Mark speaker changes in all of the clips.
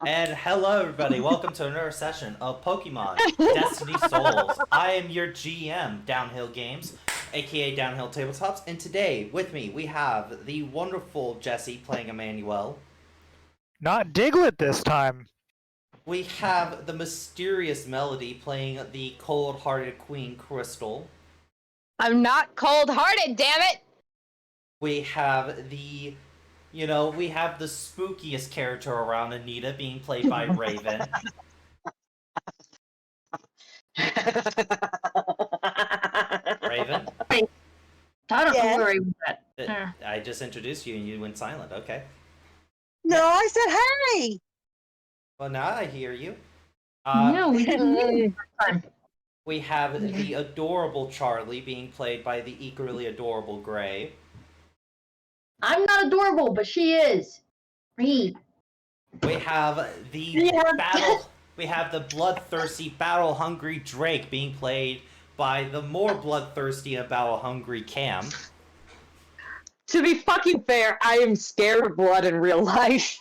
Speaker 1: And hello, everybody. Welcome to another session of Pokemon Destiny Souls. I am your GM, Downhill Games, aka Downhill Tabletops, and today with me we have the wonderful Jesse playing Emmanuel.
Speaker 2: Not Diglett this time.
Speaker 1: We have the mysterious Melody playing the cold-hearted Queen Crystal.
Speaker 3: I'm not cold-hearted, damn it!
Speaker 1: We have the spookiest character around, Anita, being played by Raven. Raven?
Speaker 4: I don't know where he went.
Speaker 1: I just introduced you and you went silent. Okay.
Speaker 5: No, I said hi.
Speaker 1: Well, now I hear you.
Speaker 4: No, we didn't hear you first time.
Speaker 1: We have the adorable Charlie being played by the equally adorable Gray.
Speaker 4: I'm not adorable, but she is. Read.
Speaker 1: We have the bloodthirsty, battle-hungry Drake being played by the more bloodthirsty and battle-hungry Cam.
Speaker 5: To be fucking fair, I am scared of blood in real life.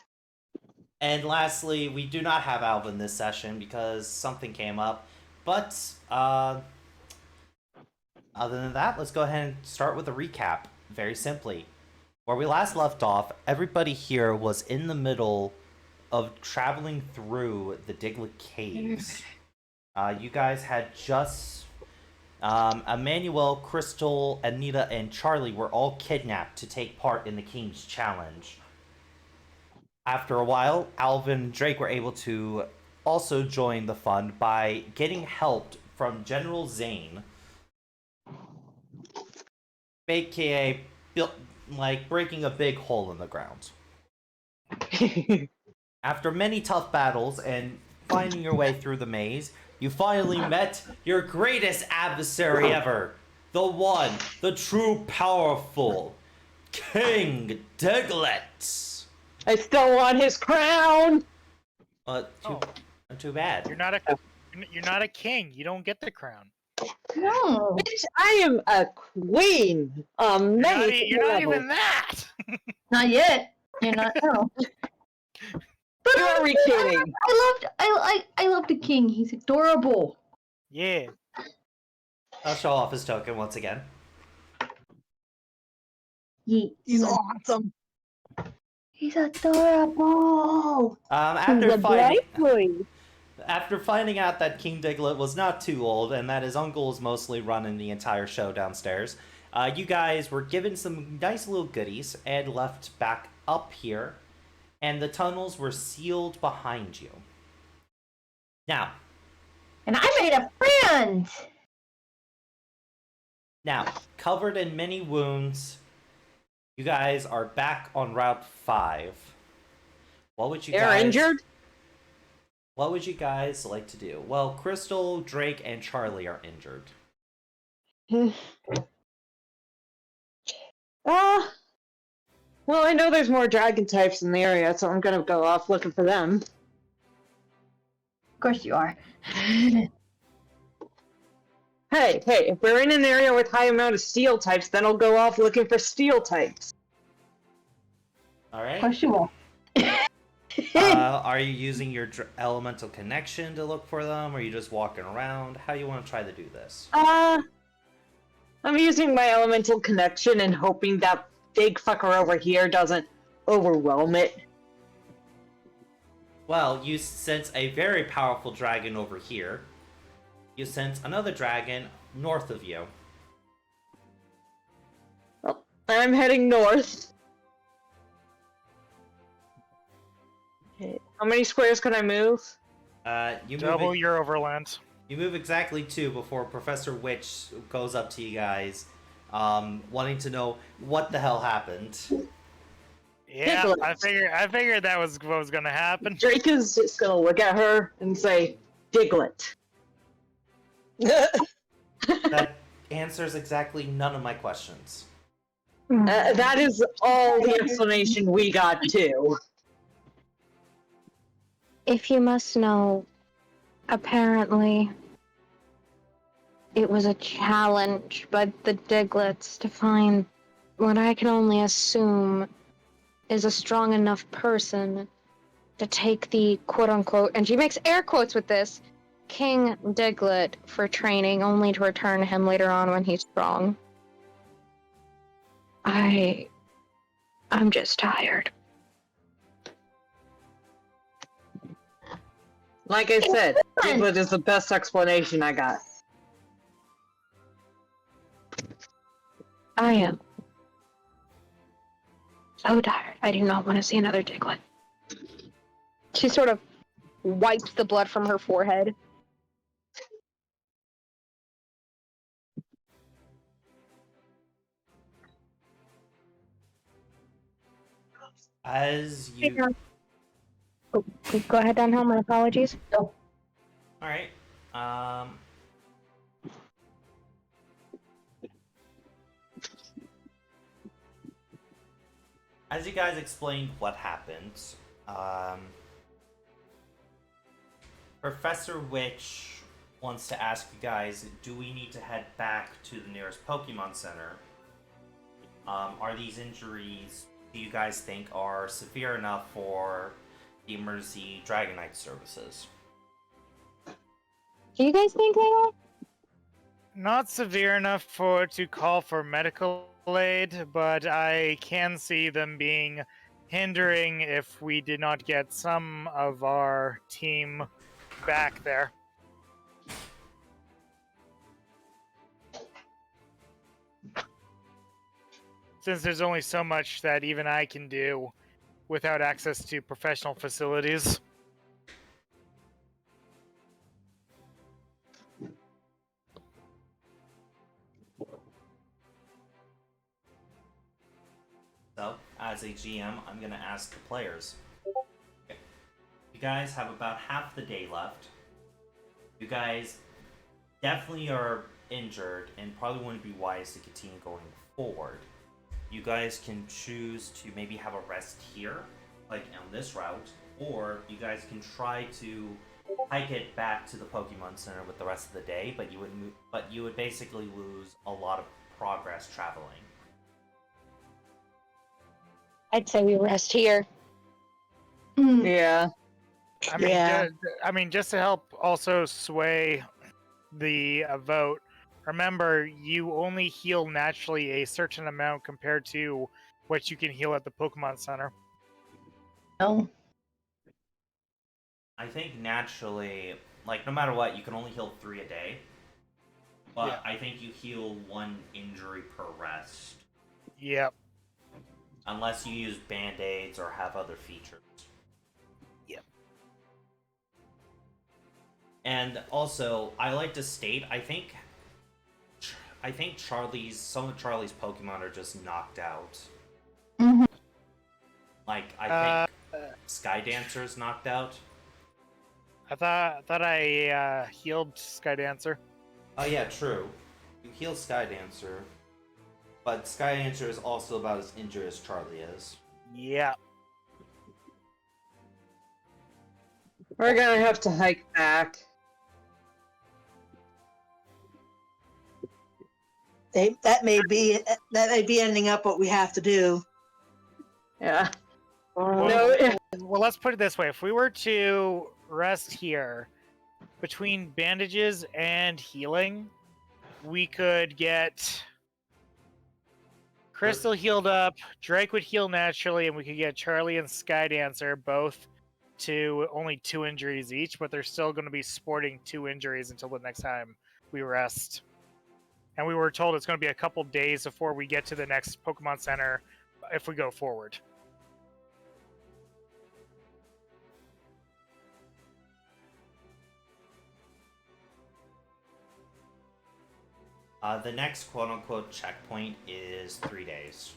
Speaker 1: And lastly, we do not have Alvin this session because something came up. But, other than that, let's go ahead and start with a recap. Very simply. Where we last left off, everybody here was in the middle of traveling through the Diglett Caves. You guys had just... Emmanuel, Crystal, Anita, and Charlie were all kidnapped to take part in the King's Challenge. After a while, Alvin and Drake were able to also join the fun by getting help from General Zane, aka breaking a big hole in the ground. After many tough battles and finding your way through the maze, you finally met your greatest adversary ever. The one, the true powerful, King Diglett.
Speaker 5: I still want his crown.
Speaker 1: Too bad.
Speaker 2: You're not a king. You don't get the crown.
Speaker 4: No.
Speaker 5: Bitch, I am a queen.
Speaker 2: You're not even that.
Speaker 4: Not yet. You're not. No. But
Speaker 5: You are kidding.
Speaker 4: I loved the king. He's adorable.
Speaker 2: Yeah.
Speaker 1: I'll show off his token once again.
Speaker 5: He's awesome.
Speaker 4: He's adorable.
Speaker 1: After finding out that King Diglett was not too old and that his uncle was mostly running the entire show downstairs, you guys were given some nice little goodies and left back up here, and the tunnels were sealed behind you. Now.
Speaker 4: And I made a friend!
Speaker 1: Now, covered in many wounds, you guys are back on Route 5. What would you
Speaker 5: They're
Speaker 1: guys...
Speaker 5: injured?
Speaker 1: What would you guys like to do? Well, Crystal, Drake, and Charlie are injured.
Speaker 5: Well, I know there's more dragon types in the area, so I'm gonna go off looking for them.
Speaker 4: Of course you are.
Speaker 5: Hey, if we're in an area with high amount of steel types, then I'll go off looking for steel types.
Speaker 1: Alright.
Speaker 4: Of course you will.
Speaker 1: Are you using your elemental connection to look for them, or are you just walking around? How do you want to try to do this?
Speaker 5: I'm using my elemental connection and hoping that big fucker over here doesn't overwhelm it.
Speaker 1: Well, you sense a very powerful dragon over here. You sense another dragon north of you.
Speaker 5: Well, I'm heading north. Okay. How many squares can I move?
Speaker 1: You
Speaker 2: Double
Speaker 1: move
Speaker 2: your overland.
Speaker 1: You move exactly 2 before Professor Witch goes up to you guys, wanting to know what the hell happened.
Speaker 2: Yeah,
Speaker 5: Diglett.
Speaker 2: I figured that was what was gonna happen.
Speaker 5: Drake is just gonna look at her and say, Diglett.
Speaker 1: That answers exactly none of my questions.
Speaker 5: That is all the explanation we got, too.
Speaker 3: If you must know, apparently it was a challenge by the Digletts to find what I can only assume is a strong enough person to take the quote unquote, and she makes air quotes with this, King Diglett for training, only to return him later on when he's strong. I'm just tired.
Speaker 5: Like I said, Diglett is the best explanation I got.
Speaker 3: I am so tired. I do not want to see another Diglett. She sort of wipes the blood from her forehead.
Speaker 1: As you.
Speaker 3: Go ahead, Dunhelm. My apologies.
Speaker 4: Oh,
Speaker 1: All right. As you guys explained what happened, Professor Witch wants to ask you guys, do we need to head back to the nearest Pokemon Center? Are these injuries, do you guys think, are severe enough for the emergency Dragonite services?
Speaker 3: Do you guys think they are?
Speaker 2: Not severe enough to call for medical aid, but I can see them being hindering if we did not get some of our team back there. Since there's only so much that even I can do without access to professional facilities.
Speaker 1: So, as a GM, I'm going to ask the players. Okay. You guys have about half the day left. You guys definitely are injured and probably wouldn't be wise to continue going forward. You guys can choose to maybe have a rest here, like on this route, or you guys can try to hike it back to the Pokemon Center with the rest of the day, but you would basically lose a lot of progress traveling.
Speaker 3: I'd say we rest here.
Speaker 5: Yeah.
Speaker 2: I mean, just to help also sway the vote. Remember, you only heal naturally a certain amount compared to what you can heal at the Pokemon Center.
Speaker 4: no.
Speaker 1: I think naturally, like no matter what, you can only heal 3 a day. But
Speaker 2: Yeah.
Speaker 1: I think you heal 1 injury per rest.
Speaker 2: Yep.
Speaker 1: Unless you use band-aids or have other features.
Speaker 2: Yep.
Speaker 1: And also, I like to state, I think some of Charlie's Pokemon are just knocked out.
Speaker 4: Mhm.
Speaker 1: Like, I think Sky Dancer's knocked out.
Speaker 2: I thought I healed Skydancer.
Speaker 1: Oh yeah, true. You heal Sky Dancer. But Sky Dancer is also about as injured as Charlie is.
Speaker 2: Yeah.
Speaker 5: We're gonna have to hike back.
Speaker 6: That may be ending up what we have to do.
Speaker 5: Yeah.
Speaker 2: Well,
Speaker 5: No,
Speaker 2: well, let's put it this way. If we were to rest here, between bandages and healing, we could get Crystal healed up, Drake would heal naturally, and we could get Charlie and Skydancer both to only 2 injuries each, but they're still going to be sporting 2 injuries until the next time we rest. And we were told it's going to be a couple days before we get to the next Pokemon Center if we go forward.
Speaker 1: The next quote-unquote checkpoint is 3 days.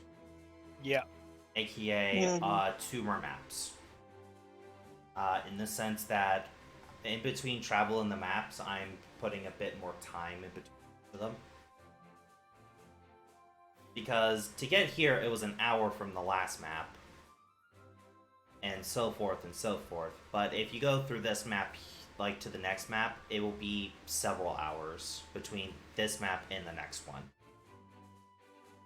Speaker 2: Yeah.
Speaker 1: AKA 2 more maps. In the sense that in between travel and the maps, I'm putting a bit more time in between them. Because to get here, it was an hour from the last map. And so forth and so forth. But if you go through this map, like to the next map, it will be several hours between this map and the next one.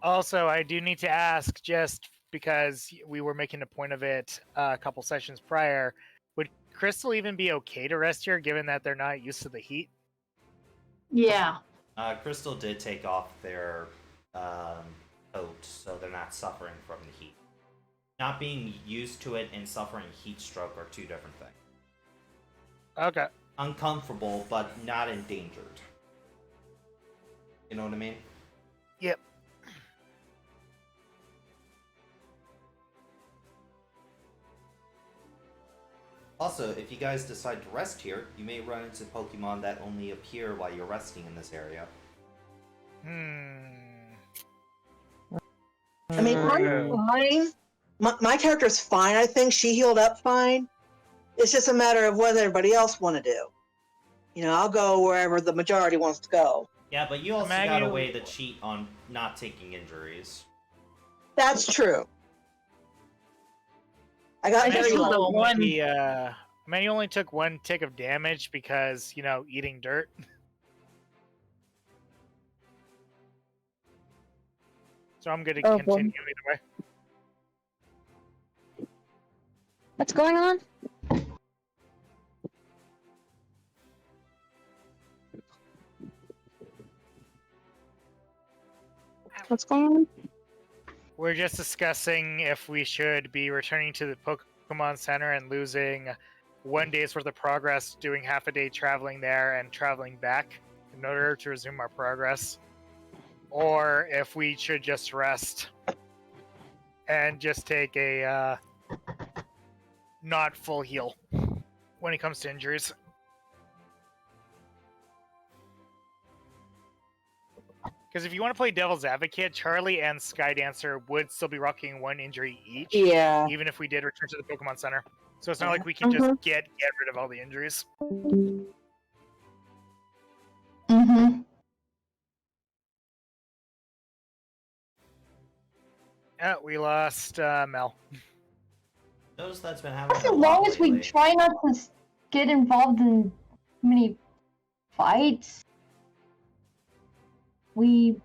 Speaker 2: Also, I do need to ask, just because we were making a point of it a couple sessions prior, would Crystal even be okay to rest here, given that they're not used to the heat?
Speaker 4: Yeah.
Speaker 1: Crystal did take off their coat, so they're not suffering from the heat. Not being used to it and suffering heat stroke are two different things.
Speaker 2: Okay.
Speaker 1: Uncomfortable, but not endangered. You know what I mean?
Speaker 2: Yep.
Speaker 1: Also, if you guys decide to rest here, you may run into Pokemon that only appear while you're resting in this area.
Speaker 6: I mean, I'm fine. My character's fine. I think she healed up fine. It's just a matter of what everybody else want to do. You know, I'll go wherever the majority wants to go.
Speaker 1: Yeah, but you also got a
Speaker 2: Manual-
Speaker 1: way to cheat on not taking injuries.
Speaker 6: That's true. I got
Speaker 5: I
Speaker 6: very
Speaker 5: just
Speaker 6: lucky.
Speaker 5: love-
Speaker 2: Manny only took 1 tick of damage because, eating dirt. So I'm going to
Speaker 3: Oh,
Speaker 2: continue either way.
Speaker 3: What's going on? What's going on?
Speaker 2: We're just discussing if we should be returning to the Pokemon Center and losing 1 day's worth of progress, doing half a day traveling there and traveling back in order to resume our progress. Or if we should just rest and just take a not full heal when it comes to injuries. Because if you want to play devil's advocate, Charlie and Skydancer would still be rocking 1 injury each,
Speaker 5: Yeah.
Speaker 2: even if we did return to the Pokemon Center. So it's not like we can just get rid of all the injuries.
Speaker 4: Mm-hmm.
Speaker 2: Yeah, we lost Mel.
Speaker 1: Notice that's been happening
Speaker 4: As
Speaker 1: a lot
Speaker 4: long as we
Speaker 1: lately.
Speaker 4: try not to get involved in many fights, we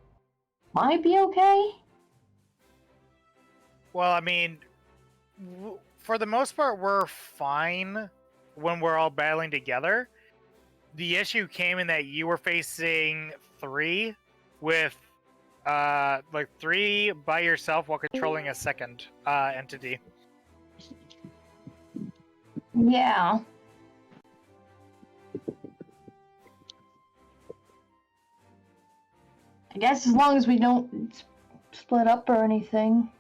Speaker 4: might be okay.
Speaker 2: Well, I mean, for the most part, we're fine when we're all battling together. The issue came in that you were facing 3 with, 3 by yourself while controlling a second entity.
Speaker 4: Yeah. I guess as long as we don't split up or anything.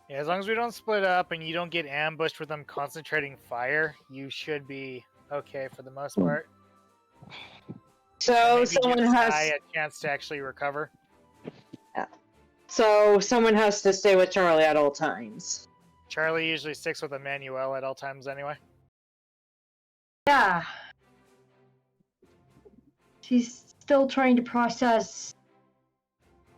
Speaker 2: Yeah, as long as we don't split up and you don't get ambushed with them concentrating fire, you should be okay for the most part.
Speaker 5: So
Speaker 2: Maybe
Speaker 5: someone
Speaker 2: give
Speaker 5: has.
Speaker 2: Sky a chance to actually recover.
Speaker 5: So someone has to stay with Charlie at all times.
Speaker 2: Charlie usually sticks with Emmanuel at all times anyway.
Speaker 4: Yeah. She's still trying to process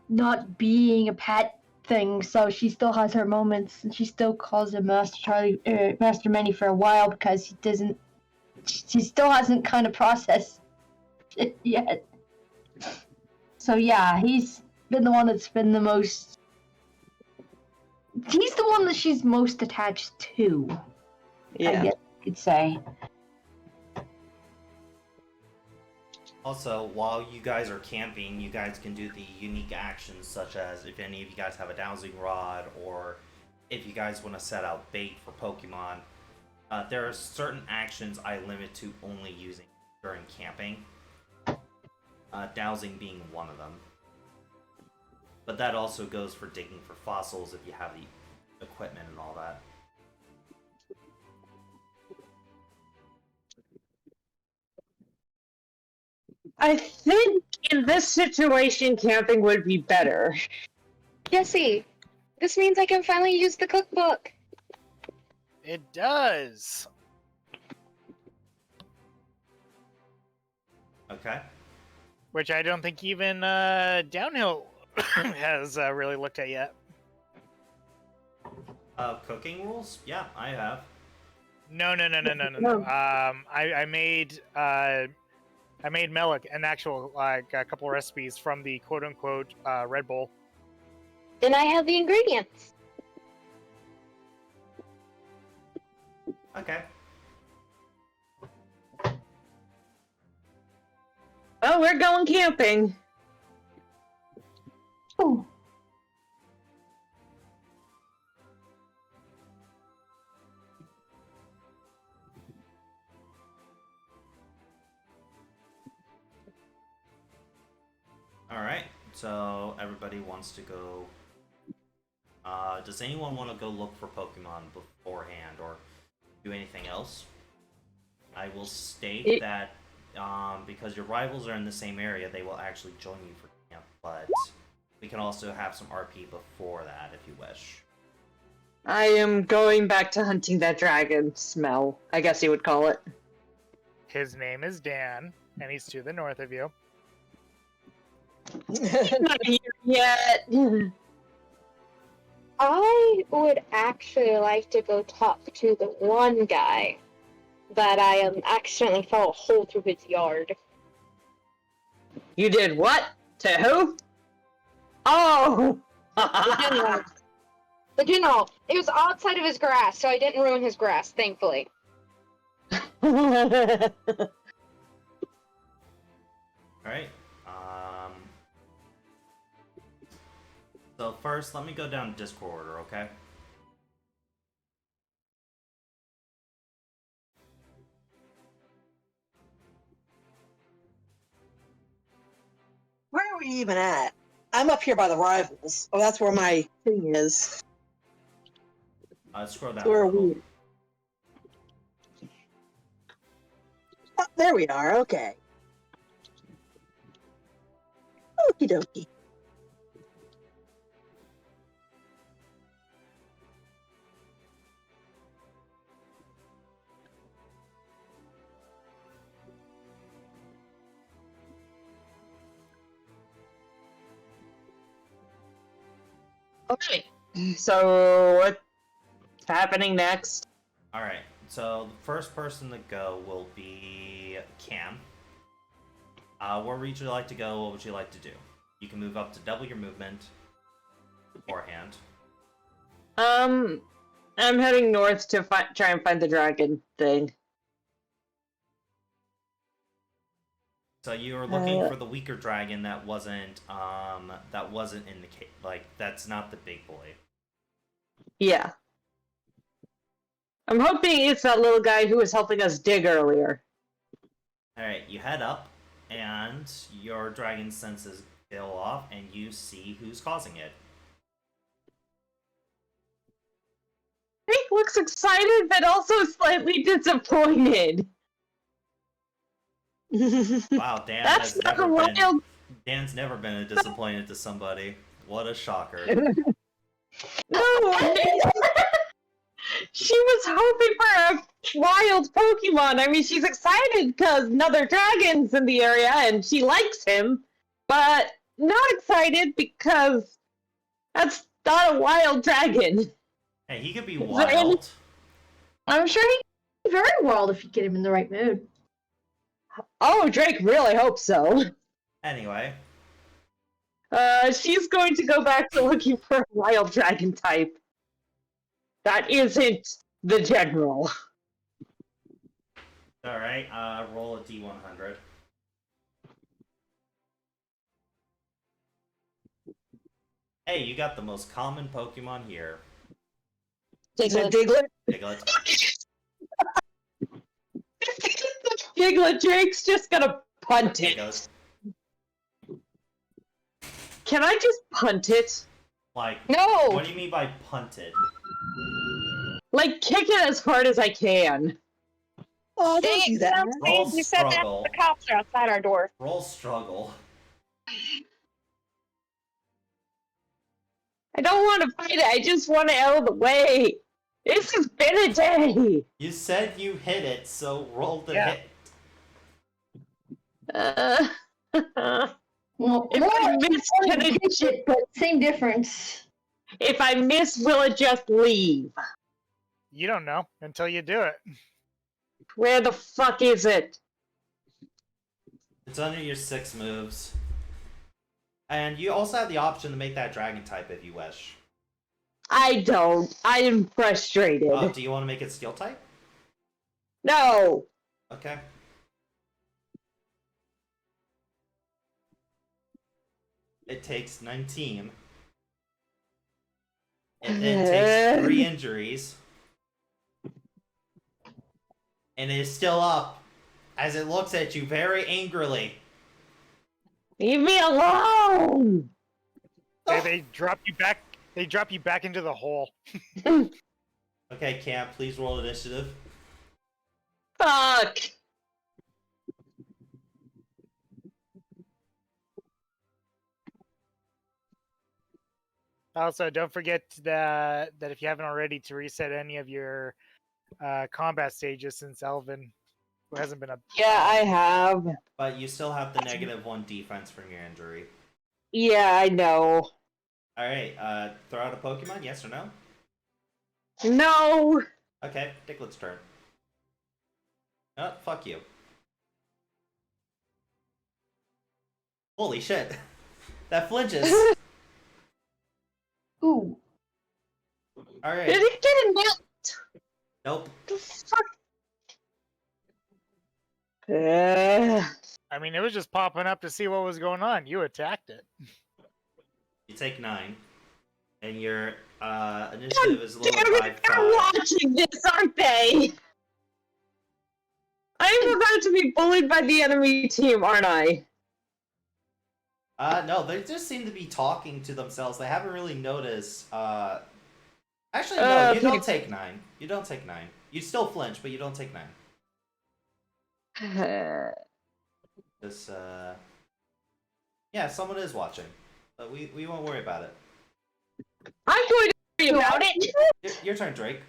Speaker 4: not being a pet thing, so she still has her moments, and she still calls him Master Manny for a while because she still hasn't kind of processed it yet. So yeah, he's been the one that's been the most. He's the one that she's most attached to. I guess you could say.
Speaker 1: Also, while you guys are camping, you guys can do the unique actions such as if any of you guys have a dowsing rod, or if you guys want to set out bait for Pokemon. There are certain actions I limit to only using during camping. Dowsing being one of them. But that also goes for digging for fossils if you have the equipment and all that.
Speaker 5: I think in this situation, camping would be better.
Speaker 3: Jesse, this means I can finally use the cookbook.
Speaker 2: It does.
Speaker 1: Okay.
Speaker 2: Which I don't think even Downhill has really looked at yet.
Speaker 1: Cooking rules? Yeah, I have.
Speaker 2: No. I made Melik an actual a couple recipes from the quote unquote Red Bull.
Speaker 3: Then I have the ingredients.
Speaker 1: Okay.
Speaker 5: Oh, we're going camping.
Speaker 4: Oh,
Speaker 1: Alright, so everybody wants to go. Does anyone want to go look for Pokemon beforehand or do anything else? I will state that because your rivals are in the same area, they will actually join you for camp, but we can also have some RP before that if you wish.
Speaker 5: I am going back to hunting that dragon smell, I guess you would call it.
Speaker 2: His name is Dan, and he's to the north of you.
Speaker 5: Not here yet.
Speaker 3: I would actually like to go talk to the one guy that I accidentally fell a hole through his yard.
Speaker 5: You did what? To who? Oh!
Speaker 3: The general. The general. It was outside of his grass, so I didn't ruin his grass, thankfully.
Speaker 1: Alright. So first, let me go down Discord order, okay?
Speaker 6: Where are we even at? I'm up here by the rivals. Oh, that's where my thing is.
Speaker 1: Scroll down.
Speaker 6: Where are
Speaker 1: a little.
Speaker 6: we? Oh, there we are. Okay. Okie dokie.
Speaker 5: Okay. So, what's happening next?
Speaker 1: Alright, so the first person to go will be Cam. Where would you like to go? What would you like to do? You can move up to double your movement beforehand.
Speaker 5: I'm heading north to try and find the dragon thing.
Speaker 1: So you were looking for the weaker dragon that wasn't in the cave. Like, that's not the big boy.
Speaker 5: Yeah. I'm hoping it's that little guy who was helping us dig earlier.
Speaker 1: Alright, you head up, and your dragon senses go off, and you see who's causing it.
Speaker 5: Rick looks excited, but also slightly disappointed.
Speaker 1: Wow, Dan
Speaker 5: That's
Speaker 1: has
Speaker 5: not
Speaker 1: never
Speaker 5: wild.
Speaker 1: been. Dan's never been disappointed to somebody. What a shocker.
Speaker 5: No! She was hoping for a wild Pokemon. I mean, she's excited because another dragon's in the area and she likes him, but not excited because that's not a wild dragon.
Speaker 1: Hey, he could be
Speaker 5: there
Speaker 1: wild.
Speaker 4: I'm sure he'd be very wild if you get him in the right mood.
Speaker 5: Oh, Drake really hopes so.
Speaker 1: Anyway,
Speaker 5: She's going to go back to looking for a wild dragon type. That isn't the general.
Speaker 1: alright, roll a d100. Hey, you got the most common Pokemon here.
Speaker 6: Is it Diglett?
Speaker 1: Diglett.
Speaker 5: Diglett, Drake's just gonna punt it.
Speaker 1: Diglett.
Speaker 5: Can I just punt it?
Speaker 1: Like,
Speaker 3: No!
Speaker 1: what do you mean by punted?
Speaker 5: Like, kick it as hard as I can.
Speaker 6: Oh, don't do that.
Speaker 1: Roll
Speaker 3: You said that
Speaker 1: struggle.
Speaker 3: the cops are outside our door.
Speaker 1: Roll struggle.
Speaker 5: I don't want to fight it, I just want it out of the way. This has been a day.
Speaker 1: You said you hit it, so roll the
Speaker 2: Yeah.
Speaker 1: hit.
Speaker 4: Well,
Speaker 5: If I miss, can it,
Speaker 4: pitch it, but same difference.
Speaker 5: if I miss, will it just leave?
Speaker 2: You don't know until you do it.
Speaker 5: Where the fuck is it?
Speaker 1: It's under your 6 moves. And you also have the option to make that dragon type if you wish.
Speaker 5: I don't. I am frustrated.
Speaker 1: Do you want to make it steel type?
Speaker 5: No.
Speaker 1: Okay. It takes 19. It then takes 3 injuries. And it is still up as it looks at you very angrily.
Speaker 5: Leave me alone.
Speaker 2: They drop you back. They drop you back into the hole.
Speaker 1: Okay, Cam, please roll initiative.
Speaker 5: Fuck.
Speaker 2: Also, don't forget that if you haven't already, to reset any of your combat stages since Elvin, who hasn't been up.
Speaker 5: Yeah, I have.
Speaker 1: But you still have the -1 defense from your injury.
Speaker 5: Yeah, I know.
Speaker 1: Alright, throw out a Pokemon, yes or no?
Speaker 5: No.
Speaker 1: Okay, Diglet's turn. Oh, fuck you. Holy shit. That flinches.
Speaker 4: Ooh.
Speaker 1: Alright.
Speaker 5: Did it get a net?
Speaker 1: Nope.
Speaker 5: The fuck? Uh,
Speaker 2: I mean, it was just popping up to see what was going on. You attacked it.
Speaker 1: You take 9. And your initiative is lowered
Speaker 5: damn
Speaker 1: by
Speaker 5: it, they're
Speaker 1: 5.
Speaker 5: watching this, aren't they? I'm about to be bullied by the enemy team, aren't I?
Speaker 1: No, they just seem to be talking to themselves. They haven't really noticed. Actually, no, you don't take 9. You don't take 9. You still flinch, but you don't take 9. Just, yeah, someone is watching. But we won't worry about it.
Speaker 5: I'm going to worry about it.
Speaker 1: Your turn, Drake.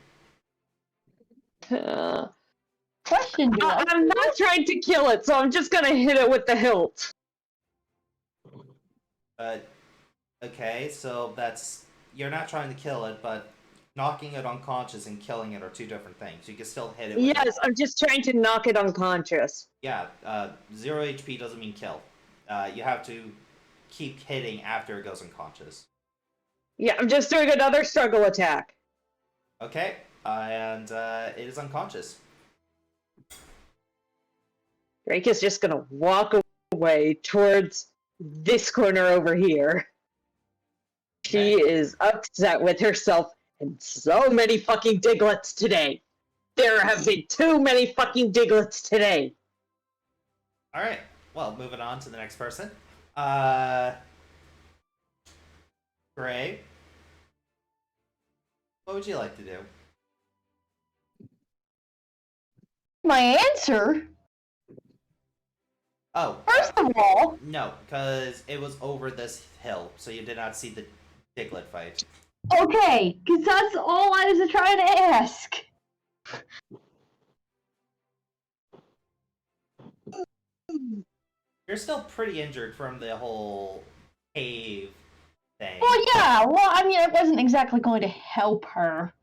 Speaker 4: Question, do I?
Speaker 5: I'm not trying to kill it, so I'm just gonna hit it with the hilt.
Speaker 1: Okay, so that's... You're not trying to kill it, but knocking it unconscious and killing it are 2 different things. You can still hit it with
Speaker 5: Yes, I'm just trying to knock it unconscious.
Speaker 1: Yeah, 0 HP doesn't mean kill. You have to keep hitting after it goes unconscious.
Speaker 5: Yeah, I'm just doing another struggle attack.
Speaker 1: Okay, and it is unconscious.
Speaker 5: Drake is just gonna walk away towards this corner over here. She is upset with herself and so many fucking Diglets today. There have been too many fucking Diglets today.
Speaker 1: Alright, well, moving on to the next person. Gray. What would you like to do?
Speaker 4: My answer?
Speaker 1: Oh.
Speaker 4: First of all,
Speaker 1: No, because it was over this hill, so you did not see the Diglett fight.
Speaker 4: okay, because that's all I was trying to ask.
Speaker 1: You're still pretty injured from the whole cave thing.
Speaker 4: Well, yeah, well, I mean, I wasn't exactly going to help her.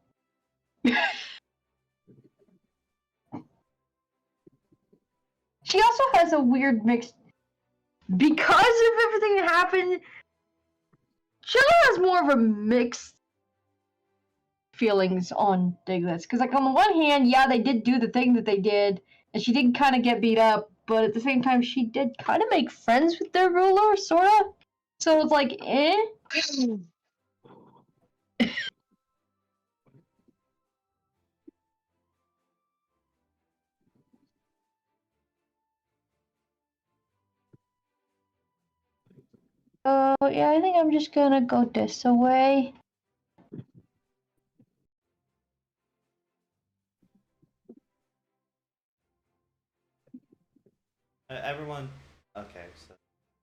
Speaker 4: She also has a weird mix. Because of everything that happened, she has more of a mixed feelings on Diglets. Because, like, on the one hand, yeah, they did do the thing that they did, and she did kind of get beat up, but at the same time, she did kind of make friends with their ruler, sort of. So it's like, eh? Oh, yeah, I think I'm just gonna go this away.
Speaker 1: Everyone... Okay, so...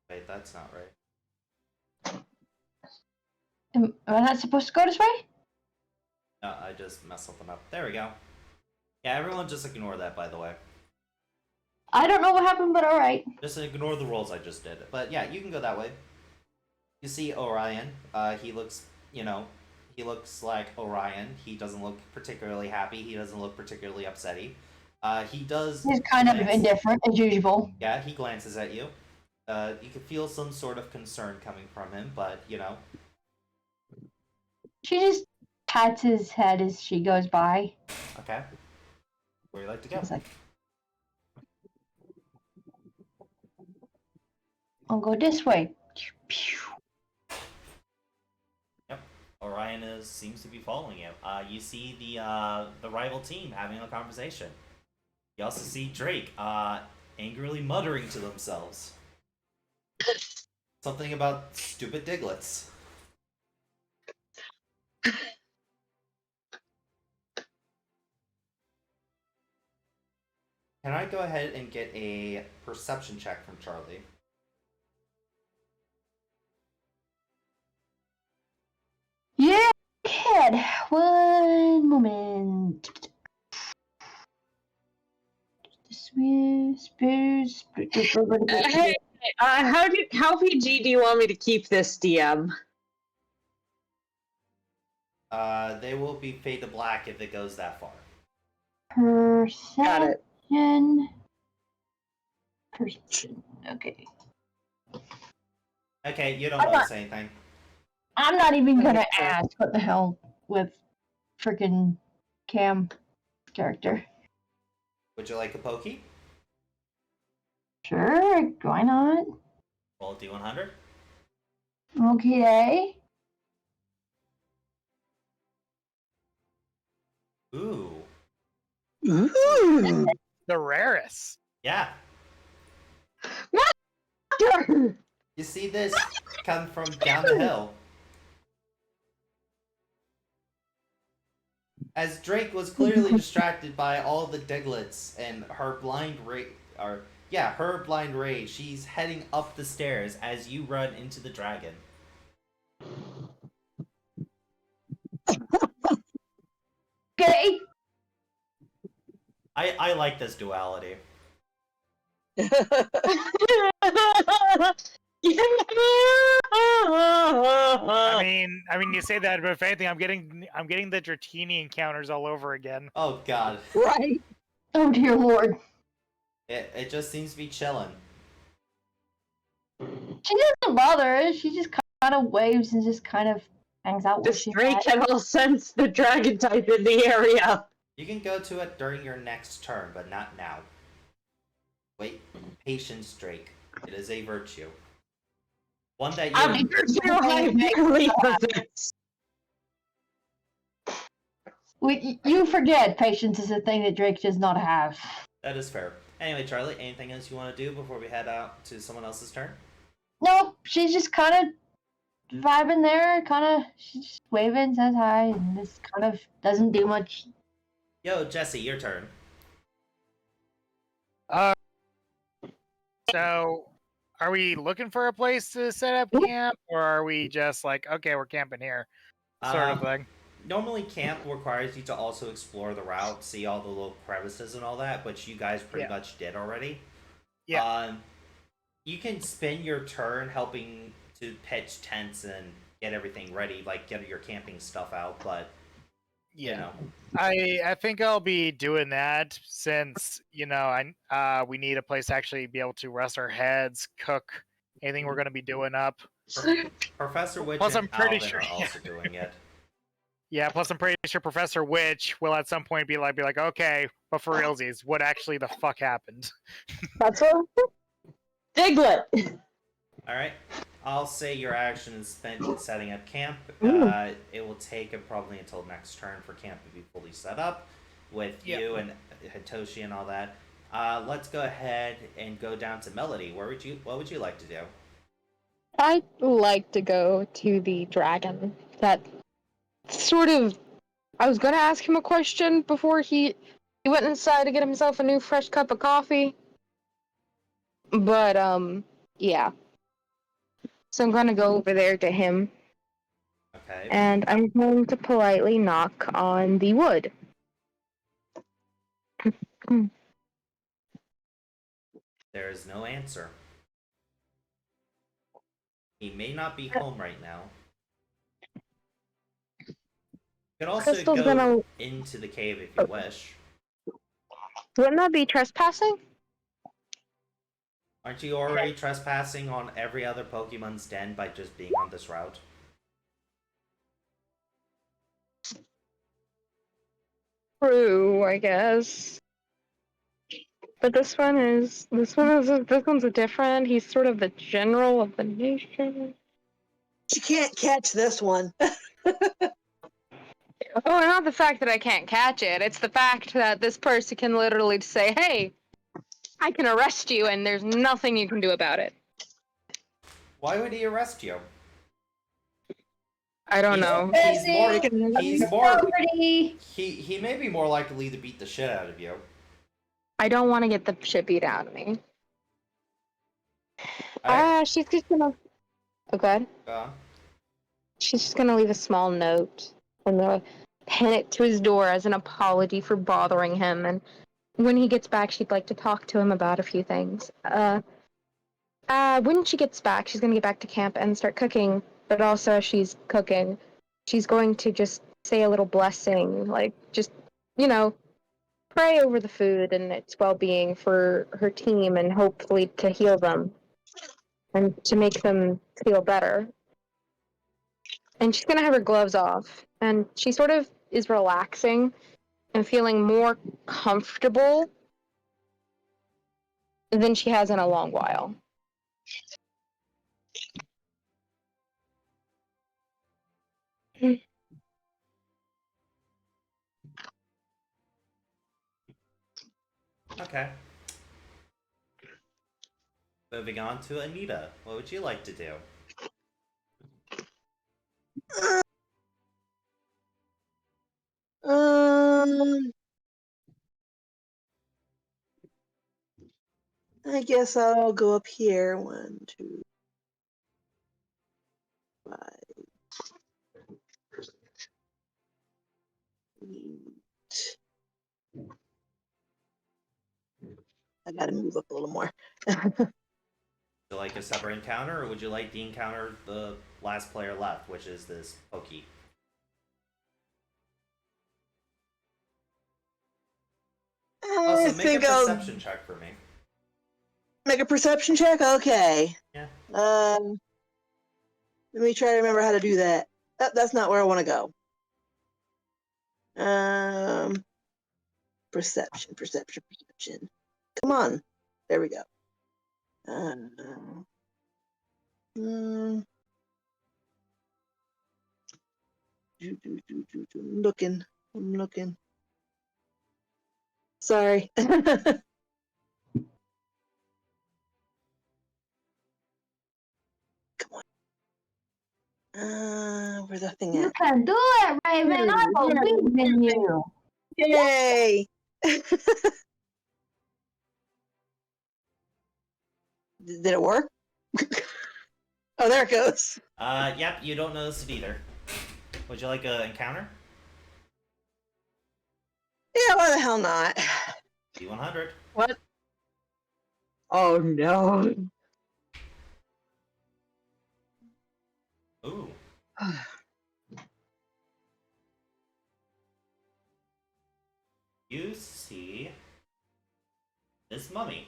Speaker 1: Wait, that's not right.
Speaker 4: Am I not supposed to go this way?
Speaker 1: No, I just messed something up. There we go. Yeah, everyone just ignore that, by the way.
Speaker 4: I don't know what happened, but alright.
Speaker 1: Just ignore the rolls I just did. But yeah, you can go that way. You see Orion. He looks, you know, he looks like Orion. He doesn't look particularly happy. He doesn't look particularly upsetty. He does...
Speaker 4: He's kind of
Speaker 1: glance-
Speaker 4: indifferent, as usual.
Speaker 1: Yeah, he glances at you. You can feel some sort of concern coming from him, but, you know.
Speaker 4: She just pats his head as she goes by.
Speaker 1: Okay. Where you like to go?
Speaker 4: It's like, I'll go this way.
Speaker 1: Yep. Orion seems to be following you. You see the rival team having a conversation. You also see Drake angrily muttering to themselves. Something about stupid Diglets. Can I go ahead and get a perception check from Charlie?
Speaker 4: Yeah, kid. One moment.
Speaker 5: Hey, how PG do you want me to keep this, DM?
Speaker 1: They will be fade to black if it goes that far.
Speaker 5: Got it.
Speaker 4: Perception. Okay.
Speaker 1: Okay, you don't notice anything.
Speaker 4: I'm not even gonna ask what the hell with freaking Cam character.
Speaker 1: Would you like a pokey?
Speaker 4: Sure, why not?
Speaker 1: Roll D100.
Speaker 4: Okay.
Speaker 1: Ooh.
Speaker 6: Ooh.
Speaker 2: The rarest.
Speaker 1: Yeah. You see this come from down the hill. As Drake was clearly distracted by all the Diglets and her blind ray, her blind ray, she's heading up the stairs as you run into the dragon.
Speaker 4: Okay.
Speaker 1: I like this duality.
Speaker 2: I mean, you say that, but if anything, I'm getting the Dratini encounters all over again.
Speaker 1: Oh god.
Speaker 5: Right.
Speaker 4: Oh dear lord.
Speaker 1: It just seems to be chilling.
Speaker 4: She doesn't bother us. She just kind of waves and just kind of hangs out where
Speaker 5: This
Speaker 4: she's
Speaker 5: Drake
Speaker 4: at.
Speaker 5: can all sense the dragon type in the area.
Speaker 1: You can go to it during your next turn, but not now. Wait, patience, Drake. It is a virtue. One that
Speaker 5: I'm
Speaker 1: you
Speaker 5: barely possessed.
Speaker 4: You forget patience is a thing that Drake does not have.
Speaker 1: That is fair. Anyway, Charlie, anything else you want to do before we head out to someone else's turn?
Speaker 4: Nope, she's just kind of vibing there, she's just waving, says hi, and just kind of doesn't do much.
Speaker 1: Yo, Jesse, your turn.
Speaker 2: So, are we looking for a place to set up camp, or are we just like, okay, we're camping here, sort of thing?
Speaker 1: Normally, camp requires you to also explore the route, see all the little crevices and all that, which you guys pretty much did already.
Speaker 2: Yeah.
Speaker 1: You can spend your turn helping to pitch tents and get everything ready, like get your camping stuff out, but you know.
Speaker 2: I think I'll be doing that since we need a place to actually be able to rest our heads, cook anything we're going to be doing up.
Speaker 1: Professor Witch
Speaker 2: Plus,
Speaker 1: and
Speaker 2: I'm pretty
Speaker 1: Alvin
Speaker 2: sure-
Speaker 1: are also doing it.
Speaker 2: Yeah, plus I'm pretty sure Professor Witch will at some point be like, okay, but for realsies, what actually the fuck happened?
Speaker 5: That's what. Diglett.
Speaker 1: All right. I'll say your action is spent setting up camp. It will take probably until next turn for camp to be fully set up with you and Hitoshi and all that. Let's go ahead and go down to Melody. What would you like to do?
Speaker 3: I'd like to go to the dragon. That sort of. I was gonna ask him a question before he went inside to get himself a new fresh cup of coffee. But yeah. So I'm gonna go over there to him,
Speaker 1: Okay.
Speaker 3: and I'm going to politely knock on the wood.
Speaker 1: There is no answer. He may not be home right now. You can also
Speaker 3: Crystal's
Speaker 1: go
Speaker 3: gonna.
Speaker 1: into the cave if you wish.
Speaker 3: Wouldn't that be trespassing?
Speaker 1: Aren't you already trespassing on every other Pokemon's den by just being on this route?
Speaker 3: True, I guess. But this one's a different. He's sort of the general of the nation.
Speaker 6: She can't catch this one.
Speaker 3: Oh, not the fact that I can't catch it. It's the fact that this person can literally say, "Hey, I can arrest you," and there's nothing you can do about it.
Speaker 1: Why would he arrest you?
Speaker 3: I don't know.
Speaker 1: He's more. He's more.
Speaker 4: Property.
Speaker 1: He may be more likely to beat the shit out of you.
Speaker 3: I don't want to get the shit beat out of me. She's just gonna. Okay. She's just gonna leave a small note and pin it to his door as an apology for bothering him. And when he gets back, she'd like to talk to him about a few things. When she gets back, she's gonna get back to camp and start cooking. But also, as she's cooking, she's going to just say a little blessing, like just pray over the food and its well-being for her team, and hopefully to heal them and to make them feel better. And she's gonna have her gloves off, and she sort of is relaxing and feeling more comfortable than she has in a long while.
Speaker 1: Okay. Moving on to Anita. What would you like to do?
Speaker 6: I guess I'll go up here. 1, 2, 5. 8. I gotta move up a little more.
Speaker 1: Would you like a separate encounter, or would you like the encounter the last player left, which is this Pokey? Also, make a perception check for me.
Speaker 6: Make a perception check? Okay.
Speaker 1: Yeah.
Speaker 6: Let me try to remember how to do that. That's not where I want to go. Perception. Come on. There we go. I'm looking. Sorry. Come on. Where's that thing
Speaker 4: You
Speaker 6: at?
Speaker 4: can do it, Raven. I believe in you.
Speaker 6: Yay! Did it work? Oh, there it goes.
Speaker 1: Yep, you don't notice it either. Would you like an encounter?
Speaker 6: Yeah, why the hell not?
Speaker 1: D100.
Speaker 5: What? Oh no.
Speaker 1: Ooh. You see this mummy.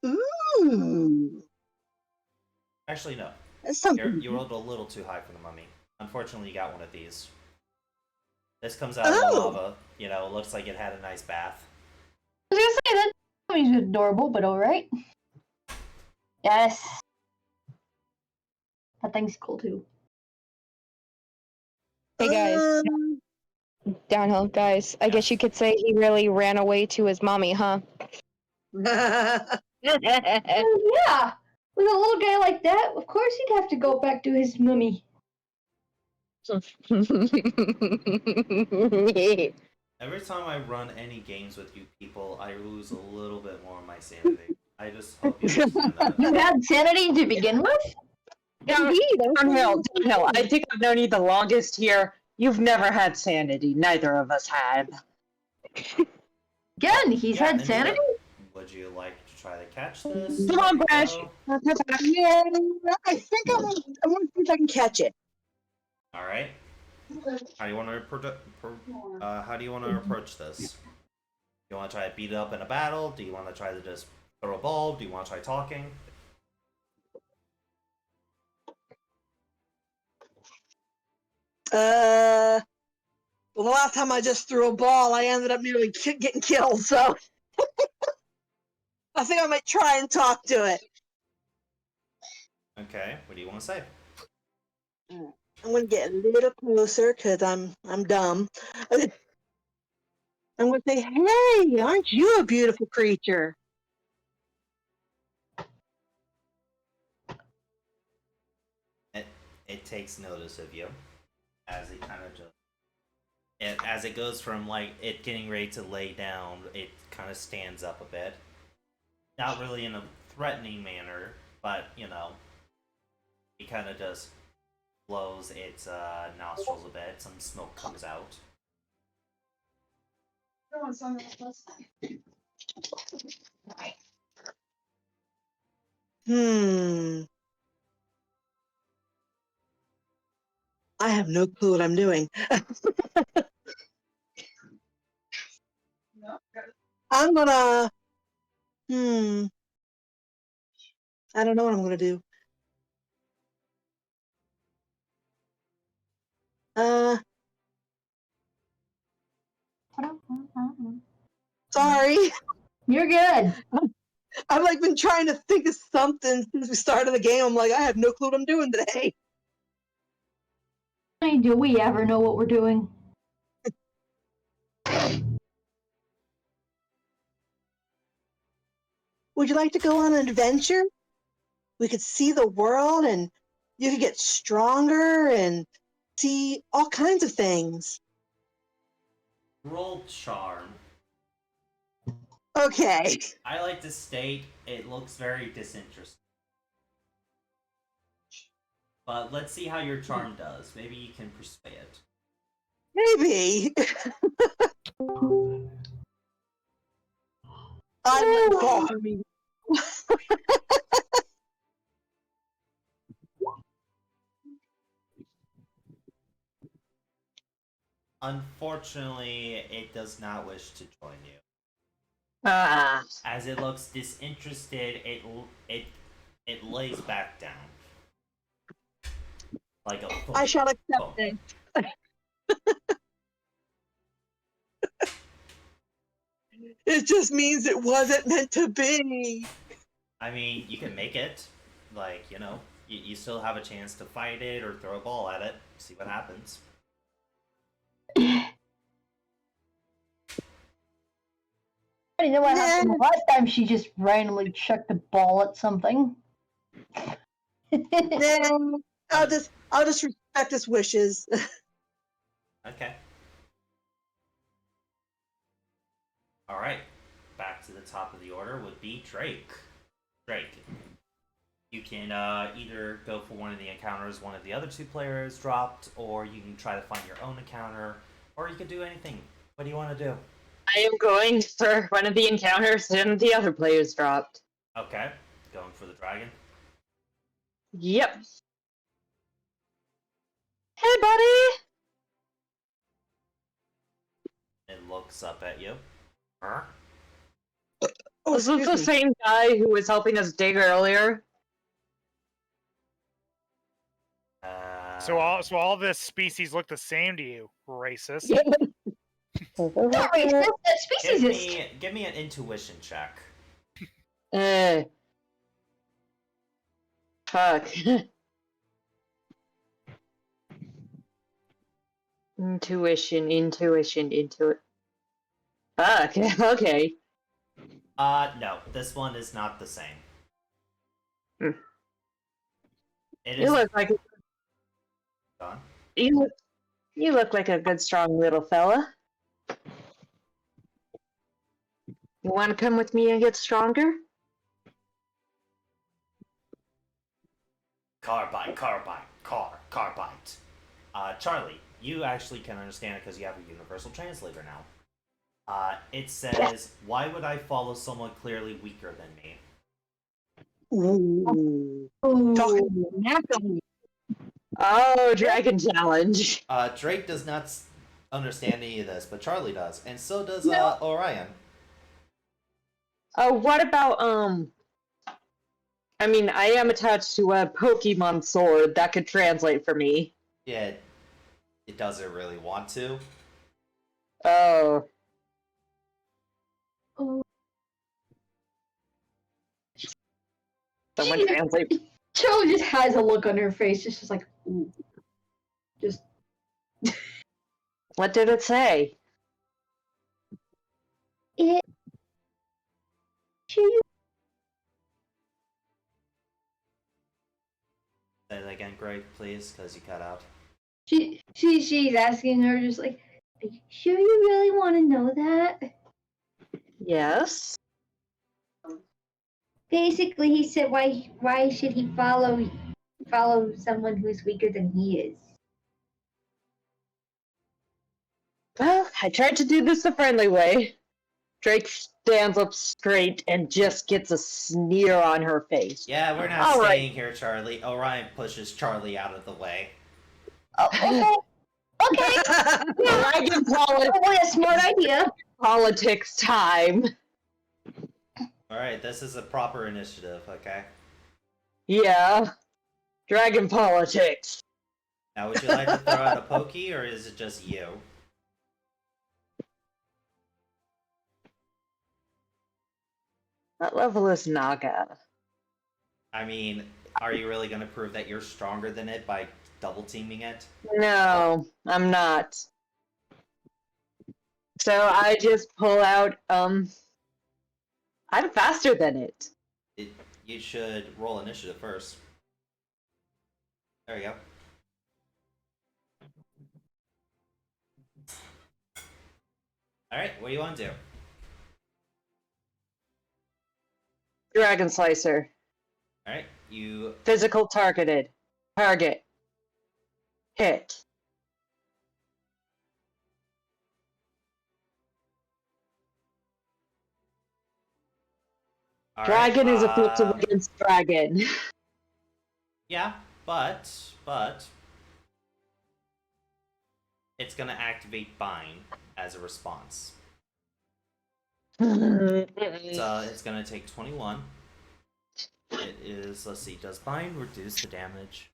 Speaker 6: Ooh.
Speaker 1: Actually, no.
Speaker 6: That's something.
Speaker 1: You rolled a little too high for the mummy. Unfortunately, you got one of these. This comes out of the lava. You know, it looks like it had a nice bath.
Speaker 4: I was gonna say that mummy's adorable, but alright. Yes. That thing's cool too.
Speaker 3: Hey guys, downhill guys. I guess you could say he really ran away to his mommy, huh?
Speaker 4: Yeah. With a little guy like that, of course he'd have to go back to his mummy.
Speaker 1: Every time I run any games with you people, I lose a little bit more of my sanity. I just hope you understand that.
Speaker 4: You had sanity to begin with?
Speaker 5: Downhill. I think I've known you the longest here. You've never had sanity. Neither of us have.
Speaker 4: Again, he's
Speaker 1: Yeah,
Speaker 4: had
Speaker 1: Anita,
Speaker 4: sanity?
Speaker 1: would you like to try to catch this?
Speaker 5: Come on, Brash.
Speaker 1: No?
Speaker 6: Yeah, I think I want to see if I can catch it.
Speaker 1: All right. How do you want to approach this? Do you want to try to beat it up in a battle? Do you want to try to just throw a ball? Do you want to try talking?
Speaker 6: Well, the last time I just threw a ball, I ended up nearly getting killed. So I think I might try and talk to it.
Speaker 1: Okay, what do you want to say?
Speaker 6: I'm gonna get a little closer because I'm dumb. I'm gonna say, "Hey, aren't you a beautiful creature?"
Speaker 1: It takes notice of you as it kind of just as it goes from like it getting ready to lay down, it kind of stands up a bit. Not really in a threatening manner, but it kind of just blows its nostrils a bit. Some smoke comes out.
Speaker 6: Hmm. I have no clue what I'm doing. I'm gonna. Hmm. I don't know what I'm gonna do. Uh. Sorry.
Speaker 4: You're good.
Speaker 6: I've like been trying to think of something since we started the game. I'm like, I have no clue what I'm doing today.
Speaker 4: Do we ever know what we're doing?
Speaker 6: Would you like to go on an adventure? We could see the world and you could get stronger and see all kinds of things.
Speaker 1: Roll charm.
Speaker 6: Okay.
Speaker 1: I like to state it looks very disinterested. But let's see how your charm does. Maybe you can persuade it.
Speaker 6: Maybe. I'm not fall for me.
Speaker 1: Unfortunately, it does not wish to join you.
Speaker 5: Ah.
Speaker 1: As it looks disinterested, it lays back down like a fool.
Speaker 6: I shall accept
Speaker 1: Oh.
Speaker 6: it. It just means it wasn't meant to be.
Speaker 1: I mean, you can make it. Like, you still have a chance to fight it or throw a ball at it. See what happens.
Speaker 4: I know what happened last time she just randomly chucked the ball at something.
Speaker 6: No, I'll just respect his wishes.
Speaker 1: Okay. Alright. Back to the top of the order would be Drake. Drake. You can either go for one of the encounters one of the other two players dropped, or you can try to find your own encounter, or you could do anything. What do you want to do?
Speaker 5: I am going for one of the encounters and the other players dropped.
Speaker 1: Okay. Going for the dragon.
Speaker 5: Yep. Hey, buddy!
Speaker 1: It looks up at you. Huh?
Speaker 6: Oh,
Speaker 5: Was this
Speaker 6: excuse
Speaker 5: the
Speaker 6: me.
Speaker 5: same guy who was helping us dig earlier?
Speaker 2: So all this species look the same to you, racist.
Speaker 4: Wait, that species
Speaker 1: give me an intuition check.
Speaker 5: Fuck. Intuition. Fuck. Okay.
Speaker 1: No, this one is not the same.
Speaker 5: Hmm.
Speaker 1: It
Speaker 5: You
Speaker 1: is.
Speaker 5: look like
Speaker 1: Gone.
Speaker 5: you look like a good, strong little fella. You want to come with me and get stronger?
Speaker 1: Carbide. Charlie, you actually can understand it because you have a universal translator now. It says, "Why would I follow someone clearly weaker than me?"
Speaker 6: Ooh. Talking smack on me.
Speaker 5: Oh, Dragon Challenge.
Speaker 1: Drake does not understand any of this, but Charlie does, and so does
Speaker 5: No.
Speaker 1: Orion.
Speaker 5: What about I mean, I am attached to a Pokemon sword that could translate for me.
Speaker 1: Yeah, it doesn't really want to.
Speaker 5: Oh. Someone translate.
Speaker 4: Charlie just has a look on her face, just like, ooh. Just
Speaker 5: What did it say?
Speaker 4: it. Sure you
Speaker 1: Say that again, Greg, please, because you cut out.
Speaker 4: she's asking her just like, are you sure you really want to know that?
Speaker 5: Yes.
Speaker 4: Basically, he said, why should he follow someone who's weaker than he is?
Speaker 5: Well, I tried to do this the friendly way. Drake stands up straight and just gets a sneer on her face.
Speaker 1: Yeah, we're not
Speaker 5: All right.
Speaker 1: staying here, Charlie. Orion pushes Charlie out of the way.
Speaker 4: Oh, okay.
Speaker 5: Dragon
Speaker 4: Probably a smart idea.
Speaker 5: politics time.
Speaker 1: Alright, this is a proper initiative, okay?
Speaker 5: Yeah. Dragon politics.
Speaker 1: Now, would you like to throw out a pokey, or is it just you?
Speaker 5: What level is Naga?
Speaker 1: I mean, are you really going to prove that you're stronger than it by double teaming it?
Speaker 5: No, I'm not. So I just pull out, I'm faster than it.
Speaker 1: You should roll initiative first. There you go. Alright, what do you want to do?
Speaker 5: Dragon Slicer.
Speaker 1: Alright, you...
Speaker 5: Physical targeted. Target. Hit.
Speaker 1: All
Speaker 5: Dragon
Speaker 1: right,
Speaker 5: is effective against dragon.
Speaker 1: Yeah, but it's gonna activate Bind as a response. So it's gonna take 21. It is, let's see, does Bind reduce the damage?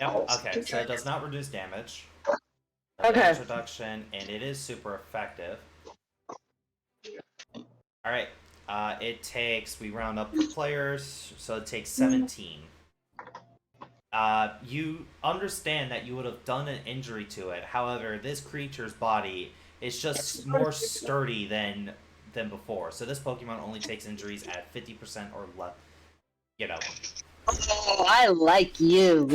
Speaker 1: Yep, okay, so it does not reduce damage. No
Speaker 5: Okay.
Speaker 1: damage reduction, and it is super effective. Alright, it takes, we round up the players, so it takes 17. You understand that you would have done an injury to it, however, this creature's body is just more sturdy than before. So this Pokemon only takes injuries at 50% or less, you know.
Speaker 5: Oh, I like you.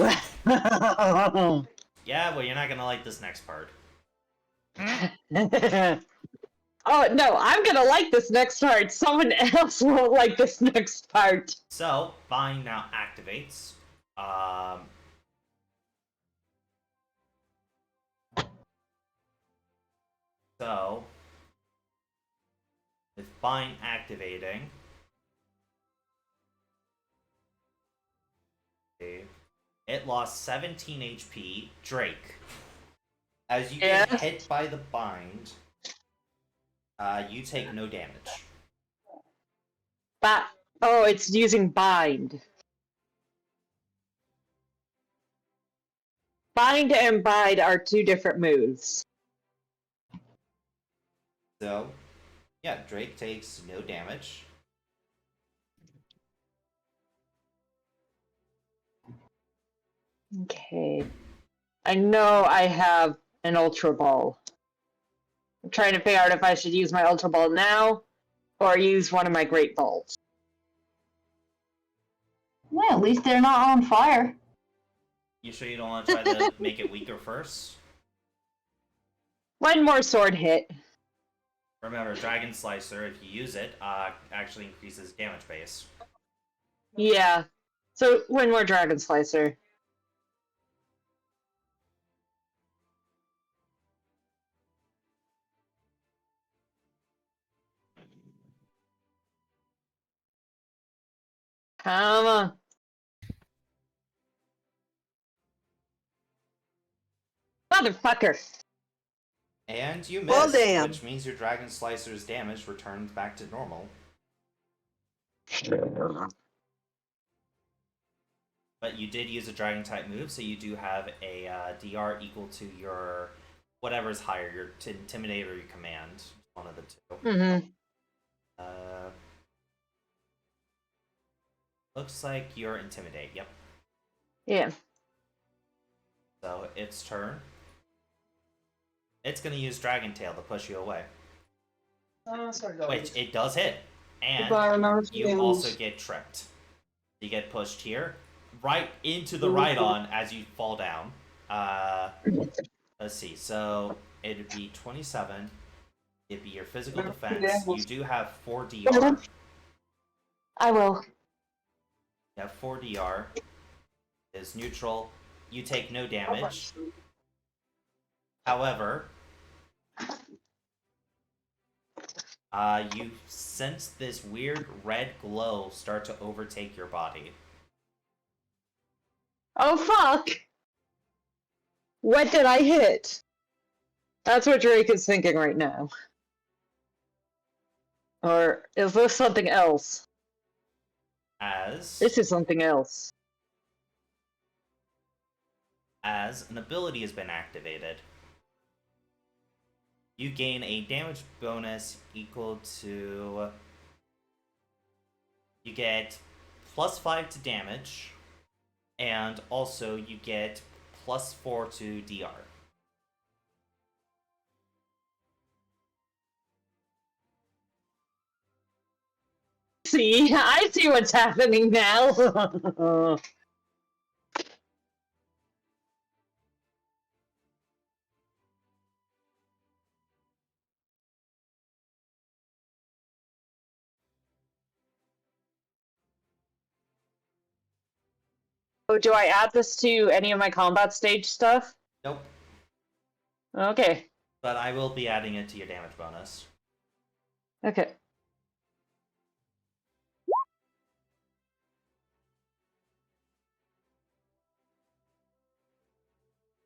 Speaker 1: Yeah, well, you're not gonna like this next part.
Speaker 5: Oh, no, I'm gonna like this next part. Someone else won't like this next part.
Speaker 1: So, Bind now activates. So, with Bind activating, it lost 17 HP. Drake, as you get
Speaker 5: Yes?
Speaker 1: hit by the Bind, you take no damage.
Speaker 5: Oh, it's using bind. Bind and bide are two different moves.
Speaker 1: So, yeah, Drake takes no damage.
Speaker 5: Okay. I know I have an Ultra Ball. I'm trying to figure out if I should use my Ultra Ball now or use one of my Great Balls.
Speaker 4: Well, at least they're not on fire.
Speaker 1: You sure you don't want to try to make it weaker first?
Speaker 5: One more sword hit.
Speaker 1: Remember, Dragon Slicer, if you use it, actually increases damage base.
Speaker 5: Yeah. So, one more Dragon Slicer. Come on. Motherfucker.
Speaker 1: And you miss,
Speaker 6: Well, damn.
Speaker 1: which means your Dragon Slicer's damage returns back to normal. But you did use a dragon type move, so you do have a DR equal to your whatever's higher, your intimidate or your command. One of the two.
Speaker 5: Mm-hmm.
Speaker 1: Looks like you're intimidate. Yep.
Speaker 5: Yeah.
Speaker 1: So its turn. It's gonna use Dragon Tail to push you away. Which it does hit. And you also get tripped. You get pushed here, right into the Rhydon as you fall down. Let's see. So it'd be 27. It'd be your physical defense. You do have 4 DR.
Speaker 5: I will.
Speaker 1: You have 4 DR. Is neutral. You take no damage. However, you sense this weird red glow start to overtake your body.
Speaker 5: Oh fuck! What did I hit? That's what Drake is thinking right now. Or is this something else? This is something else.
Speaker 1: As an ability has been activated, you gain a damage bonus equal to... You get +5 to damage, and also you get +4 to DR.
Speaker 5: See, I see what's happening now. Oh, do I add this to any of my combat stage stuff?
Speaker 1: Nope.
Speaker 5: Okay.
Speaker 1: But I will be adding it to your damage bonus.
Speaker 5: Okay.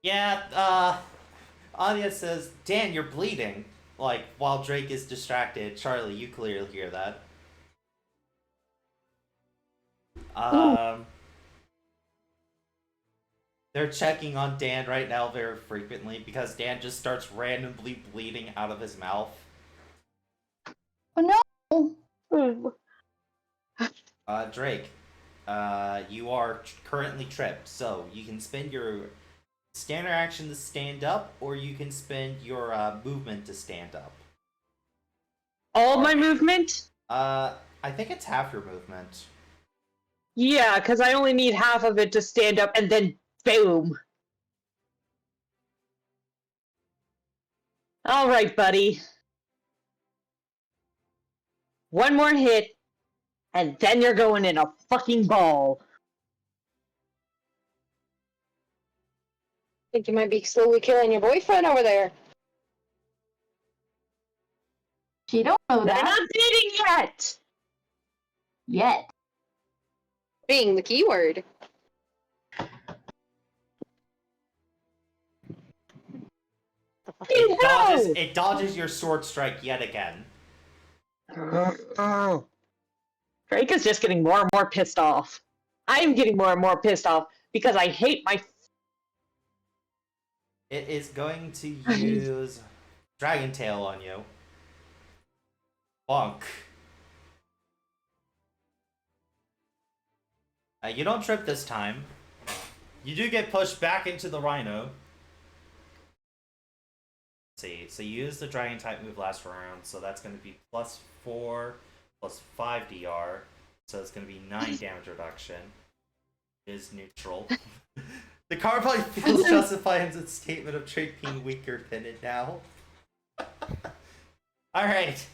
Speaker 1: Yeah, Anya says, Dan, you're bleeding. Like, while Drake is distracted. Charlie, you clearly hear that. They're checking on Dan right now very frequently because Dan just starts randomly bleeding out of his mouth.
Speaker 4: Oh no!
Speaker 1: Drake, you are currently tripped, so you can spend your standard action to stand up, or you can spend your movement to stand up.
Speaker 5: All my movement?
Speaker 1: I think it's half your movement.
Speaker 5: Yeah, because I only need half of it to stand up, and then boom. All right, buddy. One more hit, and then you're going in a fucking ball.
Speaker 3: Think you might be slowly killing your boyfriend over there.
Speaker 4: She don't know
Speaker 5: I'm
Speaker 4: that
Speaker 5: not dating yet.
Speaker 4: yet.
Speaker 3: Being the keyword.
Speaker 1: It dodges your sword strike yet again.
Speaker 5: Drake is just getting more and more pissed off. I'm getting more and more pissed off because I hate my...
Speaker 1: It is going to use Dragon Tail on you. Bonk. You don't trip this time. You do get pushed back into the Rhino. Let's see, so you used the Dragon type move last round, so that's going to be +4, +5 DR. So it's going to be 9 damage reduction. It is neutral. The card probably feels justified in its statement of Drake being weaker than it now. Alright.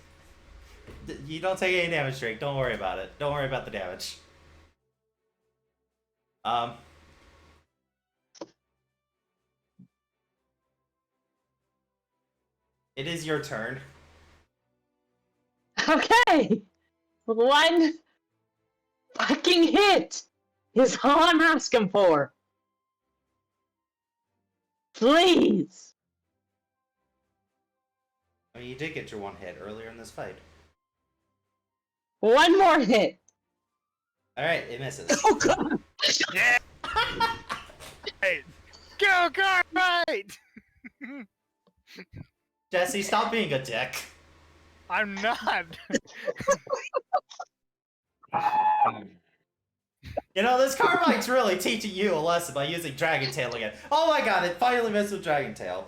Speaker 1: You don't take any damage, Drake. Don't worry about it. Don't worry about the damage. It is your turn.
Speaker 5: Okay! One fucking hit is all I'm asking for. Please!
Speaker 1: I mean, you did get your one hit earlier in this fight.
Speaker 5: One more hit!
Speaker 1: Alright, it misses.
Speaker 5: Oh god!
Speaker 2: Yeah. Right. Go Carbide!
Speaker 1: Jesse, stop being a dick.
Speaker 2: I'm not.
Speaker 1: You know, this Carbite's really teaching you a lesson by using Dragon Tail again. Oh my god, it finally messed with Dragon Tail.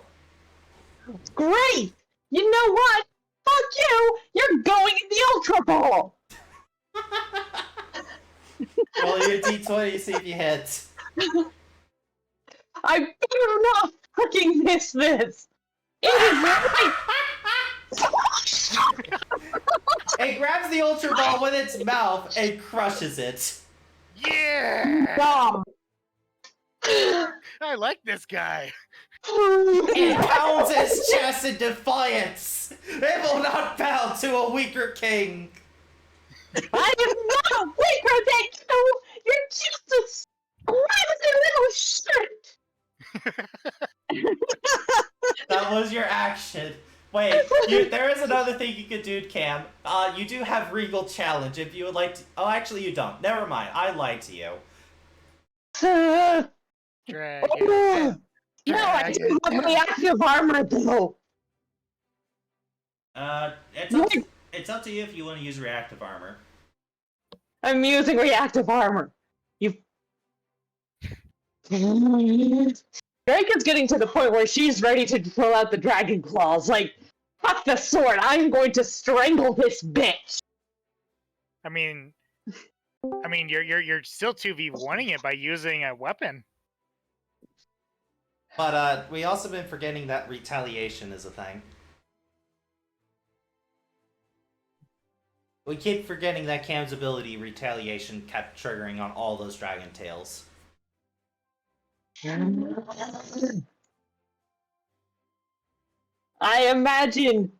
Speaker 5: Great! You know what? Fuck you! You're going in the Ultra Ball!
Speaker 1: Roll your d20, see if you hit.
Speaker 5: I better not fucking miss this! It is right!
Speaker 1: It grabs the Ultra Ball with its mouth and crushes it.
Speaker 2: Yeah!
Speaker 5: Dumb!
Speaker 2: I like this guy.
Speaker 1: It pounds its chest in defiance. It will not bow to a weaker king.
Speaker 5: I am not weaker than you! You're just a scrappy little shit!
Speaker 1: That was your action. Wait, there is another thing you could do, Cam. You do have Regal Challenge if you would like to. Oh, actually, you don't. Never mind. I lied to you.
Speaker 2: Dragon.
Speaker 5: No, I do have reactive armor though.
Speaker 1: It's up to you if you want to use reactive armor.
Speaker 5: I'm using reactive armor. You. Drake is getting to the point where she's ready to pull out the dragon claws. Like, fuck the sword. I'm going to strangle this bitch.
Speaker 2: I mean, you're still 2v1ing it by using a weapon.
Speaker 1: But we also been forgetting that retaliation is a thing. We keep forgetting that Cam's ability retaliation kept triggering on all those dragon tails.
Speaker 5: I imagine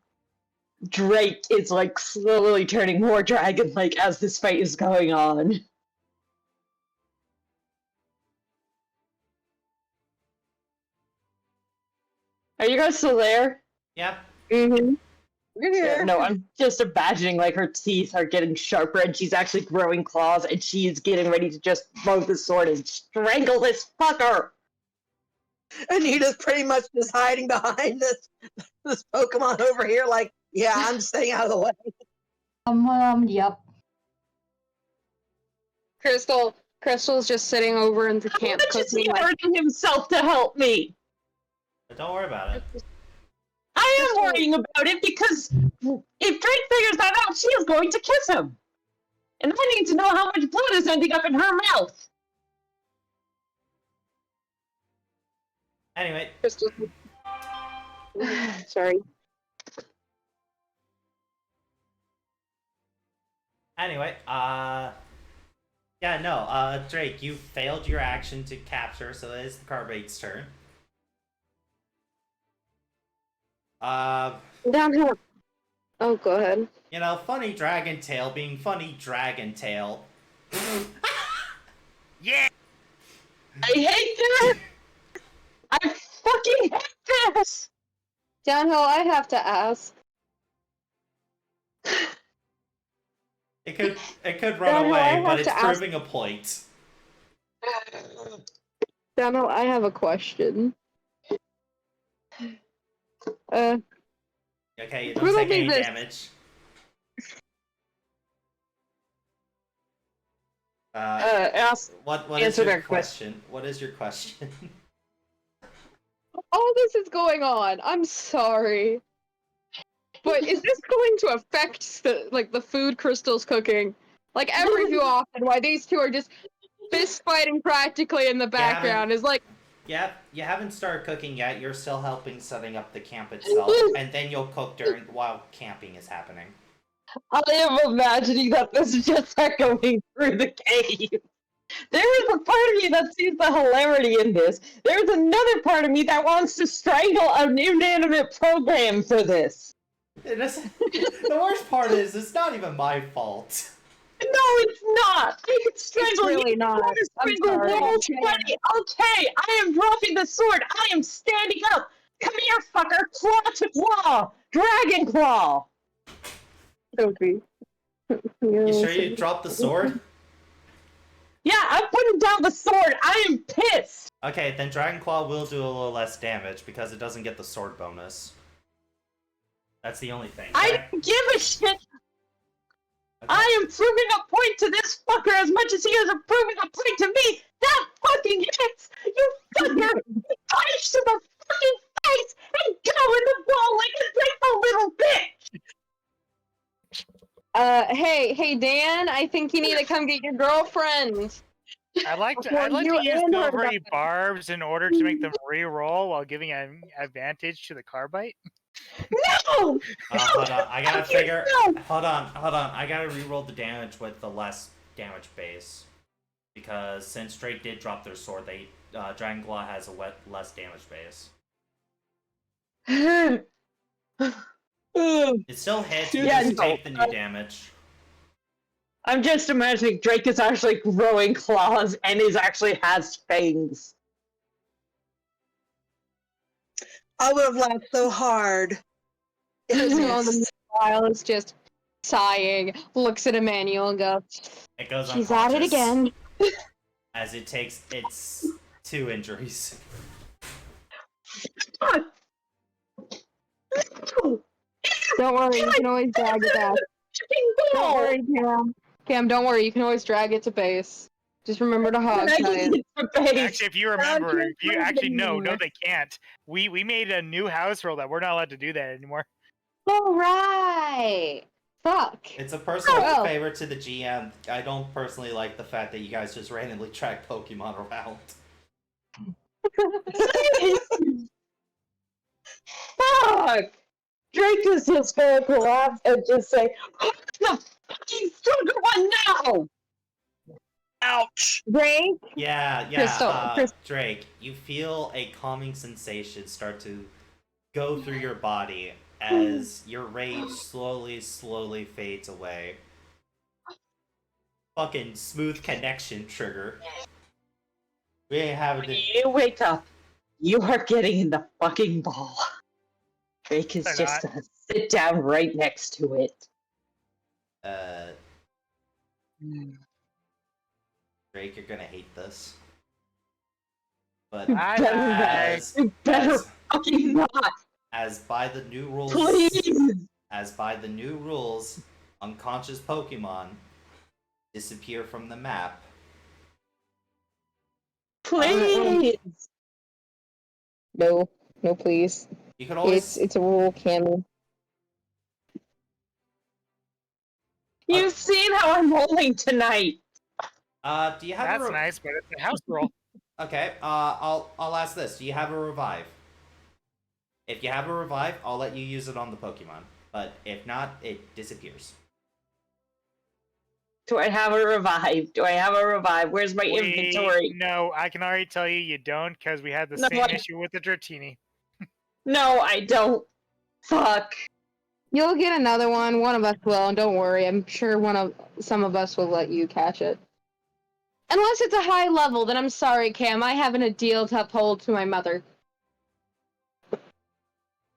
Speaker 5: Drake is like slowly turning more dragon-like as this fight is going on. Are you guys still there?
Speaker 1: Yep.
Speaker 3: Mm-hmm.
Speaker 5: Yeah, no, I'm just imagining like her teeth are getting sharper and she's actually growing claws and she is getting ready to just throw the sword and strangle this fucker.
Speaker 6: Anita's pretty much just hiding behind this Pokemon over here, like, yeah, I'm staying out of the way.
Speaker 4: Yep.
Speaker 3: Crystal's just sitting over in the camp
Speaker 5: How much is he
Speaker 3: cooking. Like,
Speaker 5: hurting himself to help me?
Speaker 1: But don't worry about it.
Speaker 5: I am worrying about it because if Drake figures that out, she is going to kiss him. And I need to know how much blood is ending up in her mouth.
Speaker 1: Anyway,
Speaker 3: Crystal. Sorry.
Speaker 1: Anyway, yeah, no, Drake, you failed your action to capture, so it is the Carbate's turn.
Speaker 3: Downhill. Oh, go ahead.
Speaker 1: You know, funny Dragon Tail being funny Dragon Tail.
Speaker 2: Yeah!
Speaker 5: I hate this! I fucking hate this!
Speaker 3: Downhill, I have to ask.
Speaker 1: It could run
Speaker 3: Daniel, I
Speaker 1: away,
Speaker 3: have
Speaker 1: but it's
Speaker 3: to ask-
Speaker 1: proving a point.
Speaker 3: Downhill, I have a question.
Speaker 1: Okay, you don't
Speaker 3: Riddle
Speaker 1: take
Speaker 3: me
Speaker 1: any
Speaker 3: this.
Speaker 1: damage.
Speaker 3: Ask.
Speaker 1: What is
Speaker 3: answer
Speaker 1: your
Speaker 3: their
Speaker 1: question? What is your question?
Speaker 3: All this is going on. I'm sorry. But is this going to affect the food Crystal's cooking? Like every too often, why these two are just fist fighting practically in the background is like
Speaker 1: Yeah, you haven't started cooking yet. You're still helping setting up the camp itself, and then you'll cook while camping is happening.
Speaker 5: I am imagining that this is just echoing through the cave. There is a part of me that sees the hilarity in this. There's another part of me that wants to strangle an inanimate program for this.
Speaker 1: The worst part is, it's not even my fault.
Speaker 5: No, it's not. I can strangle
Speaker 3: really
Speaker 5: you.
Speaker 3: not.
Speaker 5: I can
Speaker 3: I'm
Speaker 5: strangle
Speaker 3: sorry.
Speaker 5: walls, buddy. Okay, I am dropping the sword. I am standing up. Come here, fucker. Claw to claw. Dragon claw.
Speaker 3: Sophie.
Speaker 1: You sure you dropped the sword?
Speaker 5: Yeah, I'm putting down the sword. I am pissed.
Speaker 1: Okay, then Dragon Claw will do a little less damage because it doesn't get the sword bonus. That's the only thing.
Speaker 5: I don't give a shit.
Speaker 1: Okay.
Speaker 5: I am proving a point to this fucker as much as he is proving a point to me. That fucking hits! You fucker! Punch to the fucking face and go in the ball like a grateful little bitch!
Speaker 3: Hey, Dan, I think you need to come get your girlfriend.
Speaker 2: I'd like
Speaker 3: Before
Speaker 2: to
Speaker 3: you
Speaker 2: use
Speaker 3: and her
Speaker 2: silvery
Speaker 3: die.
Speaker 2: barbs in order to make them re-roll while giving an advantage to the carbite.
Speaker 5: No!
Speaker 1: Hold on, I gotta
Speaker 5: Okay,
Speaker 1: figure.
Speaker 5: no.
Speaker 1: Hold on. I gotta re-roll the damage with the less damage base. Because since Drake did drop their sword, Dragon Claw has a less damage base. It still hits, but
Speaker 5: Yeah,
Speaker 1: just
Speaker 5: no.
Speaker 1: take the new damage.
Speaker 5: I'm just imagining Drake is actually growing claws and actually has fangs.
Speaker 6: I would have laughed so hard. It
Speaker 3: On the
Speaker 6: missed.
Speaker 3: meanwhile, is just sighing, looks at Emmanuel and goes,
Speaker 1: It goes
Speaker 3: she's at it
Speaker 1: unconscious
Speaker 3: again.
Speaker 1: as it takes its 2 injuries.
Speaker 5: God.
Speaker 3: Don't worry, you can always drag it back. Don't worry, Cam. Cam, don't worry, you can always drag it to base. Just remember to hog tie it.
Speaker 2: Actually, if you remember, if you actually no, they can't. We made a new house rule that we're not allowed to do that anymore.
Speaker 3: All right. Fuck.
Speaker 1: It's a personal
Speaker 3: Oh.
Speaker 1: favor to the GM. I don't personally like the fact that you guys just randomly track Pokemon around.
Speaker 5: Fuck! Drake is just going to laugh and just say, "Who's the fucking stronger one now?" Ouch!
Speaker 3: Drake?
Speaker 1: Yeah,
Speaker 3: Crystal.
Speaker 1: Drake, you feel a calming sensation start to go through your body as your rage slowly fades away. Fucking smooth connection trigger. We ain't having
Speaker 5: When
Speaker 1: it.
Speaker 5: you wake up, you are getting in the fucking ball. Drake is
Speaker 2: They're
Speaker 5: just
Speaker 2: not.
Speaker 5: gonna sit down right next to it.
Speaker 1: Drake, you're gonna hate this. But
Speaker 2: Bye-bye.
Speaker 5: You better
Speaker 1: as,
Speaker 5: fucking not!
Speaker 1: as by the new rules,
Speaker 5: Please!
Speaker 1: unconscious Pokemon disappear from the map.
Speaker 5: Please!
Speaker 3: No, please.
Speaker 1: You can always
Speaker 3: It's a rule, Cammy.
Speaker 5: You've seen how I'm rolling tonight!
Speaker 1: do you have
Speaker 2: That's
Speaker 1: a
Speaker 2: nice, but it's a house rule.
Speaker 1: Okay, I'll ask this. Do you have a revive? If you have a revive, I'll let you use it on the Pokemon. But if not, it disappears.
Speaker 5: Do I have a revive? Do I have a revive? Where's my inventory?
Speaker 2: No, I can already tell you don't, because we had the
Speaker 5: No,
Speaker 2: same
Speaker 5: I-
Speaker 2: issue with the Dratini.
Speaker 5: No, I don't. Fuck.
Speaker 3: You'll get another one. One of us will, and don't worry. I'm sure some of us will let you catch it. Unless it's a high level, then I'm sorry, Cam. I have a deal to uphold to my mother.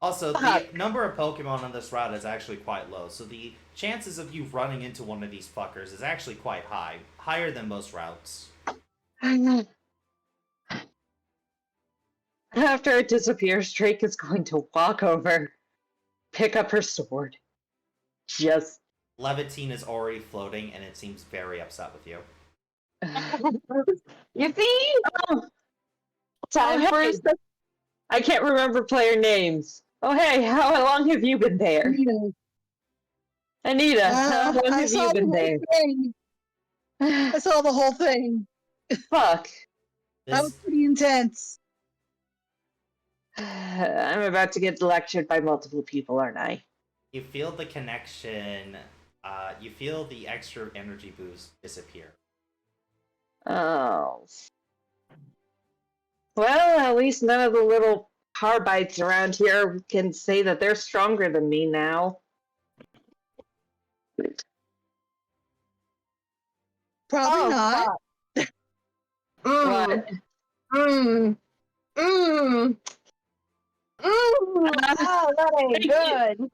Speaker 1: Also, the
Speaker 5: Fuck.
Speaker 1: number of Pokemon on this route is actually quite low, so the chances of you running into one of these fuckers is actually quite high. Higher than most routes.
Speaker 5: After it disappears, Drake is going to walk over, pick up her sword. Just.
Speaker 1: Levitine is already floating, and it seems very upset with you.
Speaker 3: You see?
Speaker 5: Oh,
Speaker 3: Time
Speaker 5: hey.
Speaker 3: for a step.
Speaker 5: I can't remember player names. Oh, hey, how long have you been there? Anita, how long
Speaker 6: I
Speaker 5: have
Speaker 6: saw
Speaker 5: you
Speaker 6: the
Speaker 5: been
Speaker 6: whole
Speaker 5: there?
Speaker 6: thing. I saw the whole thing.
Speaker 5: Fuck.
Speaker 6: That was
Speaker 1: This,
Speaker 6: pretty intense.
Speaker 5: I'm about to get lectured by multiple people, aren't I?
Speaker 1: you feel the connection, you feel the extra energy boost disappear.
Speaker 5: Oh. Well, at least none of the little carbites around here can say that they're stronger than me now.
Speaker 6: Probably not.
Speaker 3: fuck.
Speaker 5: What?
Speaker 3: Oh, that ain't good.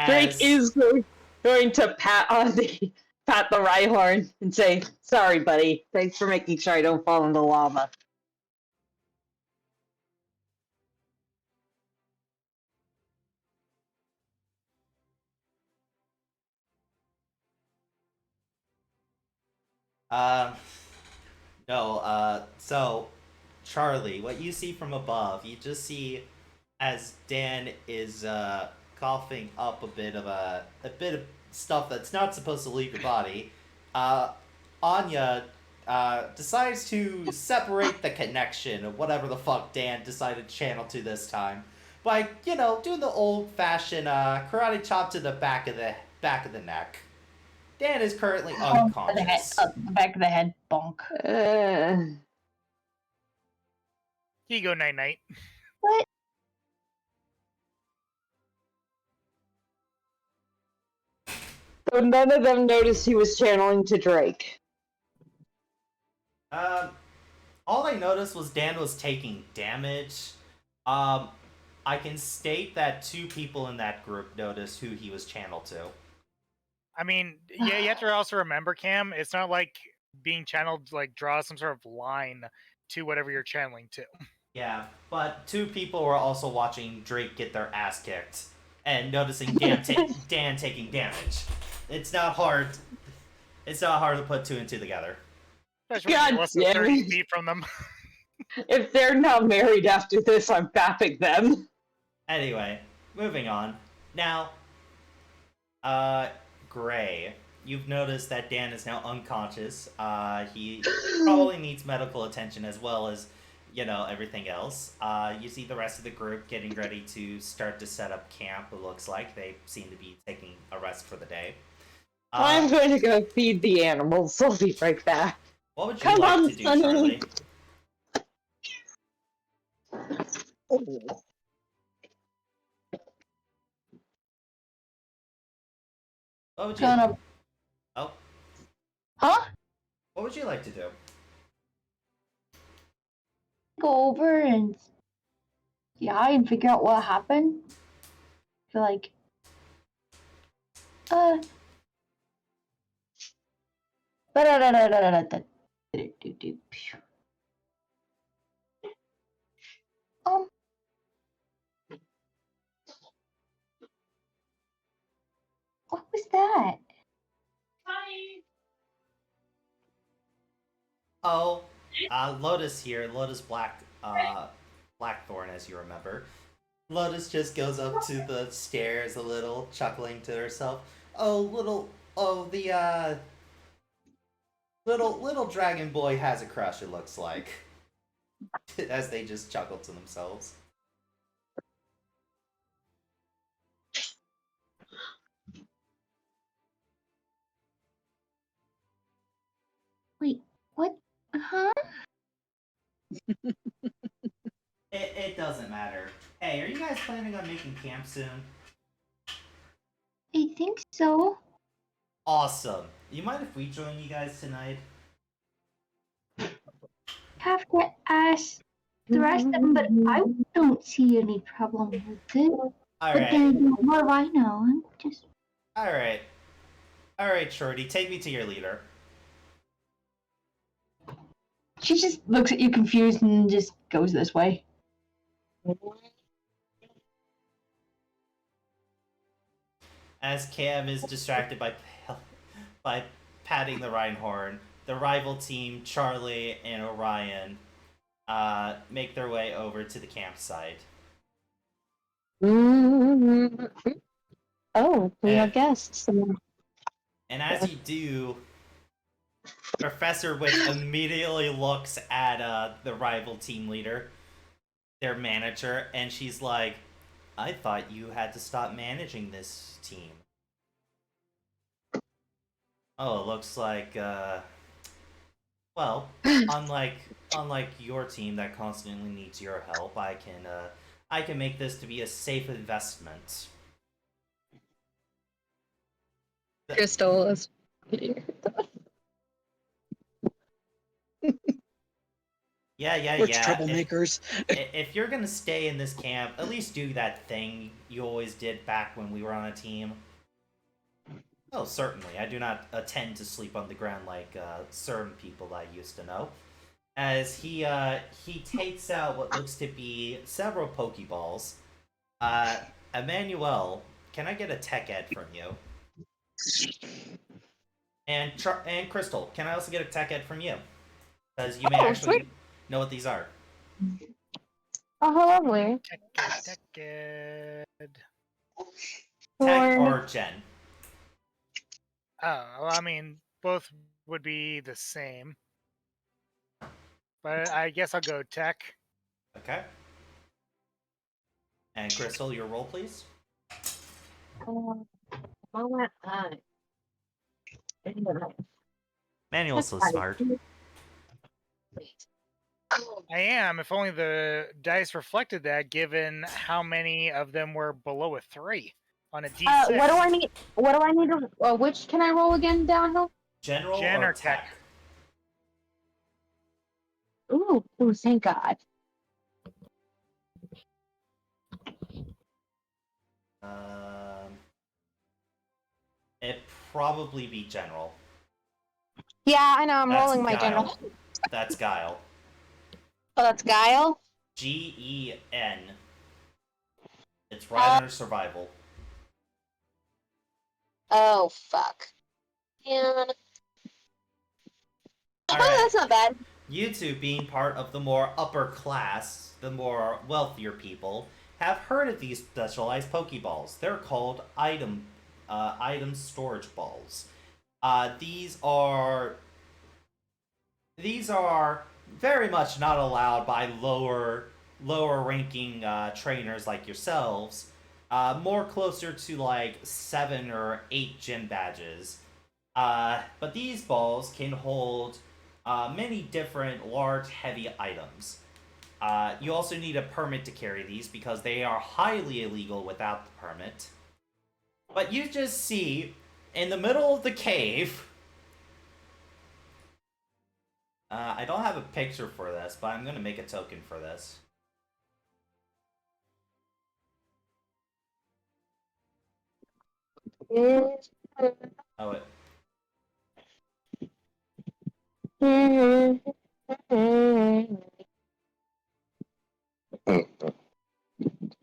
Speaker 5: Drake
Speaker 1: As,
Speaker 5: is going to pat on the pat the Rhyhorn and say, "Sorry, buddy. Thanks for making sure I don't fall into lava."
Speaker 1: Um, no, so, Charlie, what you see from above, you just see as Dan is, coughing up a bit of stuff that's not supposed to leave your body, Anya, decides to separate the connection of whatever the fuck Dan decided to channel to this time by, doing the old-fashioned, karate chop to the back of the neck. Dan is currently unconscious.
Speaker 4: The back of the head, bonk.
Speaker 2: Here you go, night night.
Speaker 4: What?
Speaker 5: So none of them noticed he was channeling to Drake.
Speaker 1: All I noticed was Dan was taking damage. I can state that 2 people in that group noticed who he was channeled to.
Speaker 2: I mean, yeah, you have to also remember, Cam, it's not like being channeled like draws some sort of line to whatever you're channeling to.
Speaker 1: Yeah, but 2 people were also watching Drake get their ass kicked and noticing Dan taking damage. It's not hard. It's not hard to put 2 and 2 together.
Speaker 2: Especially
Speaker 5: God
Speaker 2: when you're less than
Speaker 5: damn
Speaker 2: 30
Speaker 5: it.
Speaker 2: feet from them.
Speaker 5: If they're not married after this, I'm bapping them.
Speaker 1: Anyway, moving on. Now, Gray, you've noticed that Dan is now unconscious. He probably needs medical attention as well as, everything else. You see the rest of the group getting ready to start to set up camp, it looks like. They seem to be taking a rest for the day.
Speaker 5: I'm going to go feed the animals. I'll be right back.
Speaker 1: What would you
Speaker 5: Come
Speaker 1: like
Speaker 5: on,
Speaker 1: to do,
Speaker 5: Sonny.
Speaker 1: Charlie? What would you
Speaker 4: Gonna.
Speaker 1: Oh,
Speaker 4: Huh?
Speaker 1: what would you like to do?
Speaker 4: Go over and and figure out what happened. Feel like. Um. What was that?
Speaker 1: Oh, Lotus here. Lotus Blackthorn, as you remember. Lotus just goes up to the stairs a little, chuckling to herself. The little dragon boy has a crush, it looks like. As they just chuckle to themselves.
Speaker 4: Wait, what? Huh?
Speaker 1: It doesn't matter. Hey, are you guys planning on making camp soon?
Speaker 4: I think so.
Speaker 1: Awesome. You mind if we join you guys tonight?
Speaker 4: Have to ask the rest of them, but I don't see any problem with it. But
Speaker 1: Alright.
Speaker 4: then, what do I know? I'm just.
Speaker 1: Alright. Alright, Shorty, take me to your leader.
Speaker 4: She just looks at you confused and just goes this way.
Speaker 1: As Cam is distracted by patting the Rhinehorn, the rival team, Charlie and Orion, make their way over to the campsite.
Speaker 3: Oh, we have guests.
Speaker 1: And as you do, Professor Wick immediately looks at the rival team leader, their manager, and she's like, I thought you had to stop managing this team. Oh, it looks like, well, unlike your team that constantly needs your help, I can make this to be a safe investment.
Speaker 3: Crystal is.
Speaker 1: Yeah.
Speaker 7: Troublemakers.
Speaker 1: If you're gonna stay in this camp, at least do that thing you always did back when we were on a team. Oh, certainly. I do not tend to sleep on the ground like certain people I used to know. As he takes out what looks to be several Pokeballs. Uh, Emmanuel, can I get a tech ed from you? And Crystal, can I also get a tech ed from you? Because you may
Speaker 3: Oh, sweet.
Speaker 1: actually know what these are.
Speaker 3: Oh, how lovely.
Speaker 2: Tech ed.
Speaker 1: Tech
Speaker 3: Or
Speaker 1: or Gen?
Speaker 2: Oh, well, I mean, both would be the same. But I guess I'll go tech.
Speaker 1: Okay. And Crystal, your roll, please. Manuel's so smart.
Speaker 2: I am, if only the dice reflected that, given how many of them were below a 3 on a d6.
Speaker 3: what do I need? What do I need to? Which can I roll again, downhill?
Speaker 1: General
Speaker 2: Gen
Speaker 1: or
Speaker 2: or tech?
Speaker 1: tech?
Speaker 3: Ooh, thank God.
Speaker 1: It probably be general.
Speaker 3: Yeah, I know. I'm
Speaker 1: That's
Speaker 3: rolling my
Speaker 1: Guile.
Speaker 3: general.
Speaker 1: That's Guile.
Speaker 3: Oh, that's Guile.
Speaker 1: Gen. It's right under survival.
Speaker 3: Oh fuck. And
Speaker 1: All
Speaker 3: oh,
Speaker 1: right.
Speaker 3: that's not bad.
Speaker 1: You two, being part of the more upper class, the more wealthier people, have heard of these specialized Pokeballs. They're called item storage balls. These are very much not allowed by lower ranking trainers like yourselves. More closer to like 7 or 8 gym badges. But these balls can hold many different large, heavy items. You also need a permit to carry these because they are highly illegal without the permit. But you just see in the middle of the cave. I don't have a picture for this, but I'm gonna make a token for this. Oh, wait.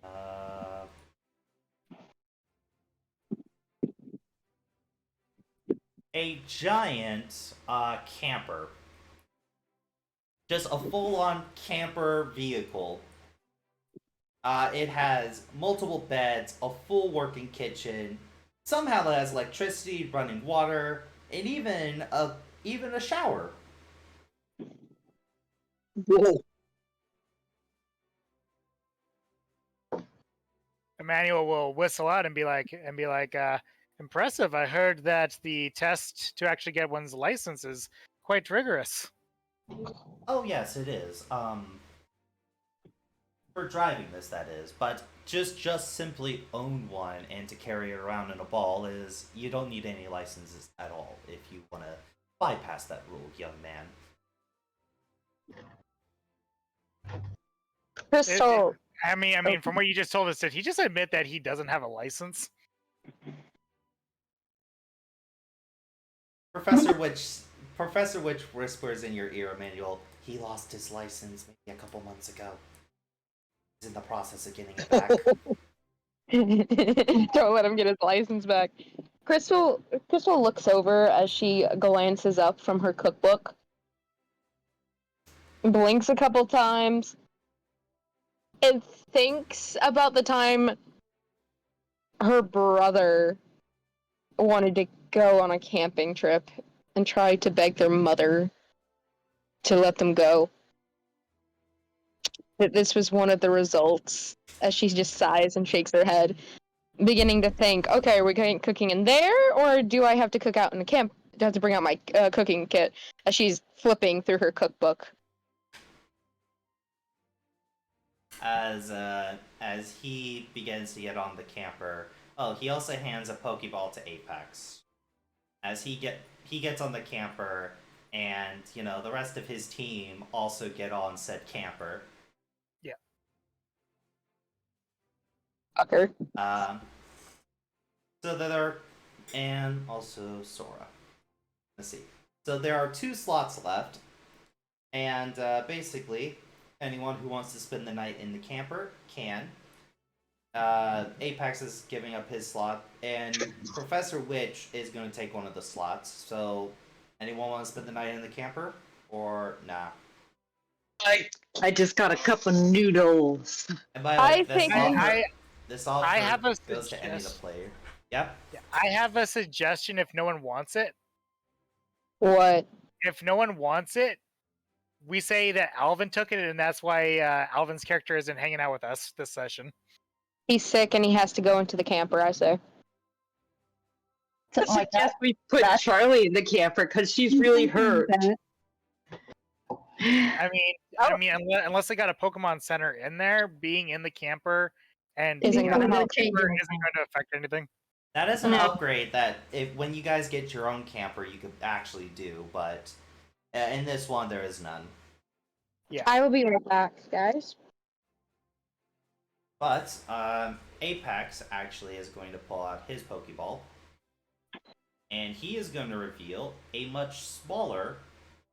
Speaker 1: Uh, a giant camper. Just a full-on camper vehicle. It has multiple beds, a full working kitchen. Somehow it has electricity, running water, and even a shower.
Speaker 6: Whoa.
Speaker 2: Emmanuel will whistle out and be like, impressive. I heard that the test to actually get one's license is quite rigorous.
Speaker 1: Oh yes, it is. For driving this, that is. But just simply own one and to carry it around in a ball is you don't need any licenses at all if you want to bypass that rule, young man.
Speaker 3: Crystal.
Speaker 2: I mean, from what you just told us, did he just admit that he doesn't have a license?
Speaker 1: Professor Witch whispers in your ear, Emmanuel. He lost his license maybe a couple months ago. He's in the process of getting it back.
Speaker 3: Don't let him get his license back. Crystal looks over as she glances up from her cookbook, blinks a couple times, and thinks about the time her brother wanted to go on a camping trip and tried to beg their mother to let them go. That this was one of the results, as she just sighs and shakes her head, beginning to think, okay, are we cooking in there, or do I have to cook out in the camp? Do I have to bring out my cooking kit? As she's flipping through her cookbook.
Speaker 1: As he begins to get on the camper, oh, he also hands a Pokeball to Apex. As he gets on the camper, and the rest of his team also get on said camper.
Speaker 2: Yeah.
Speaker 3: Fucker.
Speaker 1: So and also Sora. Let's see. So there are 2 slots left, and basically, anyone who wants to spend the night in the camper can. Apex is giving up his slot, and Professor Witch is going to take one of the slots. So, anyone want to spend the night in the camper, or nah?
Speaker 5: I just got a cup of noodles.
Speaker 1: And by the way,
Speaker 3: I
Speaker 1: this
Speaker 3: think
Speaker 1: offer, this offer
Speaker 2: I have a
Speaker 1: goes to any of the
Speaker 2: suggestion.
Speaker 1: player. Yep.
Speaker 2: I have a suggestion if no one wants it.
Speaker 3: what?
Speaker 2: If no one wants it, we say that Alvin took it, and that's why Alvin's character isn't hanging out with us this session.
Speaker 3: He's sick and he has to go into the camper, I say.
Speaker 5: I
Speaker 4: Something like that.
Speaker 5: suggest we put
Speaker 4: That-
Speaker 5: Charlie in the camper because she's really hurt.
Speaker 2: I mean, unless they got a Pokemon Center in there, being in the camper and
Speaker 3: Isn't
Speaker 2: being
Speaker 3: gonna
Speaker 2: out of the
Speaker 3: help.
Speaker 2: camper isn't going to affect anything.
Speaker 1: That is an
Speaker 3: No.
Speaker 1: upgrade that if when you guys get your own camper, you could actually do, but in this one there is none.
Speaker 3: I will be right back, guys.
Speaker 1: But Apex actually is going to pull out his Pokeball, and he is going to reveal a much smaller,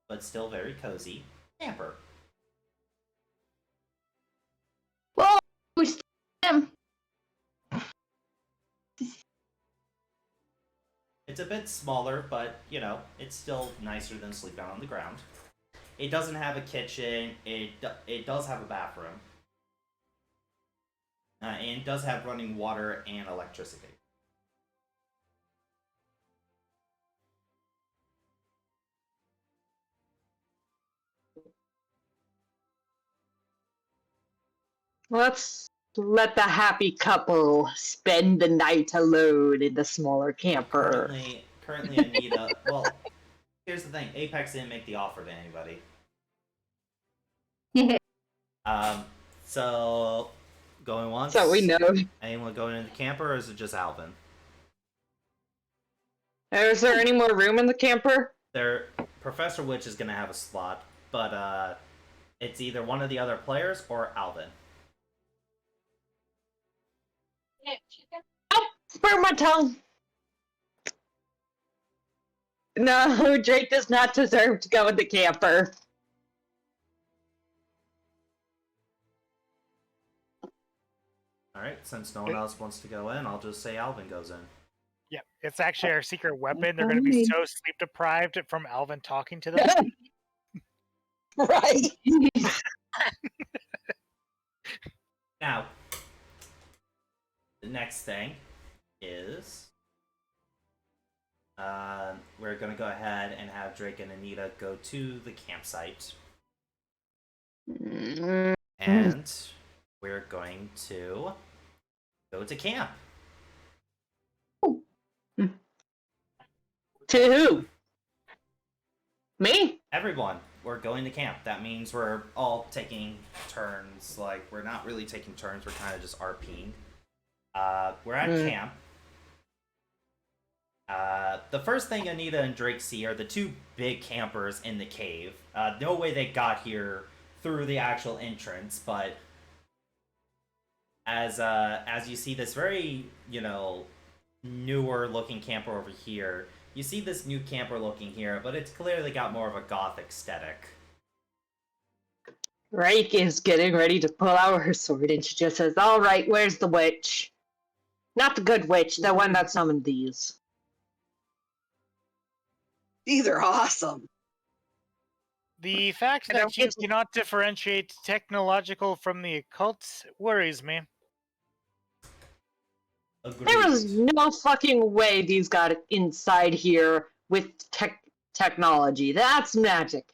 Speaker 1: but still very cozy camper.
Speaker 4: Well, we him.
Speaker 1: It's a bit smaller, but you know, it's still nicer than sleeping on the ground. It doesn't have a kitchen. It does have a bathroom. And it does have running water and electricity.
Speaker 5: Let's let the happy couple spend the night alone in the smaller camper.
Speaker 1: Currently, Anita. Well, here's the thing: Apex didn't make the offer to anybody. So going once.
Speaker 5: So we know.
Speaker 1: Anyone going in the camper, or is it just Alvin?
Speaker 5: Is there any more room in the camper?
Speaker 1: Professor Witch is gonna have a slot, but it's either one of the other players or Alvin.
Speaker 5: Burn my tongue. No, Drake does not deserve to go in the camper.
Speaker 1: Alright, since no one else wants to go in, I'll just say Alvin goes in.
Speaker 2: Yeah, it's actually our secret weapon. They're going to be so sleep deprived from Alvin talking to them.
Speaker 6: Right.
Speaker 1: Now, the next thing is we're going to go ahead and have Drake and Anita go to the campsite. And we're going to go to camp.
Speaker 5: To who? Me?
Speaker 1: Everyone, we're going to camp. That means we're all taking turns. Like, we're not really taking turns, we're kind of just RPing. We're at camp. The first thing Anita and Drake see are the 2 big campers in the cave. No way they got here through the actual entrance, but as you see this very, newer looking camper over here, you see this new camper looking here, but it's clearly got more of a goth aesthetic.
Speaker 5: Drake is getting ready to pull out her sword, and she just says, "All right, where's the witch? Not the good witch, the one that summoned these."
Speaker 6: These are awesome.
Speaker 2: The fact
Speaker 5: I don't
Speaker 2: that you
Speaker 5: get-
Speaker 2: cannot differentiate technological from the occult worries me.
Speaker 1: Agreed.
Speaker 5: There was no fucking way these got inside here with technology. That's magic.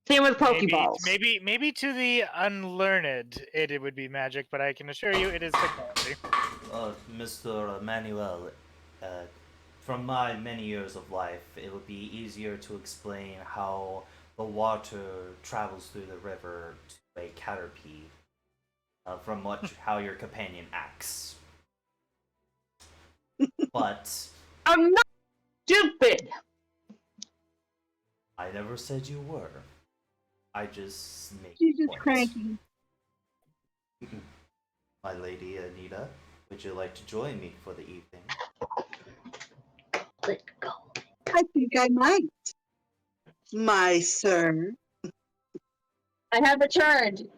Speaker 5: Same with Pokeballs.
Speaker 2: Maybe to the unlearned, it would be magic, but I can assure you it is technology.
Speaker 1: Mr. Manuel, from my many years of life, it would be easier to explain how the water travels through the river to a Caterpie, from how your companion acts. But
Speaker 5: I'm not stupid.
Speaker 1: I never said you were. I just make
Speaker 4: She's just
Speaker 1: points.
Speaker 4: cranky.
Speaker 1: My lady Anita, would you like to join me for the evening?
Speaker 6: I think I might, my sir.
Speaker 3: I have returned.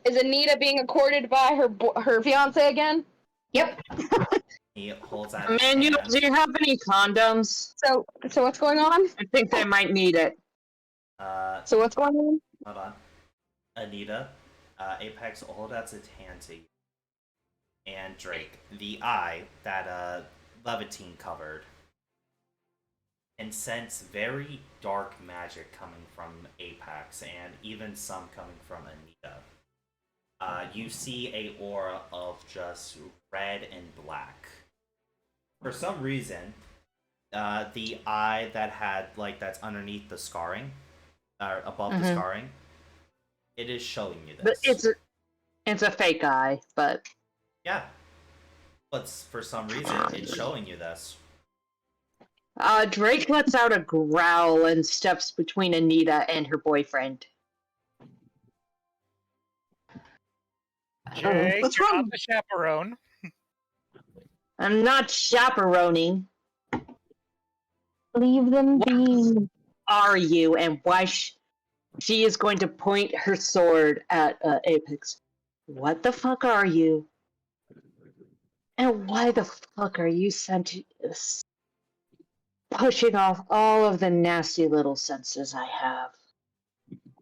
Speaker 3: Is Anita being courted by her fiance again?
Speaker 4: Yep.
Speaker 1: He holds out his
Speaker 5: Manuel,
Speaker 1: hand.
Speaker 5: do you have any condoms?
Speaker 3: So what's going on?
Speaker 5: I think they might need it.
Speaker 3: So what's going on?
Speaker 1: Hold on. Anita, Apex holds out its hand to you. And Drake, the eye that Levitine covered, and sense very dark magic coming from Apex, and even some coming from Anita. You see a aura of just red and black. For some reason, the eye that had that's underneath the scarring, or above the scarring, it is showing you
Speaker 5: But
Speaker 1: this.
Speaker 5: it's a fake eye, but
Speaker 1: Yeah, but for some reason it's showing you this.
Speaker 5: Drake lets out a growl and steps between Anita and her boyfriend.
Speaker 2: Jake,
Speaker 6: What's
Speaker 2: you're
Speaker 6: wrong?
Speaker 2: not the chaperone.
Speaker 5: I'm not chaperoning.
Speaker 3: Leave them be.
Speaker 5: Are you? And why she is going to point her sword at Apex. What the fuck are you? And why the fuck are you pushing off all of the nasty little senses I have?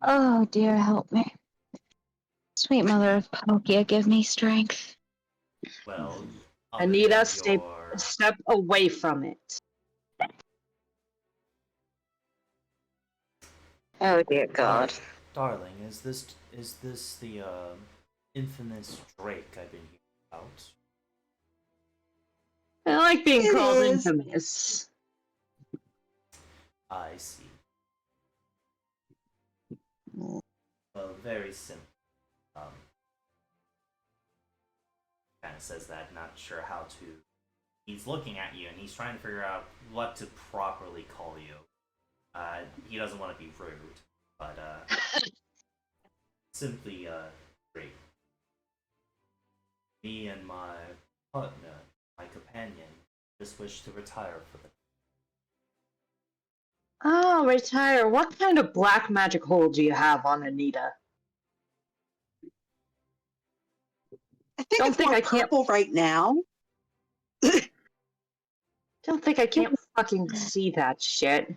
Speaker 3: Oh dear, help me. Sweet mother of Pokia, give me strength.
Speaker 1: Well, other
Speaker 5: Anita,
Speaker 1: than
Speaker 5: step away from it.
Speaker 3: Oh dear God.
Speaker 1: Darling, is this the infamous Drake I've been hearing about?
Speaker 5: I like being
Speaker 6: It
Speaker 5: called
Speaker 6: is.
Speaker 5: infamous.
Speaker 1: I see. Well, very simple. Kind of says that, not sure how to. He's looking at you and he's trying to figure out what to properly call you. He doesn't want to be rude, but simply Drake. Me and my partner, my companion, just wish to retire for the.
Speaker 5: Oh, retire. What kind of black magic hold do you have on Anita?
Speaker 6: I think
Speaker 5: Don't
Speaker 6: it's
Speaker 5: think
Speaker 6: more
Speaker 5: I can't-
Speaker 6: purple right now.
Speaker 5: Don't think I can't fucking see that shit.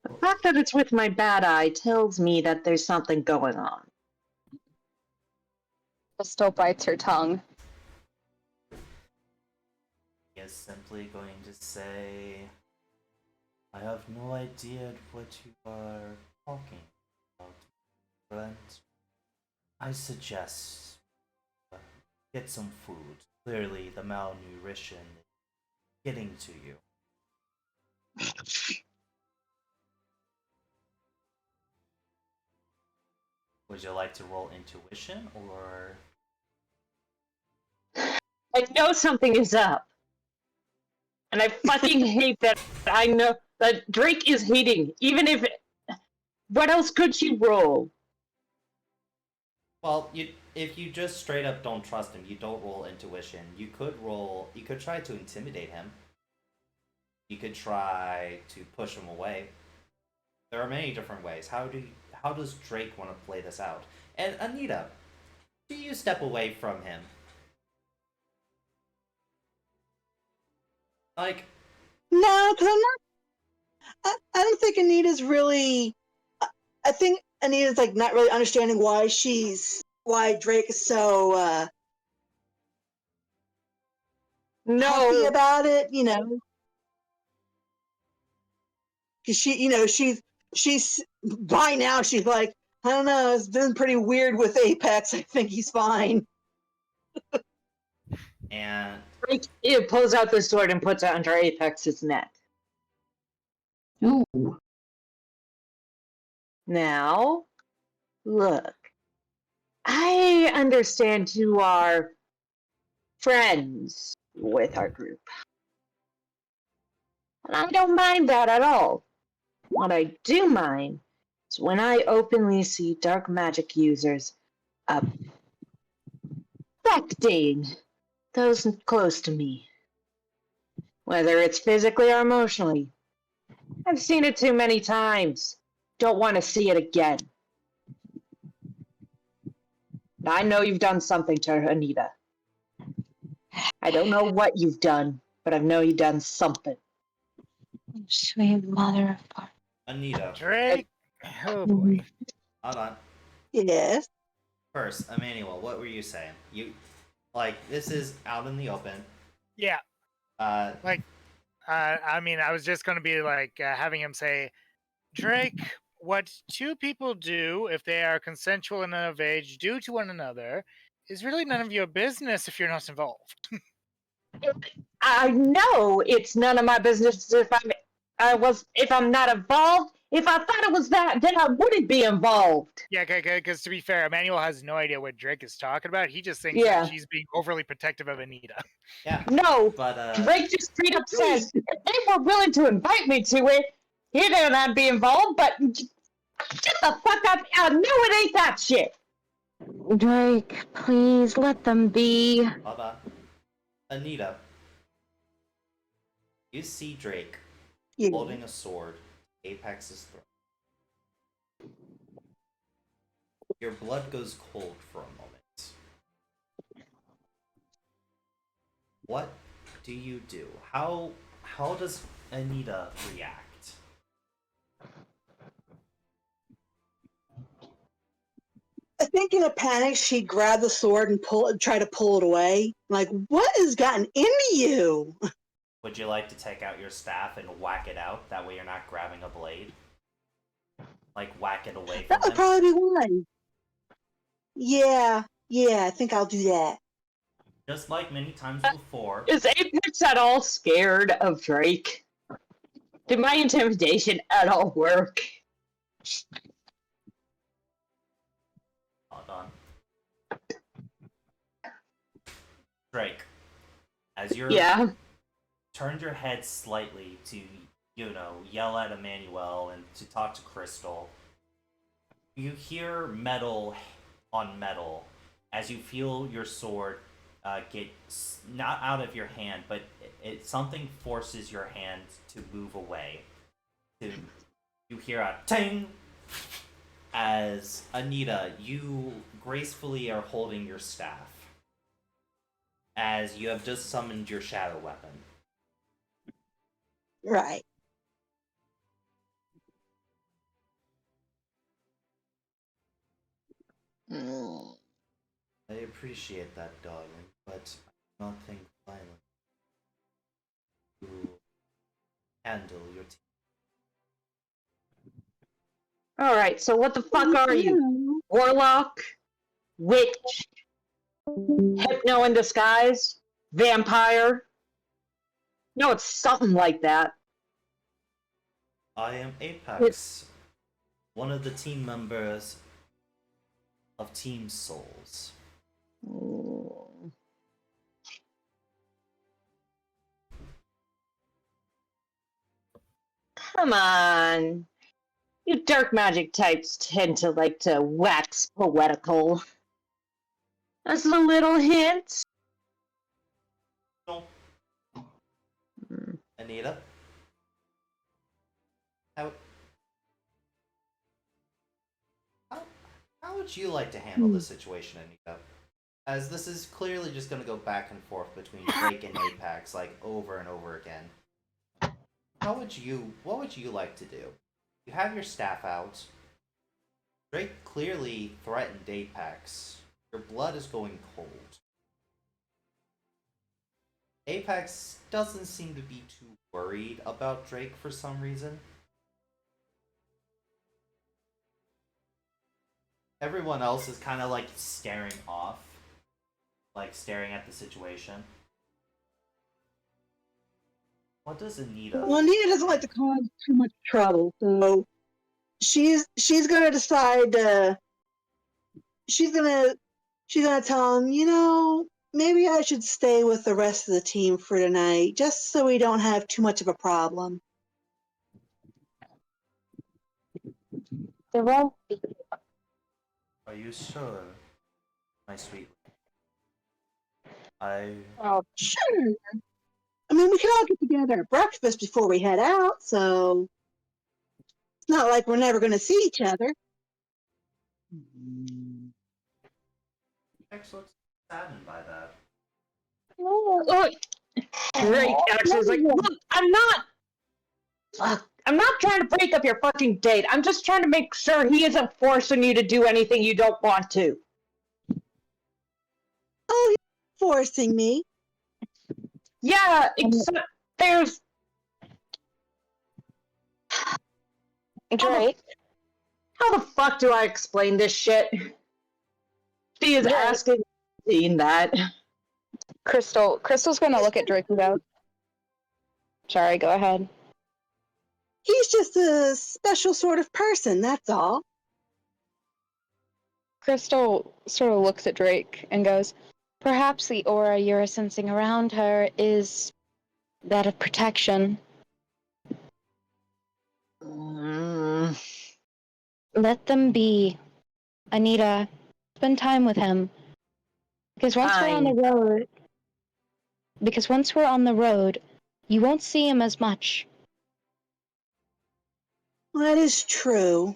Speaker 5: The fact that it's with my bad eye tells me that there's something going on.
Speaker 3: Still bites her tongue.
Speaker 1: He is simply going to say, I have no idea what you are talking about, friend. I suggest get some food. Clearly, the malnutrition is getting to you. Would you like to roll intuition, or...
Speaker 5: I know something is up. And I fucking hate that I know that Drake is hating, even if... What else could she roll?
Speaker 1: Well, if you just straight up don't trust him, you don't roll intuition. You could try to intimidate him. You could try to push him away. There are many different ways. How does Drake want to play this out? And Anita, do you step away from him? Like,
Speaker 6: No, because I'm not. I don't think Anita's really. I think Anita's not really understanding why Drake is so happy
Speaker 5: No.
Speaker 6: about it. Because she's by now she's like, I don't know, it's been pretty weird with Apex. I think he's fine.
Speaker 1: and
Speaker 5: Drake pulls out the sword and puts it under Apex's neck.
Speaker 4: Ooh.
Speaker 5: Now, look. I understand you are friends with our group. And I don't mind that at all. What I do mind is when I openly see dark magic users affecting those close to me, whether it's physically or emotionally. I've seen it too many times. Don't want to see it again. I know you've done something to Anita. I don't know what you've done, but I know you've done something.
Speaker 3: Sweet mother of God.
Speaker 1: Anita,
Speaker 2: Drake. Oh boy.
Speaker 1: hold on.
Speaker 6: Yes.
Speaker 1: First, Emmanuel, what were you saying? You like this is out in the open.
Speaker 2: Yeah.
Speaker 1: Uh,
Speaker 2: I mean, I was just going to be like having him say, Drake, what two people do if they are consensual and of age do to one another is really none of your business if you're not involved.
Speaker 5: I know it's none of my business if I'm not involved. If I thought it was that, then I wouldn't be involved.
Speaker 2: Yeah, because to be fair, Emmanuel has no idea what Drake is talking about. He just thinks
Speaker 5: Yeah.
Speaker 2: that she's being overly protective of Anita.
Speaker 1: yeah,
Speaker 5: No,
Speaker 1: but
Speaker 5: Drake just straight up says if they were willing to invite me to it, he'd not be involved. But shut the fuck up! I know it ain't that shit.
Speaker 3: Drake, please let them be.
Speaker 1: hold on. Anita, you see Drake
Speaker 6: Yeah.
Speaker 1: holding a sword, Apex's throat. Your blood goes cold for a moment. What do you do? How does Anita react?
Speaker 6: I think in a panic, she grabbed the sword and try to pull it away. Like, what has gotten into you?
Speaker 1: Would you like to take out your staff and whack it out? That way you're not grabbing a blade. Like whack it away from
Speaker 6: That would
Speaker 1: him.
Speaker 6: probably be one. Yeah, I think I'll do that.
Speaker 1: Just like many times before.
Speaker 5: Is Apex at all scared of Drake? Did my intimidation at all work?
Speaker 1: Hold on. Drake, as you're turned your head slightly to, yell at Emmanuel and to talk to Crystal, you hear metal on metal as you feel your sword get not out of your hand, but something forces your hand to move away. You hear a ting as Anita, you gracefully are holding your staff as you have just summoned your shadow weapon.
Speaker 6: Right.
Speaker 1: I appreciate that, darling, but I do not think violence to handle your team.
Speaker 5: Alright, so what the fuck are you? Warlock? Witch? Hypno in disguise? Vampire? No, it's something like that.
Speaker 1: I am Apex, one of the team members of Team Souls.
Speaker 5: Come on. You dark magic types tend to like to wax poetical. That's a little hint.
Speaker 1: No. Anita? How would you like to handle this situation, Anita? As this is clearly just going to go back and forth between Drake and Apex, like, over and over again. What would you like to do? You have your staff out. Drake clearly threatened Apex. Your blood is going cold. Apex doesn't seem to be too worried about Drake for some reason. Everyone else is kind of like staring off. Like staring at the situation. What does Anita?
Speaker 6: Well, Anita doesn't like to cause too much trouble, so she's gonna decide. She's gonna tell him, maybe I should stay with the rest of the team for tonight, just so we don't have too much of a problem.
Speaker 3: There won't be.
Speaker 1: Are you sure, my sweet?
Speaker 3: Oh,
Speaker 6: Sure. I mean, we can all get together at breakfast before we head out, so it's not like we're never going to see each other.
Speaker 1: X looks saddened by that.
Speaker 5: Look, Drake actually is like, look, I'm not trying to break up your fucking date. I'm just trying to make sure he isn't forcing you to do anything you don't want to.
Speaker 6: Oh, you're forcing me.
Speaker 5: Yeah, except there's
Speaker 3: Drake.
Speaker 5: how the fuck do I explain this shit? She is
Speaker 3: Drake.
Speaker 5: asking seeing that.
Speaker 3: Crystal's gonna look at Drake and go, sorry, go ahead.
Speaker 6: He's just a special sort of person, that's all.
Speaker 3: Crystal sort of looks at Drake and goes, perhaps the aura you're sensing around her is that of protection. Let them be. Anita, spend time with him. Because once we're on the road, you won't see him as much.
Speaker 6: That is true.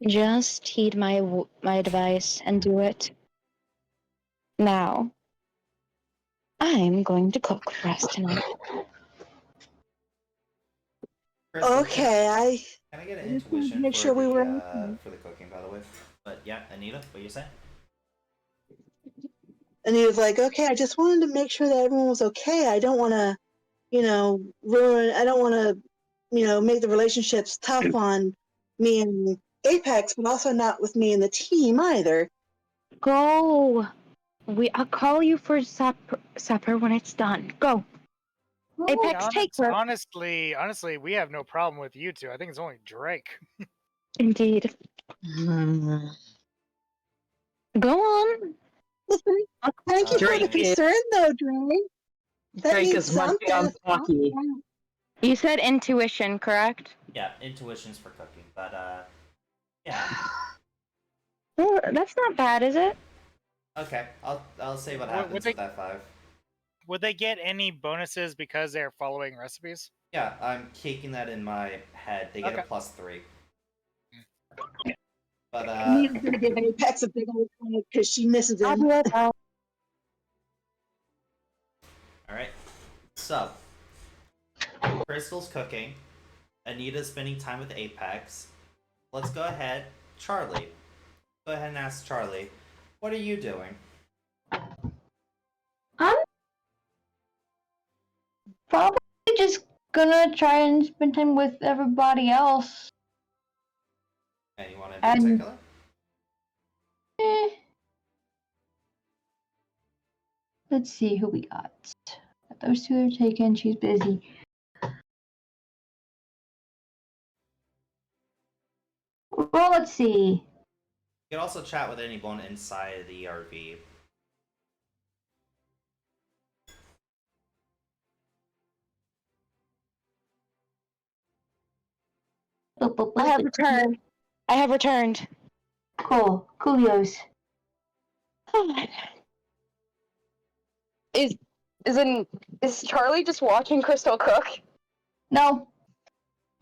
Speaker 3: Just heed my advice and do it. Now, I'm going to cook for us tonight.
Speaker 1: Crystal,
Speaker 6: Okay,
Speaker 1: Can I get
Speaker 6: I
Speaker 1: an
Speaker 6: just wanted to
Speaker 1: intuition
Speaker 6: make
Speaker 1: for
Speaker 6: sure we were
Speaker 1: for the cooking, by the way? But yeah, Anita, what you say?
Speaker 6: And he was like, okay, I just wanted to make sure that everyone was okay. I don't want to, I don't want to, make the relationships tough on me and Apex, but also not with me and the team either.
Speaker 3: Go. I'll call you for supper when it's done. Go. Apex, take her.
Speaker 2: Honestly, we have no problem with you two. I think it's only Drake.
Speaker 3: Indeed. Go on.
Speaker 6: Listen, thank you for the
Speaker 5: Drake is-
Speaker 6: concern, though, Dre. That
Speaker 5: Drake
Speaker 6: means
Speaker 5: is munching on
Speaker 6: something.
Speaker 5: Pocky.
Speaker 3: You said intuition, correct?
Speaker 1: Yeah, intuition's for cooking, but yeah.
Speaker 3: Well, that's not bad, is it?
Speaker 1: Okay, I'll say what
Speaker 2: Would
Speaker 1: happens
Speaker 2: they-
Speaker 1: with that 5.
Speaker 2: Would they get any bonuses because they're following recipes?
Speaker 1: Yeah, I'm caking that in my head. They get a
Speaker 2: Okay.
Speaker 1: +3. But
Speaker 6: Anita's gonna give Apex a big old hug because she misses
Speaker 3: I'll
Speaker 6: him.
Speaker 3: be right back.
Speaker 1: all right. So, Crystal's cooking. Anita's spending time with Apex. Let's go ahead, Charlie. Go ahead and ask Charlie, what are you doing?
Speaker 4: I'm probably just gonna try and spend time with everybody else.
Speaker 1: Anyone in
Speaker 4: And-
Speaker 1: particular?
Speaker 4: Let's see who we got. Those two are taken. She's busy. Well, let's see.
Speaker 1: You can also chat with anyone inside the RV.
Speaker 3: I have returned. I have returned.
Speaker 4: Cool. Coolios.
Speaker 3: Is Charlie just watching Crystal cook?
Speaker 4: No.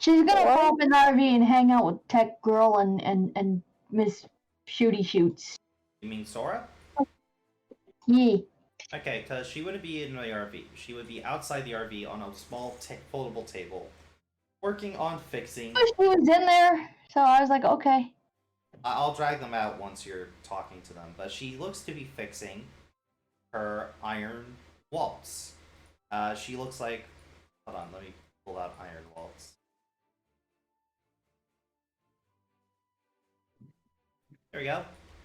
Speaker 4: She's gonna
Speaker 3: What?
Speaker 4: pop in the RV and hang out with Tech Girl and Miss Shooty Shoots.
Speaker 1: You mean Sora?
Speaker 4: Yeah.
Speaker 1: Okay, because she wouldn't be in the RV. She would be outside the RV on a small foldable table, working on fixing.
Speaker 4: She was in there, so I was like, okay.
Speaker 1: I'll drag them out once you're talking to them, but she looks to be fixing her iron waltz. She looks like. Hold on, let me pull out iron waltz. There we go.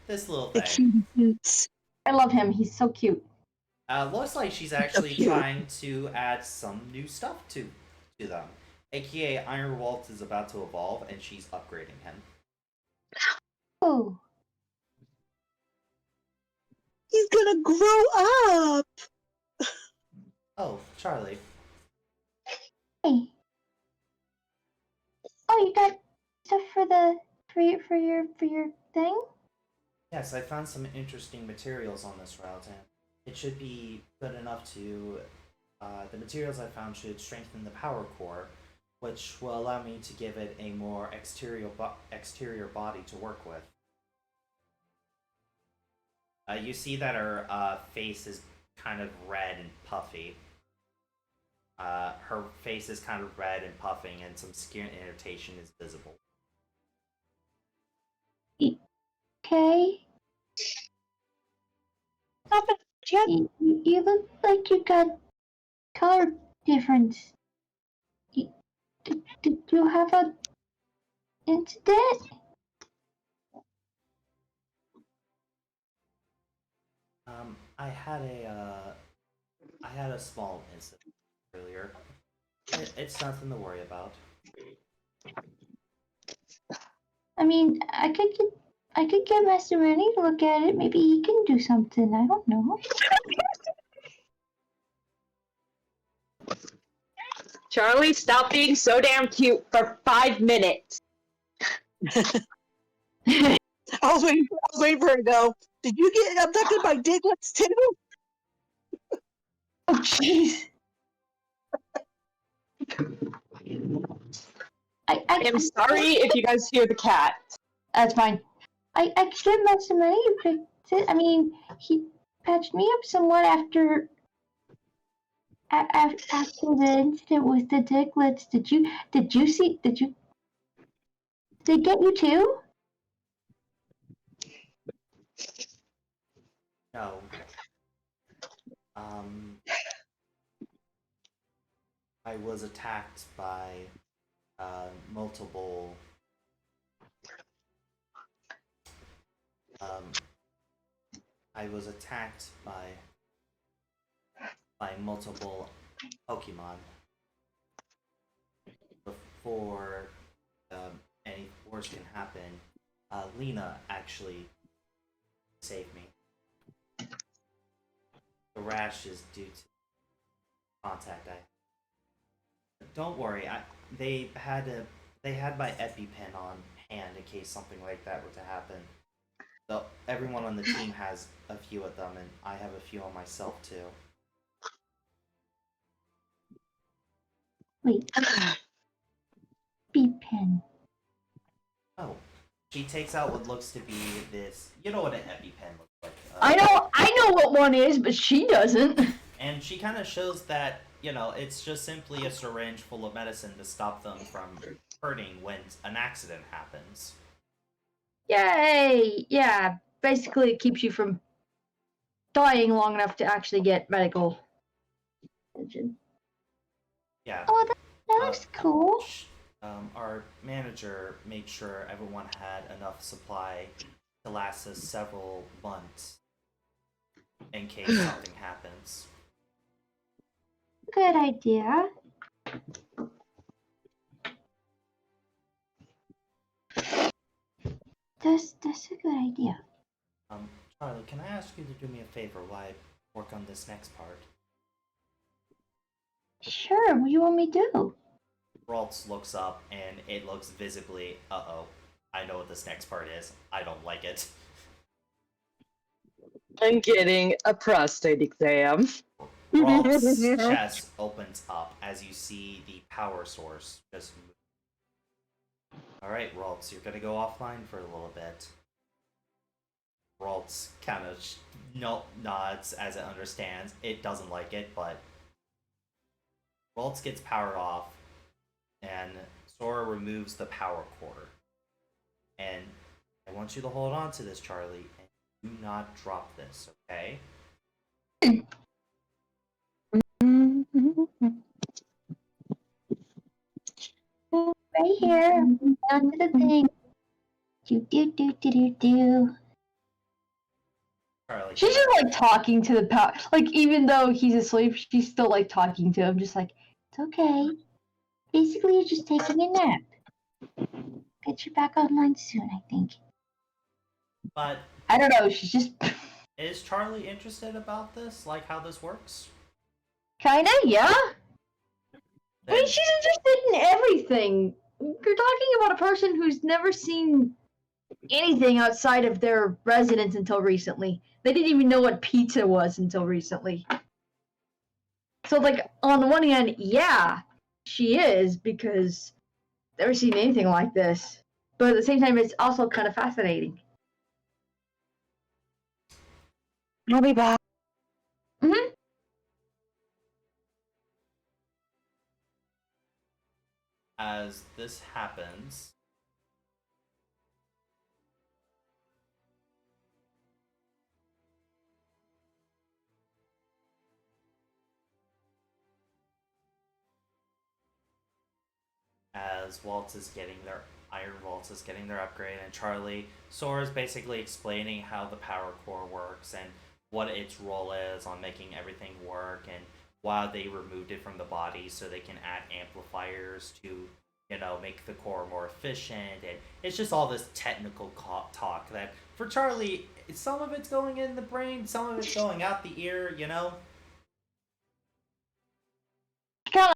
Speaker 1: This little
Speaker 6: The
Speaker 1: thing.
Speaker 6: cutie boots.
Speaker 4: I love him. He's so cute.
Speaker 1: Looks like she's actually
Speaker 6: cute.
Speaker 1: trying to add some new stuff to them. AKA Iron Waltz is about to evolve and she's upgrading him.
Speaker 4: Ooh.
Speaker 6: He's gonna grow up.
Speaker 1: Oh, Charlie.
Speaker 4: Hey. Oh, you got stuff for your thing?
Speaker 1: Yes, I found some interesting materials on this route. And it should be good enough to. The materials I found should strengthen the power core, which will allow me to give it a more exterior body to work with. You see that her face is kind of red and puffy. Her face is kind of red and puffing, and some skin irritation is visible.
Speaker 4: Okay.
Speaker 5: Stop it, Jet.
Speaker 4: You look like you got color difference. Did you have a incident?
Speaker 1: I had a small incident earlier. It's nothing to worry about.
Speaker 4: I mean, I could get Master Manny to look at it. Maybe he can do something. I don't know.
Speaker 5: Charlie, stop being so damn cute for 5 minutes.
Speaker 6: I was waiting for her to go. Did you get abducted by Diglets too?
Speaker 4: Oh, jeez.
Speaker 5: I am sorry if you guys hear the cat.
Speaker 4: That's fine. I could get Master Manny to fix it. I mean, he patched me up somewhat after the incident with the Diglets. Did you see? Did they get you too?
Speaker 1: No. I was attacked by multiple. I was attacked by multiple Pokemon before any worse can happen. Lena actually saved me. The rash is due to contact. Don't worry. They had my EpiPen on hand in case something like that were to happen. So everyone on the team has a few of them, and I have a few on myself too.
Speaker 4: Wait. EpiPen.
Speaker 1: Oh, she takes out what looks to be this. You know what an EpiPen looks like.
Speaker 4: I know what one is, but she doesn't.
Speaker 1: And she kind of shows that, it's just simply a syringe full of medicine to stop them from hurting when an accident happens.
Speaker 4: Yay! Yeah, basically it keeps you from dying long enough to actually get medical attention.
Speaker 1: Yeah.
Speaker 4: Oh, that looks cool.
Speaker 1: Our manager made sure everyone had enough supply to last us several months in case something happens.
Speaker 4: Good idea. That's a good idea.
Speaker 1: Charlie, can I ask you to do me a favor while I work on this next part?
Speaker 4: Sure, what do you want me to do?
Speaker 1: Raltz looks up and it looks visibly, uh-oh, I know what this next part is. I don't like it.
Speaker 5: I'm getting a prostate exam.
Speaker 1: Raltz's chest opens up as you see the power source just move. Alright, Raltz, you're gonna go offline for a little bit. Raltz kind of nods as it understands. It doesn't like it, but Raltz gets powered off, and Sora removes the power cord. And I want you to hold on to this, Charlie, and do not drop this, okay?
Speaker 4: Right here, onto the thing. Do.
Speaker 1: Charlie,
Speaker 4: She's just like talking to the power. Like even though he's asleep, she's still like talking to him, just like it's okay. Basically, you're just taking a nap. Get you back online soon, I think.
Speaker 1: But
Speaker 4: I don't know. She's just
Speaker 1: is Charlie interested about this? Like how this works?
Speaker 4: kinda, yeah. I
Speaker 1: Then,
Speaker 4: mean, she's interested in everything. You're talking about a person who's never seen anything outside of their residence until recently. They didn't even know what pizza was until recently. So, like, on the one hand, yeah, she is, because I've never seen anything like this. But at the same time, it's also kind of fascinating.
Speaker 3: I'll be back.
Speaker 4: Mm-hmm.
Speaker 1: As this happens, as Waltz is getting their Iron Waltz is getting their upgrade, and Charlie Sora's basically explaining how the power core works and what its role is on making everything work, and why they removed it from the body so they can add amplifiers to, you know, make the core more efficient. And it's just all this technical talk that for Charlie, some of it's going in the brain, some of it's going out the ear, you know.
Speaker 4: Kind of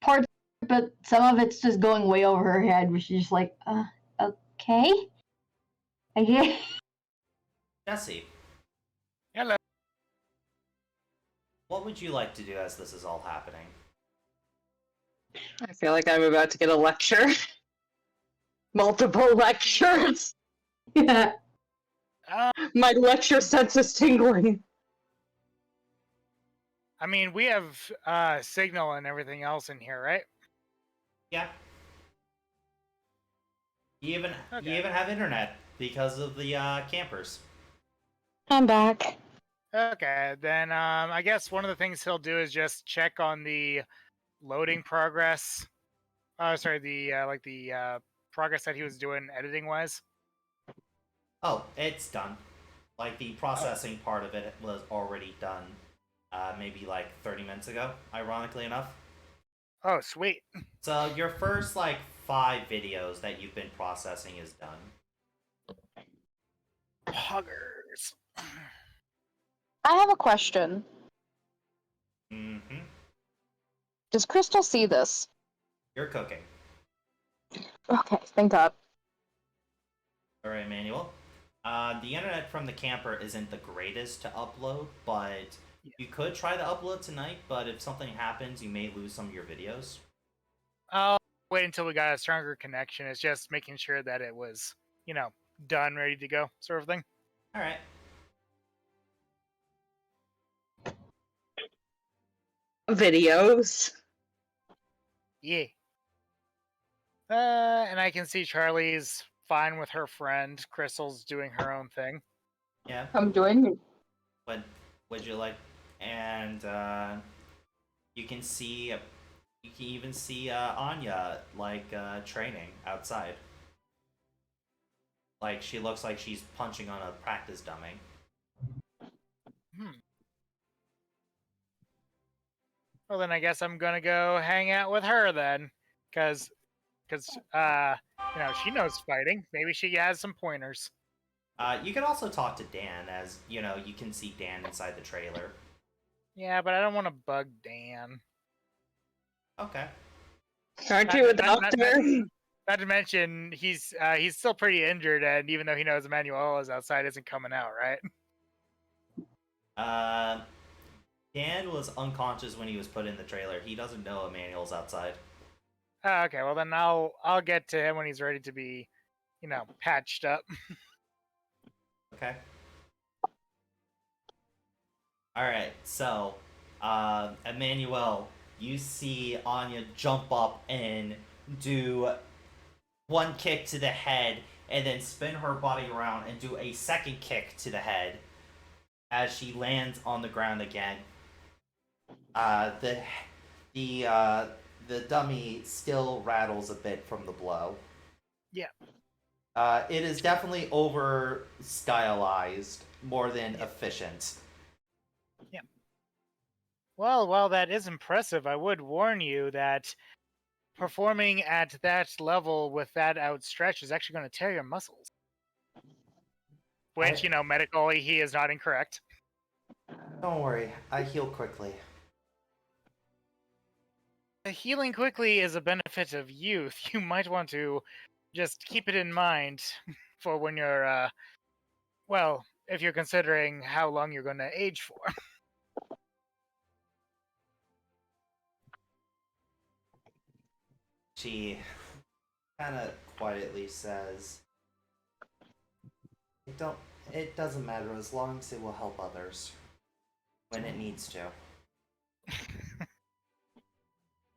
Speaker 4: parts, but some of it's just going way over her head, where she's just like, okay. Okay.
Speaker 1: Jesse,
Speaker 2: Hello.
Speaker 1: what would you like to do as this is all happening?
Speaker 5: I feel like I'm about to get a lecture. Multiple lectures.
Speaker 4: Yeah.
Speaker 5: My lecture sense is tingling.
Speaker 2: I mean, we have signal and everything else in here, right?
Speaker 1: Yeah. You even
Speaker 2: Okay.
Speaker 1: have internet because of the campers.
Speaker 3: I'm back.
Speaker 2: Okay, then I guess one of the things he'll do is just check on the loading progress. Sorry, the progress that he was doing editing wise.
Speaker 1: Oh, it's done. Like the processing part of it was already done. Maybe like 30 minutes ago, ironically enough.
Speaker 2: Oh, sweet.
Speaker 1: So your first like 5 videos that you've been processing is done.
Speaker 2: Huggers.
Speaker 3: I have a question.
Speaker 1: Mm-hmm.
Speaker 3: Does Crystal see this?
Speaker 1: You're cooking.
Speaker 3: Okay, thank God.
Speaker 1: Alright, Manuel. The internet from the camper isn't the greatest to upload, but you could try to upload tonight, but if something happens, you may lose some of your videos.
Speaker 2: I'll wait until we got a stronger connection. It's just making sure that it was, done, ready to go, sort of thing.
Speaker 1: Alright.
Speaker 5: Videos.
Speaker 2: Yeah. And I can see Charlie's fine with her friend. Crystal's doing her own thing.
Speaker 1: Yeah.
Speaker 3: I'm doing it.
Speaker 1: What would you like? And you can see, you can even see Anya like training outside. Like she looks like she's punching on a practice dummy.
Speaker 2: Well, then I guess I'm gonna go hang out with her then, because she knows fighting. Maybe she has some pointers.
Speaker 1: You can also talk to Dan, as you know, you can see Dan inside the trailer.
Speaker 2: Yeah, but I don't want to bug Dan.
Speaker 1: Okay.
Speaker 5: Aren't you a doctor?
Speaker 2: Not to mention, he's still pretty injured, and even though he knows Emmanuel is outside, isn't coming out, right?
Speaker 1: Dan was unconscious when he was put in the trailer. He doesn't know Emmanuel's outside.
Speaker 2: Okay, well then I'll get to him when he's ready to be, patched up.
Speaker 1: Okay. Alright, so, Emmanuel, you see Anya jump up and do one kick to the head, and then spin her body around and do a second kick to the head as she lands on the ground again. The dummy still rattles a bit from the blow.
Speaker 2: Yeah.
Speaker 1: It is definitely over stylized more than efficient.
Speaker 2: Yeah. Well, while that is impressive, I would warn you that performing at that level with that outstretch is actually going to tear your muscles. Which, medically, he is not incorrect.
Speaker 1: Don't worry, I heal quickly.
Speaker 2: Healing quickly is a benefit of youth. You might want to just keep it in mind for when you're, well, if you're considering how long you're going to age for.
Speaker 1: She kind of quietly says, It doesn't matter as long as it will help others when it needs to."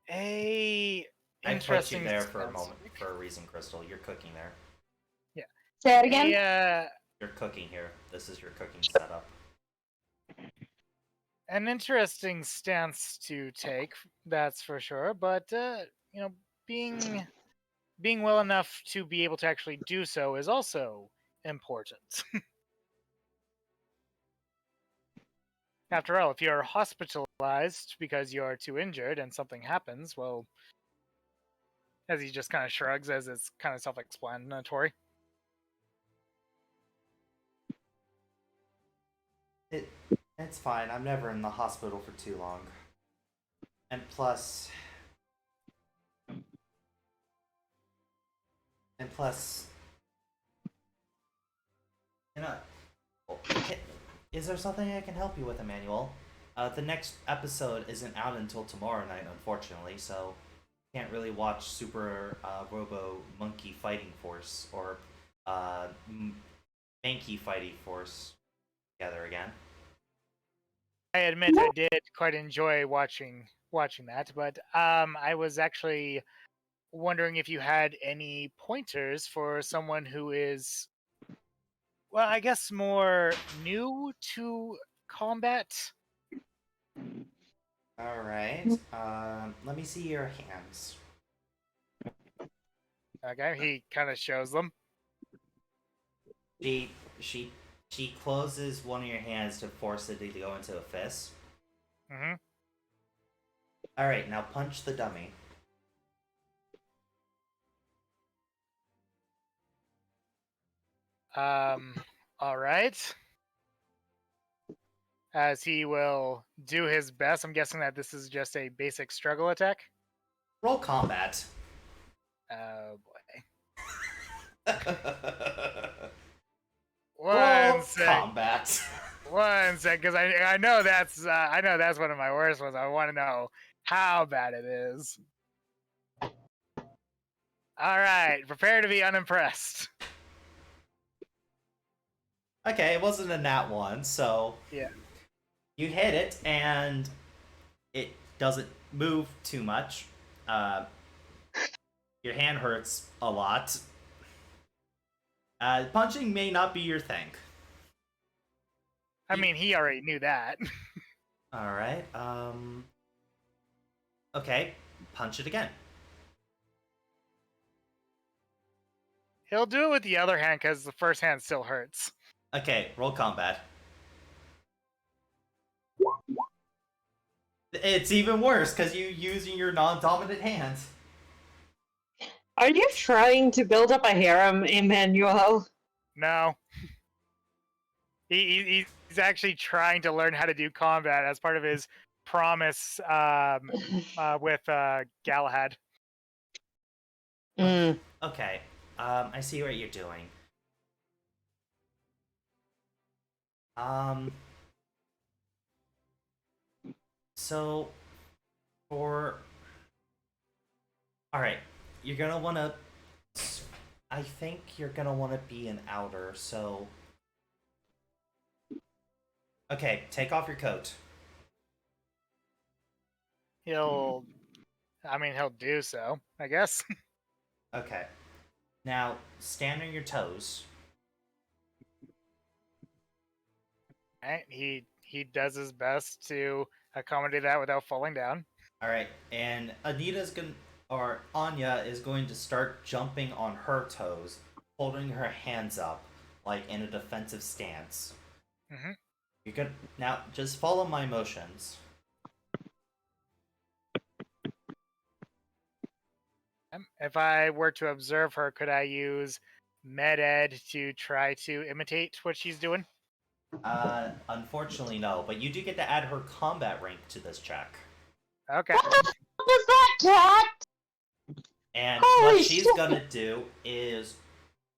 Speaker 2: A
Speaker 1: I put you
Speaker 2: interesting
Speaker 1: there for a
Speaker 2: stance.
Speaker 1: moment for a reason, Crystal. You're cooking there.
Speaker 4: Say that again.
Speaker 1: You're cooking here. This is your cooking setup.
Speaker 2: An interesting stance to take, that's for sure. But you know, being well enough to be able to actually do so is also important. After all, if you're hospitalized because you're too injured and something happens, well, as he just kind of shrugs, as it's kind of self-explanatory.
Speaker 1: It's fine. I'm never in the hospital for too long. And plus, you know, is there something I can help you with, Emmanuel? The next episode isn't out until tomorrow night, unfortunately, so can't really watch Super Robo Monkey Fighting Force or Mankey Fighting Force together again.
Speaker 2: I admit I did quite enjoy watching that, but I was actually wondering if you had any pointers for someone who is, well, I guess more new to combat.
Speaker 1: All right. Let me see your hands.
Speaker 2: Okay, he kind of shows them.
Speaker 1: She closes one of your hands to force it to go into a fist.
Speaker 2: Mm-hmm.
Speaker 1: All right, now punch the dummy.
Speaker 2: All right. As he will do his best. I'm guessing that this is just a basic struggle attack.
Speaker 1: Roll combat.
Speaker 2: Oh boy.
Speaker 1: Roll combat.
Speaker 2: One sec, because I know that's one of my worst ones. I want to know how bad it is. All right, prepare to be unimpressed.
Speaker 1: Okay, it wasn't a nat one, so
Speaker 2: Yeah.
Speaker 1: you hit it and it doesn't move too much. Your hand hurts a lot. Punching may not be your thing.
Speaker 2: I mean, he already knew that.
Speaker 1: All right. Okay, punch it again.
Speaker 2: He'll do it with the other hand because the first hand still hurts.
Speaker 1: Okay, roll combat. It's even worse because you using your non-dominant hand.
Speaker 5: Are you trying to build up a harem, Emmanuel?
Speaker 2: No. He's actually trying to learn how to do combat as part of his promise with Galahad.
Speaker 1: Okay, I see what you're doing. So, alright, you're gonna wanna, I think you're gonna wanna be an outer, so, okay, take off your coat.
Speaker 2: He'll do so, I guess.
Speaker 1: Okay, now, stand on your toes.
Speaker 2: Right? He does his best to accommodate that without falling down.
Speaker 1: Alright, and Anya is going to start jumping on her toes, holding her hands up, like in a defensive stance.
Speaker 2: Mm-hmm.
Speaker 1: You're gonna now just follow my motions.
Speaker 2: If I were to observe her, could I use Med-Ed to try to imitate what she's doing?
Speaker 1: Unfortunately no, but you do get to add her combat rank to this check.
Speaker 2: Okay.
Speaker 5: What the fuck is that, cat?
Speaker 1: And
Speaker 5: Holy
Speaker 1: what she's
Speaker 5: shit.
Speaker 1: gonna do is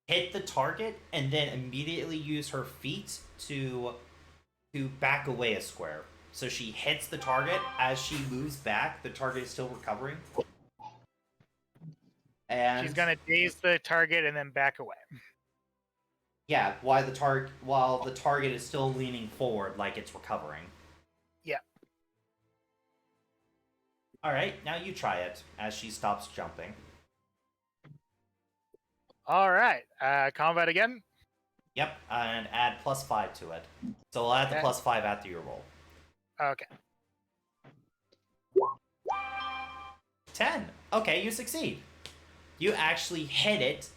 Speaker 1: hit the target and then immediately use her feet to back away a square. So she hits the target. As she moves back, the target is still recovering. And
Speaker 2: She's gonna daze the target and then back away.
Speaker 1: yeah, while the target is still leaning forward like it's recovering.
Speaker 2: Yeah.
Speaker 1: All right, now you try it as she stops jumping.
Speaker 2: All right. Combat again.
Speaker 1: Yep, and add +5 to it. So I'll add the
Speaker 2: Okay.
Speaker 1: +5 after your roll.
Speaker 2: Okay.
Speaker 1: 10. Okay, you succeed. You actually hit it,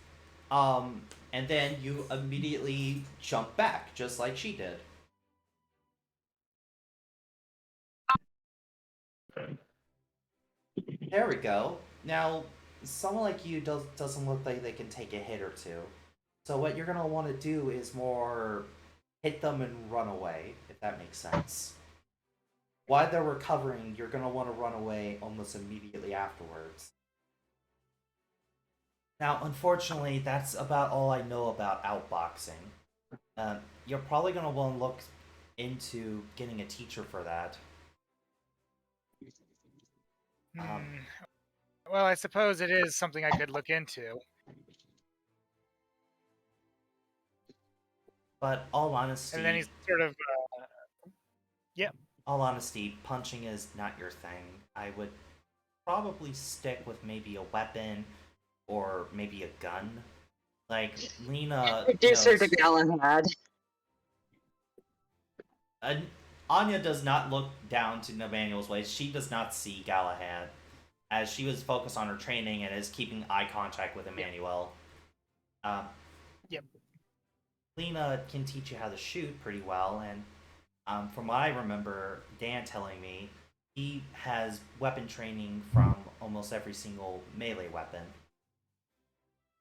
Speaker 1: and then you immediately jump back, just like she did. There we go. Now, someone like you doesn't look like they can take a hit or two. So what you're gonna want to do is more hit them and run away, if that makes sense. While they're recovering, you're gonna want to run away almost immediately afterwards. Now, unfortunately, that's about all I know about outboxing. You're probably gonna want to look into getting a teacher for that.
Speaker 2: Well, I suppose it is something I could look into.
Speaker 1: But all honesty,
Speaker 2: And then he's sort of,
Speaker 1: all honesty, punching is not your thing. I would probably stick with maybe a weapon or maybe a gun. Like Lena
Speaker 5: Reduce her
Speaker 1: knows,
Speaker 5: to Galahad.
Speaker 1: Anya does not look down to Nathaniel's ways. She does not see Galahad, as she was focused on her training and is keeping eye contact with Emmanuel.
Speaker 2: Yep.
Speaker 1: Lena can teach you how to shoot pretty well, and from what I remember, Dan telling me, he has weapon training from almost every single melee weapon.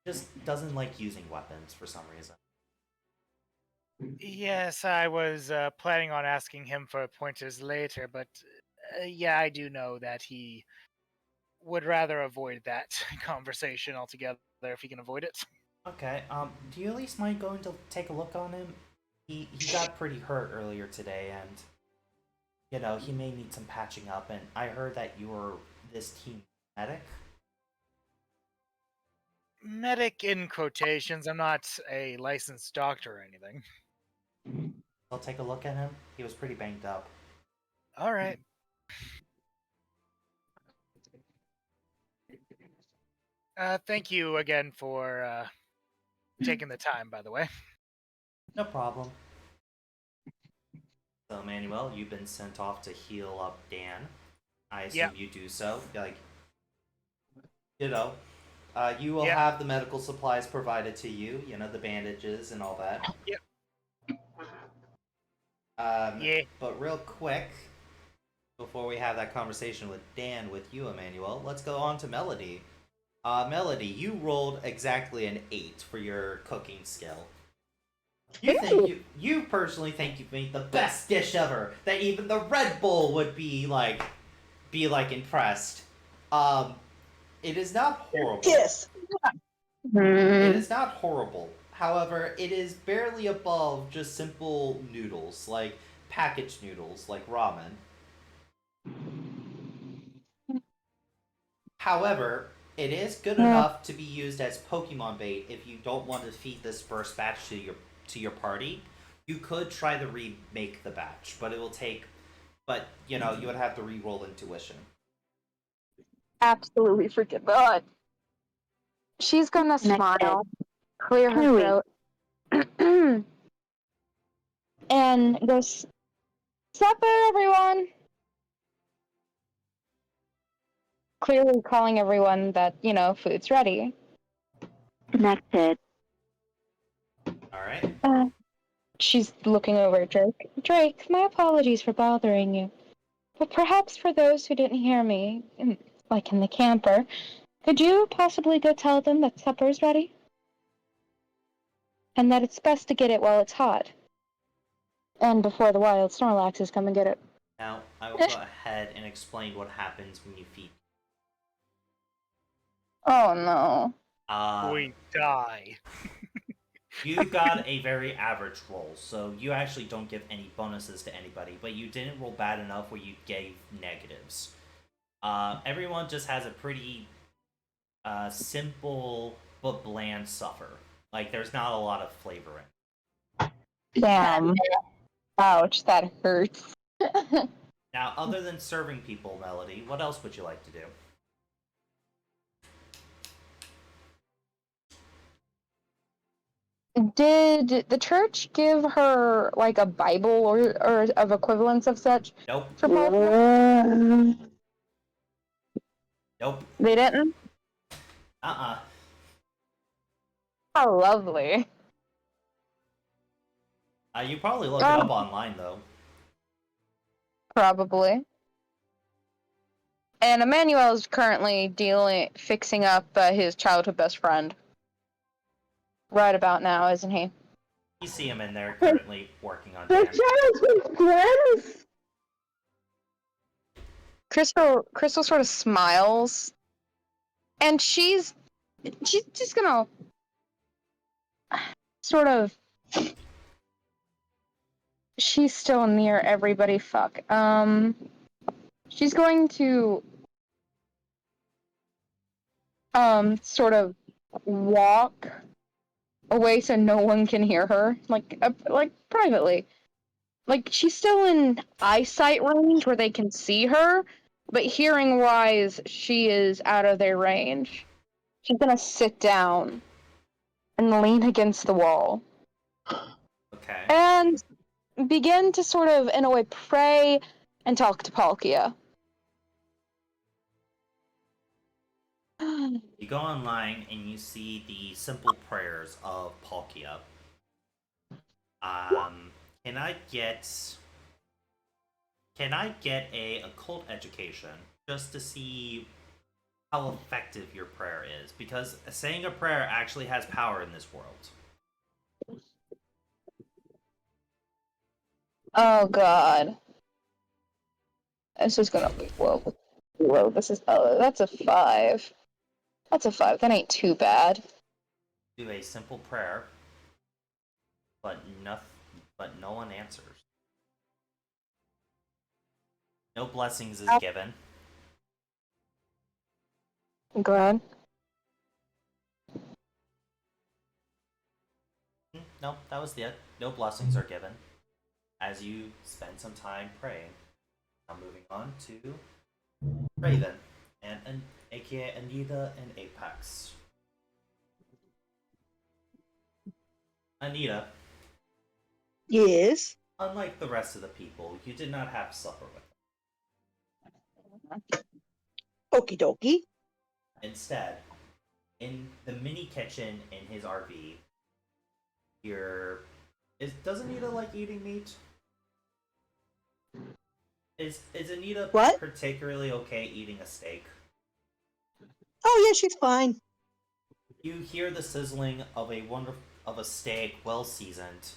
Speaker 1: Just doesn't like using weapons for some reason.
Speaker 2: yes, I was planning on asking him for pointers later, but yeah, I do know that he would rather avoid that conversation altogether if he can avoid it.
Speaker 1: Okay, do you at least mind going to take a look on him? He got pretty hurt earlier today, and you know, he may need some patching up, and I heard that you were this team medic.
Speaker 2: Medic in quotations. I'm not a licensed doctor or anything.
Speaker 1: I'll take a look at him. He was pretty banged up.
Speaker 2: All right. Thank you again for taking the time, by the way.
Speaker 1: No problem. So, Emmanuel, you've been sent off to heal up Dan. I assume
Speaker 2: Yep.
Speaker 1: you do so. Like, you know, you will
Speaker 2: Yep.
Speaker 1: have the medical supplies provided to you. You know, the bandages and all that.
Speaker 2: Yep.
Speaker 1: Yeah. But real quick, before we have that conversation with Dan with you, Emmanuel, let's go on to Melody. Melody, you rolled exactly an 8 for your cooking skill. You personally think you've made the best dish ever. That even the Red Bull would be like impressed. It is not horrible.
Speaker 6: Yes.
Speaker 1: It is not horrible. However, it is barely above just simple noodles, like packaged noodles, like ramen. However, it is good enough to be used as Pokemon bait if you don't want to feed this first batch to your party. You could try to remake the batch, but it will take. But you know, you would have to re-roll intuition.
Speaker 3: Absolutely freaking not. She's gonna smile, clear her throat, and go, supper, everyone! Clearly calling everyone that, you know, food's ready.
Speaker 4: Connected.
Speaker 1: All right.
Speaker 3: She's looking over at Drake. Drake, my apologies for bothering you. But perhaps for those who didn't hear me, like in the camper, could you possibly go tell them that supper's ready? And that it's best to get it while it's hot. And before the wild Snorlaxes come and get it.
Speaker 1: Now, I will go ahead and explain what happens when you feed.
Speaker 3: Oh no.
Speaker 2: We die.
Speaker 1: You got a very average roll, so you actually don't give any bonuses to anybody, but you didn't roll bad enough where you gave negatives. Everyone just has a pretty simple but bland suffer. Like, there's not a lot of flavor in it.
Speaker 3: Damn. Ouch, that hurts.
Speaker 1: Now, other than serving people, Melody, what else would you like to do?
Speaker 3: Did the church give her like a Bible or of equivalence of such
Speaker 1: Nope.
Speaker 3: for Paul?
Speaker 1: Nope.
Speaker 3: They didn't?
Speaker 1: Uh-uh.
Speaker 3: How lovely.
Speaker 1: You probably look it up online, though.
Speaker 3: Probably. And Emmanuel is currently fixing up his childhood best friend. Right about now, isn't he?
Speaker 1: You see him in there currently working on
Speaker 4: They're
Speaker 1: Dan.
Speaker 4: childhood friends!
Speaker 3: Crystal sort of smiles. And she's just gonna sort of she's still near everybody, fuck. She's going to sort of walk away so no one can hear her, like privately. Like she's still in eyesight range where they can see her, but hearing wise, she is out of their range. She's gonna sit down and lean against the wall
Speaker 1: Okay.
Speaker 3: and begin to sort of, in a way, pray and talk to Palkia.
Speaker 1: You go online and you see the simple prayers of Palkia. Can I get a occult education just to see how effective your prayer is? Because saying a prayer actually has power in this world.
Speaker 3: Oh god. This is gonna be whoa, this is that's a 5. That's a 5. That ain't too bad.
Speaker 1: Do a simple prayer, but no one answers. No blessings is given.
Speaker 3: Go ahead.
Speaker 1: No, that was it. No blessings are given. As you spend some time praying. Now moving on to Raven and aka Anita and Apex. Anita,
Speaker 6: Yes.
Speaker 1: unlike the rest of the people, you did not have supper with them.
Speaker 6: Okie dokie.
Speaker 1: Instead, in the mini kitchen in his RV, does Anita like eating meat? Is Anita
Speaker 6: What?
Speaker 1: particularly okay eating a steak?
Speaker 6: Oh yeah, she's fine.
Speaker 1: You hear the sizzling of a steak, well seasoned.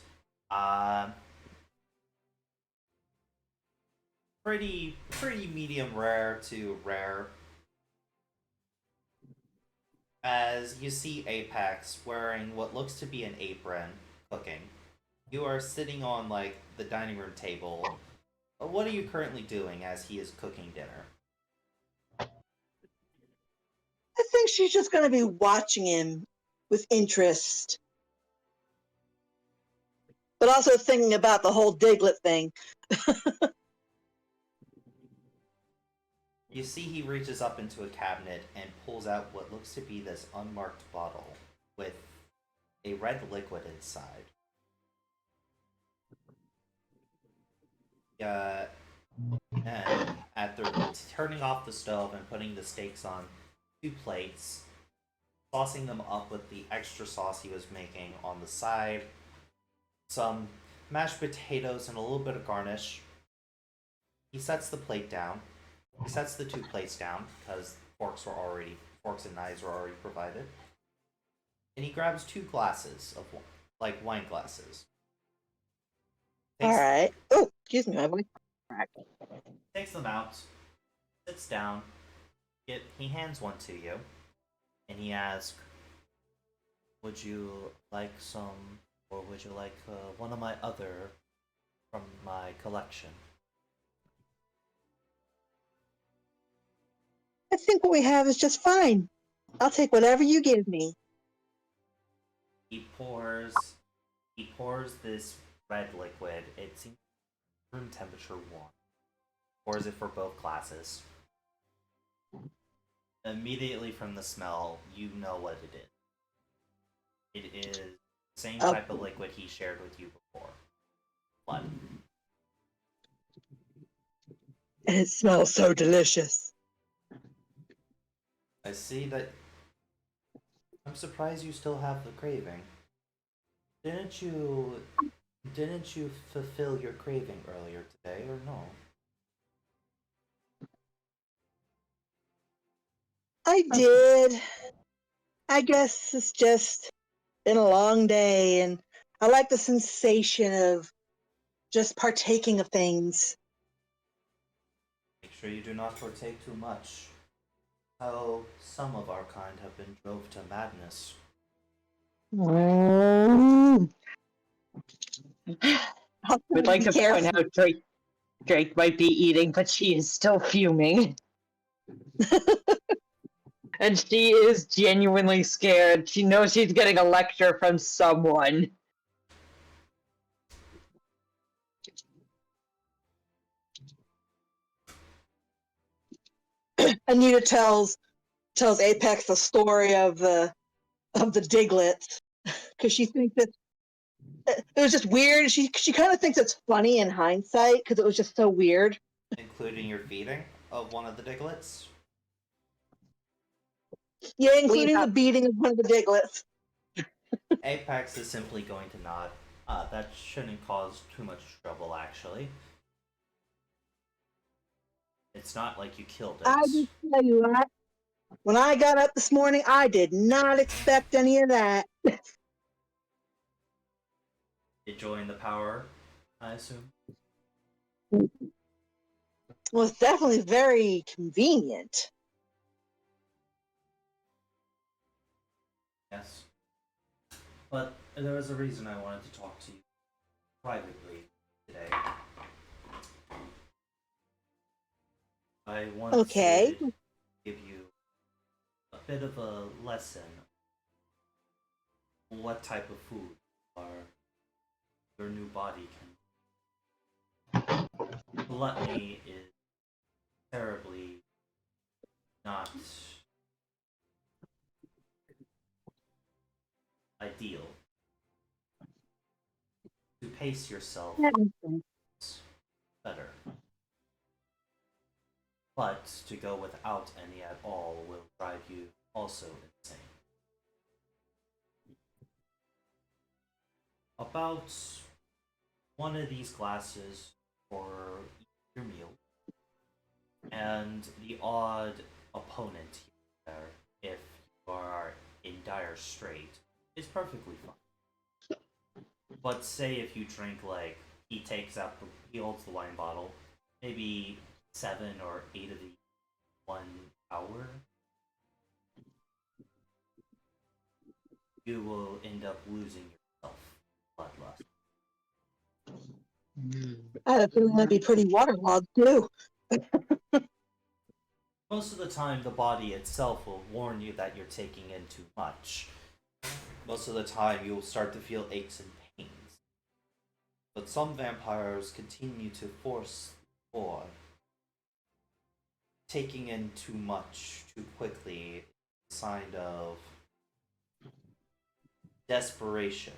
Speaker 1: Pretty medium rare to rare. As you see Apex wearing what looks to be an apron, cooking. You are sitting on like the dining room table. What are you currently doing as he is cooking dinner?
Speaker 6: I think she's just gonna be watching him with interest. But also thinking about the whole Diglett thing.
Speaker 1: You see he reaches up into a cabinet and pulls out what looks to be this unmarked bottle with a red liquid inside. And after turning off the stove and putting the steaks on 2 plates, saucing them up with the extra sauce he was making on the side, some mashed potatoes and a little bit of garnish, he sets the plate down. He sets the 2 plates down because forks and knives were already provided. And he grabs 2 glasses of wine glasses.
Speaker 6: All right. Oh, excuse me, my voice.
Speaker 1: Takes them out, sits down. He hands one to you, and he asks, Would you like some, or would you like one of my other from my collection?
Speaker 6: I think what we have is just fine. I'll take whatever you give me.
Speaker 1: He pours this red liquid. It seems room temperature 1. Pours it for both glasses. Immediately from the smell, you know what it is. It is the same type of liquid he shared with you before. Blood.
Speaker 6: And it smells so delicious.
Speaker 1: I see that. I'm surprised you still have the craving. Didn't you fulfill your craving earlier today, or no?
Speaker 6: I did. I guess it's just been a long day, and I like the sensation of just partaking of things.
Speaker 1: Make sure you do not partake too much. How some of our kind have been drove to madness.
Speaker 5: We'd like to point out Drake might be eating, but she is still fuming. And she is genuinely scared. She knows she's getting a lecture from someone.
Speaker 6: Anita tells Apex the story of the Diglets because she thinks that it was just weird. She kind of thinks it's funny in hindsight because it was just so weird.
Speaker 1: Including your feeding of one of the Diglets?
Speaker 6: Yeah, including the beating of one of the Diglets.
Speaker 1: Apex is simply going to nod. That shouldn't cause too much trouble, actually. It's not like you killed it.
Speaker 6: I just tell you what, when I got up this morning, I did not expect any of that.
Speaker 1: Enjoying the power, I assume?
Speaker 6: Well, it's definitely very convenient.
Speaker 1: Yes. But there was a reason I wanted to talk to you privately today. I wanted to give you a bit of a lesson on what type of food your new body can. Gluttony is terribly not ideal. To pace yourself better. But to go without any at all will drive you also insane. About one of these glasses for your meal, and the odd opponent here, if you are in dire strait, is perfectly fine. But say if you drink, like, he holds the wine bottle, maybe 7 or 8 of the 1 hour, you will end up losing yourself bloodlust.
Speaker 6: I have a feeling I'd be pretty waterlogged too.
Speaker 1: Most of the time, the body itself will warn you that you're taking in too much. Most of the time, you'll start to feel aches and pains. But some vampires continue to force or taking in too much too quickly is a sign of desperation.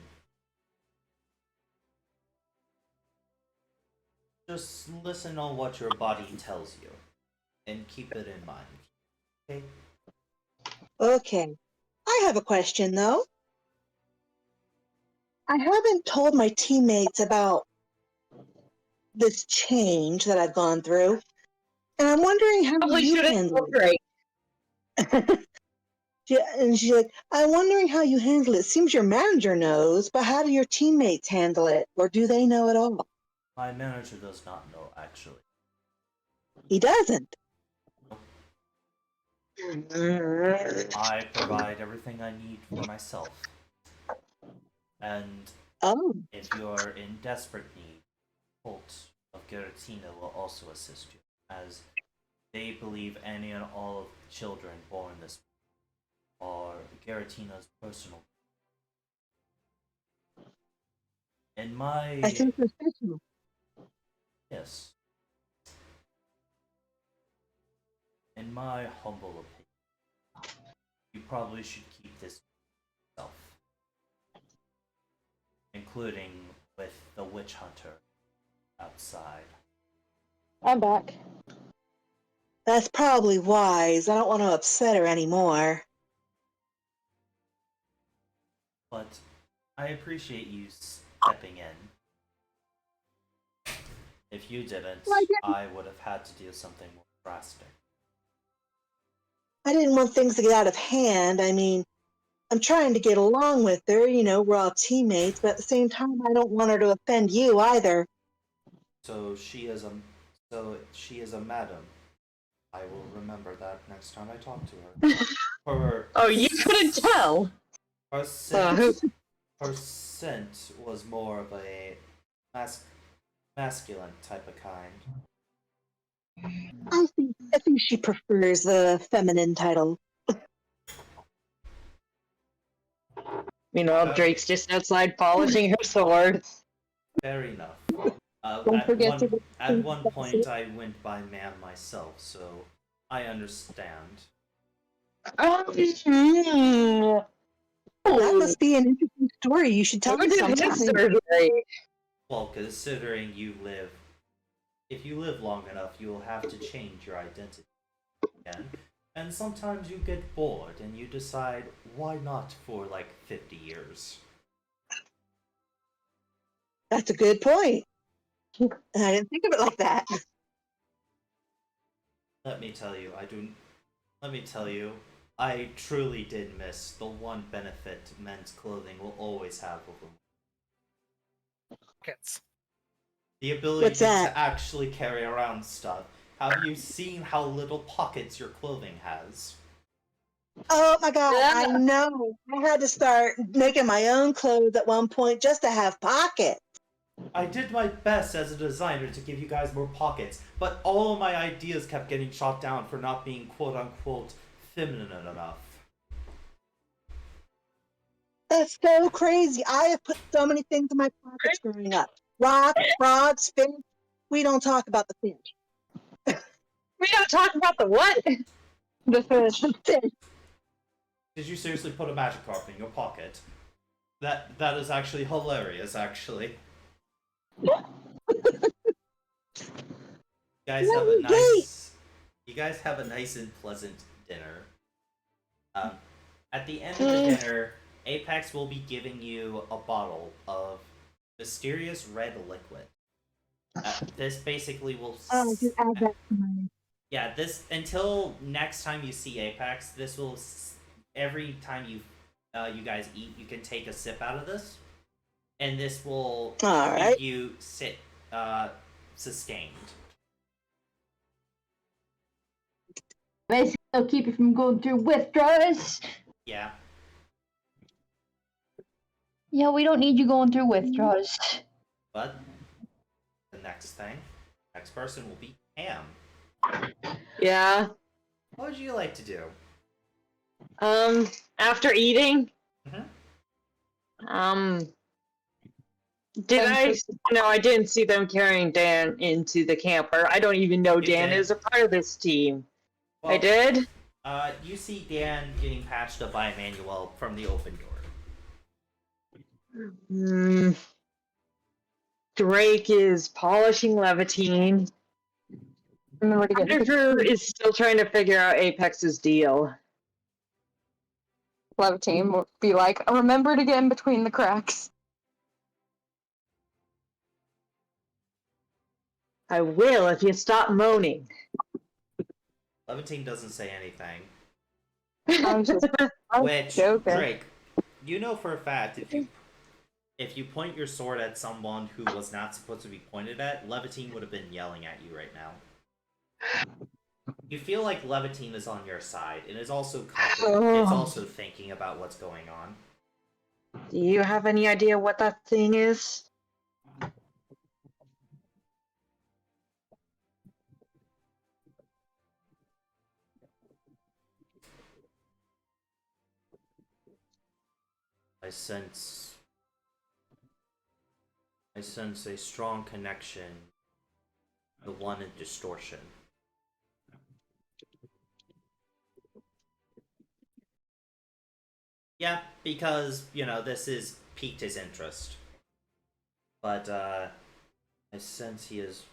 Speaker 1: Just listen on what your body tells you and keep it in mind. Okay?
Speaker 6: Okay. I have a question though. I haven't told my teammates about this change that I've gone through, and I'm wondering how
Speaker 5: Probably
Speaker 6: you
Speaker 5: shouldn't
Speaker 6: handle
Speaker 5: great.
Speaker 6: it. And she's like, I'm wondering how you handle it. Seems your manager knows, but how do your teammates handle it? Or do they know at all?
Speaker 1: My manager does not know, actually.
Speaker 6: He doesn't.
Speaker 1: I provide everything I need for myself. And
Speaker 6: Oh,
Speaker 1: if you are in desperate need, cult of Giratina will also assist you, as they believe any and all of the children born this are Giratina's personal. In my
Speaker 6: I think that's special.
Speaker 1: yes, in my humble opinion, you probably should keep this to yourself, including with the witch hunter outside.
Speaker 3: I'm back.
Speaker 6: That's probably wise. I don't want to upset her anymore.
Speaker 1: But I appreciate you stepping in. If you didn't, I would have had to do something more drastic.
Speaker 6: I didn't want things to get out of hand. I mean, I'm trying to get along with her. We're all teammates, but at the same time, I don't want her to offend you either.
Speaker 1: So she is a she is a madam. I will remember that next time I talk to her. Her
Speaker 5: Oh, you couldn't tell.
Speaker 1: her
Speaker 5: who-
Speaker 1: scent, her scent was more of a masculine type of kind.
Speaker 6: I think she prefers the feminine title.
Speaker 5: Meanwhile, Drake's just outside polishing her sword.
Speaker 1: Fair enough.
Speaker 3: Don't forget to
Speaker 1: At one point, I went by man myself, so I understand.
Speaker 6: That must be an interesting story. You should tell
Speaker 5: Who
Speaker 6: me
Speaker 5: did
Speaker 6: sometime.
Speaker 5: his surgery?
Speaker 1: Well, considering if you live long enough, you will have to change your identity again. And sometimes you get bored and you decide, why not for like 50 years?
Speaker 6: That's a good point. I didn't think of it like that.
Speaker 1: Let me tell you, let me tell you, I truly did miss the one benefit men's clothing will always have over
Speaker 2: Pockets.
Speaker 1: the ability
Speaker 6: What's that?
Speaker 1: to actually carry around stuff. Have you seen how little pockets your clothing has?
Speaker 6: Oh my god, I know. I had to start making my own clothes at one point just to have pockets.
Speaker 1: I did my best as a designer to give you guys more pockets, but all of my ideas kept getting shot down for not being quote unquote feminine enough.
Speaker 6: That's so crazy. I have put so many things in my pockets growing up. Rocks, frogs, fish. We don't talk about the fish.
Speaker 5: We don't talk about the what?
Speaker 3: The fish.
Speaker 6: Fish.
Speaker 1: Did you seriously put a magic carp in your pocket? That is actually hilarious, actually. You guys have a nice and pleasant dinner. At the end of the dinner, Apex will be giving you a bottle of mysterious red liquid. This basically will.
Speaker 6: Just add that to my.
Speaker 1: Yeah, this until next time you see Apex. This will every time you guys eat, you can take a sip out of this, and this will
Speaker 6: All
Speaker 1: keep
Speaker 6: right.
Speaker 1: you sustained.
Speaker 4: Basically, it'll keep you from going through withdrawals.
Speaker 1: Yeah.
Speaker 4: Yeah, we don't need you going through withdrawals.
Speaker 1: But the next person will be Pam.
Speaker 5: Yeah.
Speaker 1: What would you like to do?
Speaker 5: After eating,
Speaker 1: Mhm.
Speaker 5: did I? No, I didn't see them carrying Dan into the camper. I don't even know
Speaker 1: You
Speaker 5: Dan
Speaker 1: did.
Speaker 5: is a part of this team. I
Speaker 1: Well,
Speaker 5: did?
Speaker 1: You see Dan getting patched up by Emmanuel from the open door.
Speaker 5: Drake is polishing Levitine.
Speaker 3: Remember to get
Speaker 5: Jennifer is still trying to figure out Apex's deal.
Speaker 3: Love team will be like, remember to get in between the cracks.
Speaker 5: I will if you stop moaning.
Speaker 1: Levantine doesn't say anything.
Speaker 3: I'm just
Speaker 1: Which,
Speaker 3: joking.
Speaker 1: Drake, you know for a fact if you point your sword at someone who was not supposed to be pointed at, Levantine would have been yelling at you right now. You feel like Levantine is on your side and is also it's also thinking about what's going on.
Speaker 5: Do you have any idea what that thing is?
Speaker 1: I sense a strong connection, the one in distortion. Yeah, because, this is piqued his interest. But I sense he is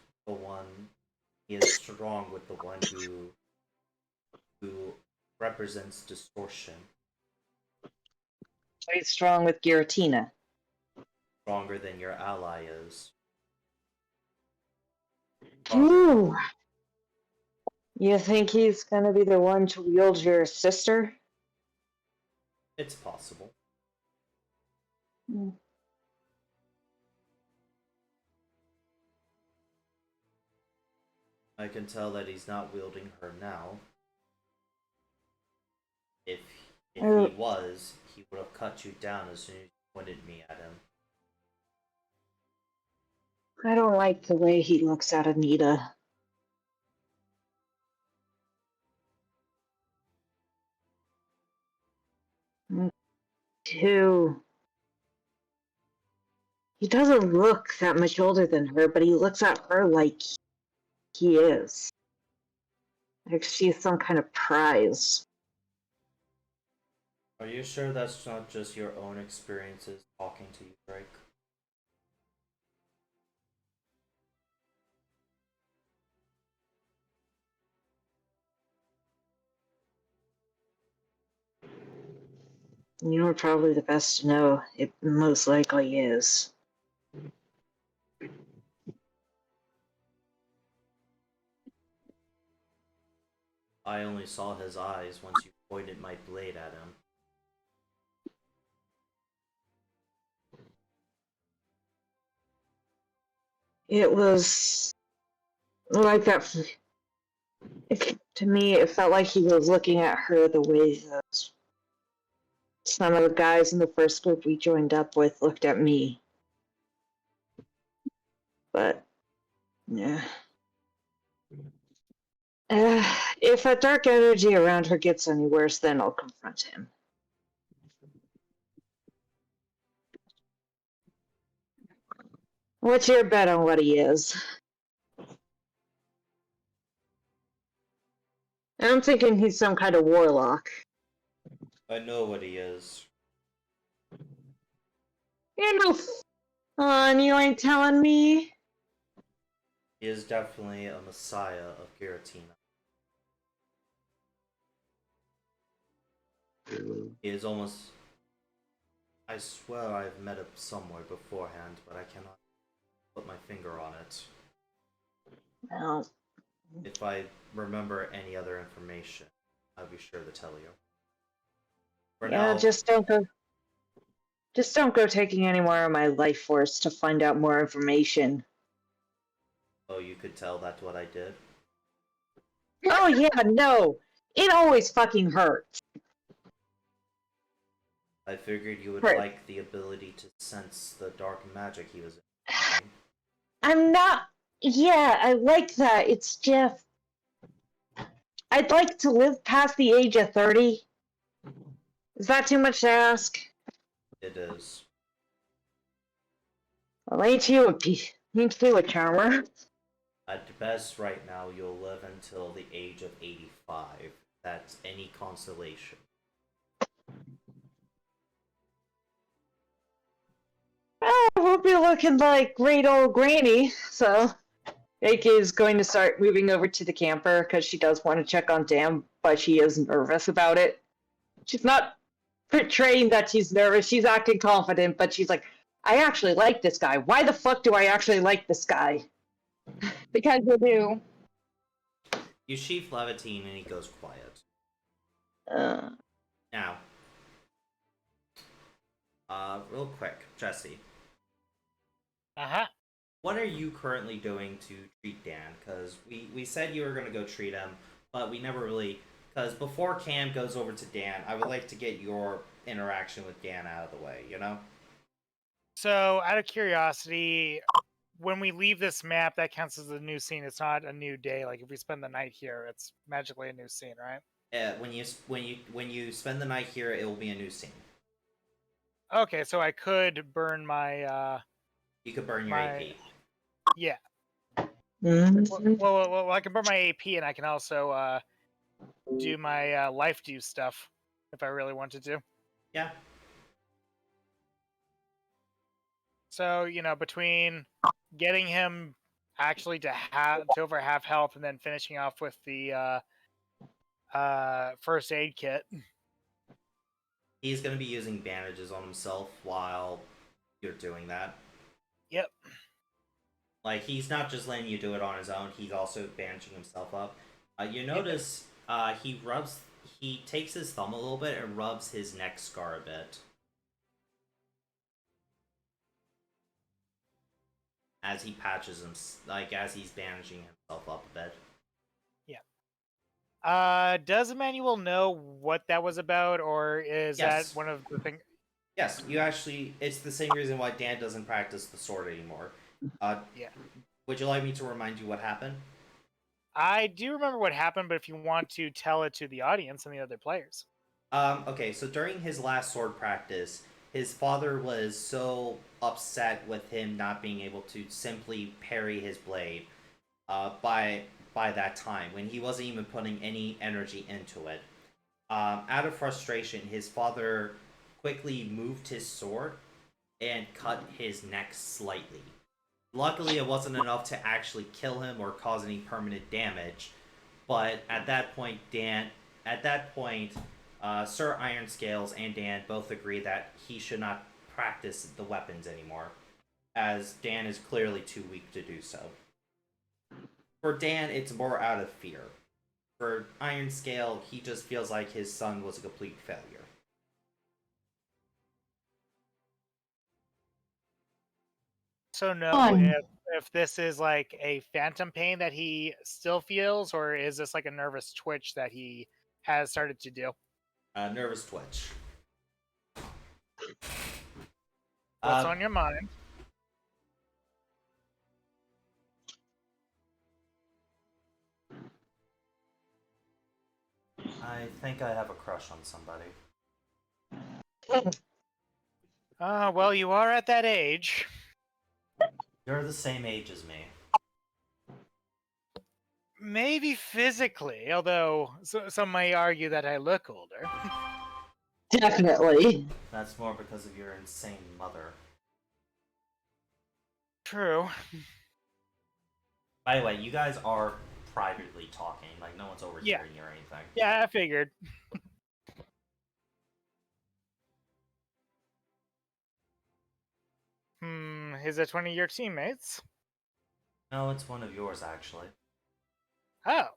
Speaker 1: strong with the one who represents distortion.
Speaker 5: Quite strong with Giratina.
Speaker 1: Stronger than your ally is.
Speaker 5: Ooh. You think he's gonna be the one to wield your sister?
Speaker 1: It's possible.
Speaker 5: Mm.
Speaker 1: I can tell that he's not wielding her now. If he was, he would have cut you down as soon as you pointed me at him.
Speaker 5: I don't like the way he looks at Anita. Too. He doesn't look that much older than her, but he looks at her like he is. Like she's some kind of prize.
Speaker 1: Are you sure that's not just your own experiences talking to you, Drake?
Speaker 5: You're probably the best to know. It most likely is.
Speaker 1: I only saw his eyes once you pointed my blade at him.
Speaker 5: It was like that. To me, it felt like he was looking at her the way that some of the guys in the first group we joined up with looked at me. But, yeah. If that dark energy around her gets any worse, then I'll confront him. What's your bet on what he is? I'm thinking he's some kind of warlock.
Speaker 1: I know what he is.
Speaker 5: You know, and you ain't telling me?
Speaker 1: He is definitely a messiah of Giratina. He is almost... I swear I've met him somewhere beforehand, but I cannot put my finger on it.
Speaker 5: Well,
Speaker 1: If I remember any other information, I'll be sure to tell you. For
Speaker 5: yeah,
Speaker 1: now,
Speaker 5: just don't go taking any more of my life force to find out more information.
Speaker 1: oh, you could tell that's what I did?
Speaker 5: Oh yeah, no. It always fucking hurts.
Speaker 1: I figured you would
Speaker 5: Right.
Speaker 1: like the ability to sense the dark magic he was in.
Speaker 5: I'm not. Yeah, I like that. It's just. I'd like to live past the age of 30. Is that too much to ask?
Speaker 1: It is.
Speaker 5: Well, ain't you a charmer?
Speaker 1: At best, right now, you'll live until the age of 85. That's any consolation.
Speaker 5: Well, we'll be looking like great old granny, so. Ake is going to start moving over to the camper because she does want to check on Dan, but she is nervous about it. She's not portraying that she's nervous. She's acting confident, but she's like, I actually like this guy. Why the fuck do I actually like this guy?
Speaker 3: Because you do.
Speaker 1: You sheath Levantine and he goes quiet. Now, real quick, Jesse.
Speaker 2: Uh-huh.
Speaker 1: What are you currently doing to treat Dan? Because we said you were going to go treat him, but we never really... Because before Cam goes over to Dan, I would like to get your interaction with Dan out of the way, you know?
Speaker 2: So, out of curiosity, when we leave this map, that counts as a new scene. It's not a new day. Like if we spend the night here, it's magically a new scene, right?
Speaker 1: When you spend the night here, it will be a new scene.
Speaker 2: Okay, so I could burn my
Speaker 1: You could burn your
Speaker 2: my
Speaker 1: AP.
Speaker 2: yeah.
Speaker 6: Mhm.
Speaker 2: Well, I can burn my AP, and I can also do my life do stuff if I really wanted to.
Speaker 1: Yeah.
Speaker 2: So between getting him actually to over half health, and then finishing off with the first aid kit.
Speaker 1: He's going to be using bandages on himself while you're doing that.
Speaker 2: Yep.
Speaker 1: Like, he's not just letting you do it on his own, he's also bandaging himself up. You notice he takes his thumb a little bit and rubs his neck scar a bit. As he patches him, as he's bandaging himself up a bit.
Speaker 2: Does Emmanuel know what that was about, or is
Speaker 1: Yes.
Speaker 2: that one of the things?
Speaker 1: Yes, it's the same reason why Dan doesn't practice the sword anymore.
Speaker 2: Yeah.
Speaker 1: Would you like me to remind you what happened?
Speaker 2: I do remember what happened, but if you want to tell it to the audience and the other players.
Speaker 1: Okay, so during his last sword practice, his father was so upset with him not being able to simply parry his blade by that time, when he wasn't even putting any energy into it. Out of frustration, his father quickly moved his sword and cut his neck slightly. Luckily, it wasn't enough to actually kill him or cause any permanent damage, but at that point, Sir Ironscales and Dan both agree that he should not practice the weapons anymore, as Dan is clearly too weak to do so. For Dan, it's more out of fear. For Ironscale, he just feels like his son was a complete failure.
Speaker 2: So no,
Speaker 4: Fun.
Speaker 2: if this is like a phantom pain that he still feels, or is this like a nervous twitch that he has started to do?
Speaker 1: Nervous twitch.
Speaker 2: What's on your mind?
Speaker 1: I think I have a crush on somebody.
Speaker 2: Well, you are at that age.
Speaker 1: You're the same age as me.
Speaker 2: Maybe physically, although some may argue that I look older.
Speaker 5: Definitely.
Speaker 1: That's more because of your insane mother.
Speaker 2: True.
Speaker 1: By the way, you guys are privately talking, like no one's overhearing you or anything.
Speaker 2: Yeah, I figured. Is it one of your teammates?
Speaker 1: No, it's one of yours, actually.
Speaker 2: Oh.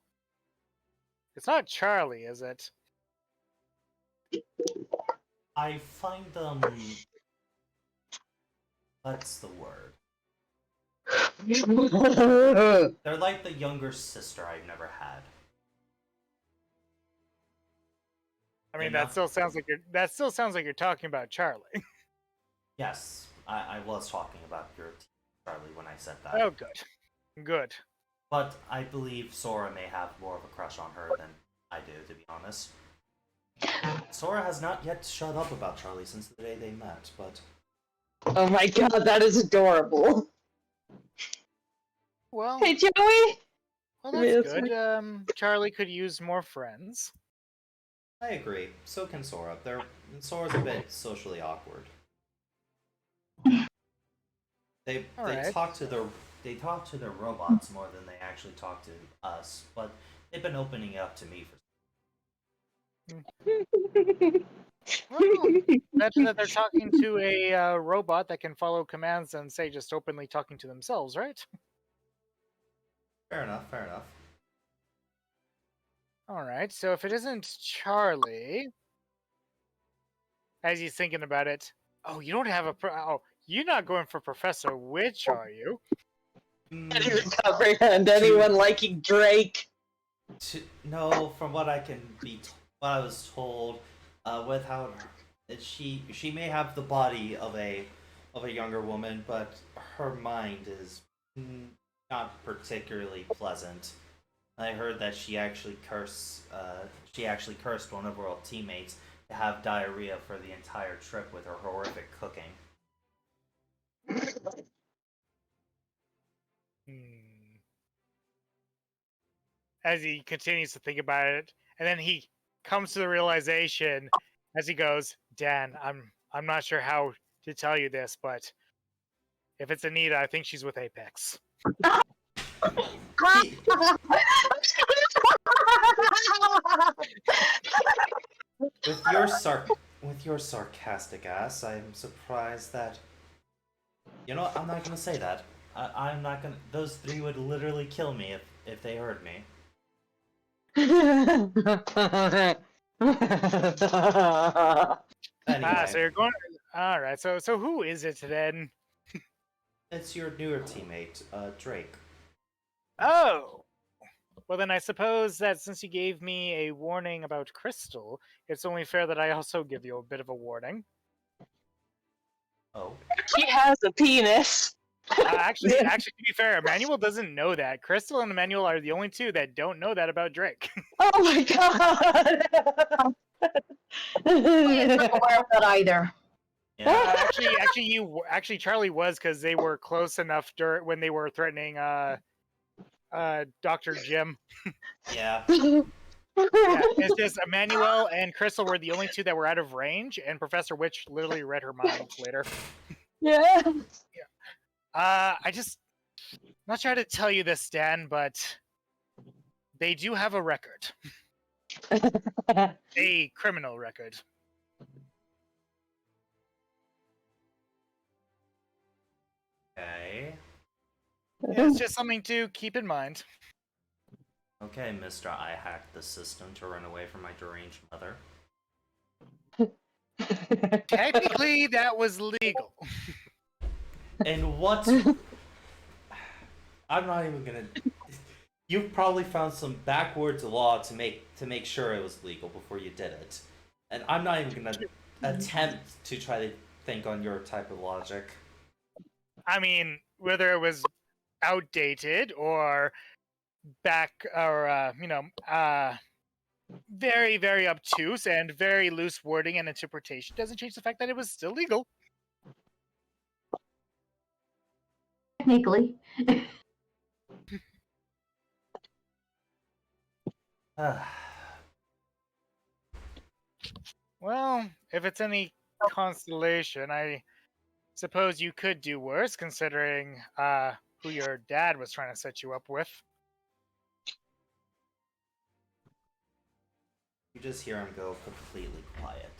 Speaker 2: It's not Charlie, is it?
Speaker 1: I find them... What's the word? They're like the younger sister I've never had.
Speaker 2: I mean,
Speaker 1: You know?
Speaker 2: that still sounds like you're talking about Charlie.
Speaker 1: Yes, I was talking about your Charlie when I said that.
Speaker 2: Oh, good. Good.
Speaker 1: But I believe Sora may have more of a crush on her than I do, to be honest. Sora has not yet shut up about Charlie since the day they met, but...
Speaker 5: Oh my god, that is adorable.
Speaker 2: Well,
Speaker 5: Hey, Joey!
Speaker 2: well,
Speaker 5: I mean,
Speaker 2: that's
Speaker 5: it's
Speaker 2: good. Charlie could use more friends.
Speaker 1: I agree. So can Sora. Sora's a bit socially awkward. They
Speaker 2: Alright.
Speaker 1: talk to their robots more than they actually talk to us, but they've been opening up to me for.
Speaker 2: Well, imagine that they're talking to a robot that can follow commands and say just openly talking to themselves, right?
Speaker 1: Fair enough. Fair enough.
Speaker 2: All right. So if it isn't Charlie, as he's thinking about it, oh, you don't have a you're not going for Professor Witch, are you?
Speaker 5: Can't even comprehend anyone liking Drake.
Speaker 1: No, from what I was told, with how She may have the body of a younger woman, but her mind is not particularly pleasant. I heard that she actually cursed one of her old teammates to have diarrhea for the entire trip with her horrific cooking.
Speaker 2: Hmm. As he continues to think about it, and then he comes to the realization as he goes, Dan, I'm not sure how to tell you this, but if it's Anita, I think she's with Apex.
Speaker 1: He, with your sarcastic ass, I'm surprised that you know I'm not gonna say that. I'm not gonna. Those three would literally kill me if they heard me. Anyway,
Speaker 2: So you're going. All right. So who is it then?
Speaker 1: it's your newer teammate, Drake.
Speaker 2: Oh. Well, then I suppose that since you gave me a warning about Crystal, it's only fair that I also give you a bit of a warning.
Speaker 1: Oh,
Speaker 5: He has a penis.
Speaker 2: Actually, to be fair, Emmanuel doesn't know that. Crystal and Emmanuel are the only two that don't know that about Drake.
Speaker 4: Oh my god! I'm not aware of that either.
Speaker 1: yeah.
Speaker 2: Actually, Charlie was because they were close enough when they were threatening Dr. Jim.
Speaker 1: Yeah.
Speaker 2: Yeah, it's just Emmanuel and Crystal were the only two that were out of range, and Professor Witch literally read her mind later.
Speaker 4: Yeah.
Speaker 2: I just not trying to tell you this, Dan, but they do have a record, a criminal record.
Speaker 1: Okay.
Speaker 2: Yeah, it's just something to keep in mind.
Speaker 1: Okay, Mister, I hacked the system to run away from my deranged mother.
Speaker 2: Technically, that was legal.
Speaker 1: And what? I'm not even gonna. You probably found some backwards law to make sure it was legal before you did it, and I'm not even gonna attempt to try to think on your type of logic.
Speaker 2: I mean, whether it was outdated or very, very obtuse and very loose wording and interpretation doesn't change the fact that it was still legal.
Speaker 4: Technically.
Speaker 2: Well, if it's any consolation, I suppose you could do worse, considering who your dad was trying to set you up with.
Speaker 1: You just hear him go completely quiet.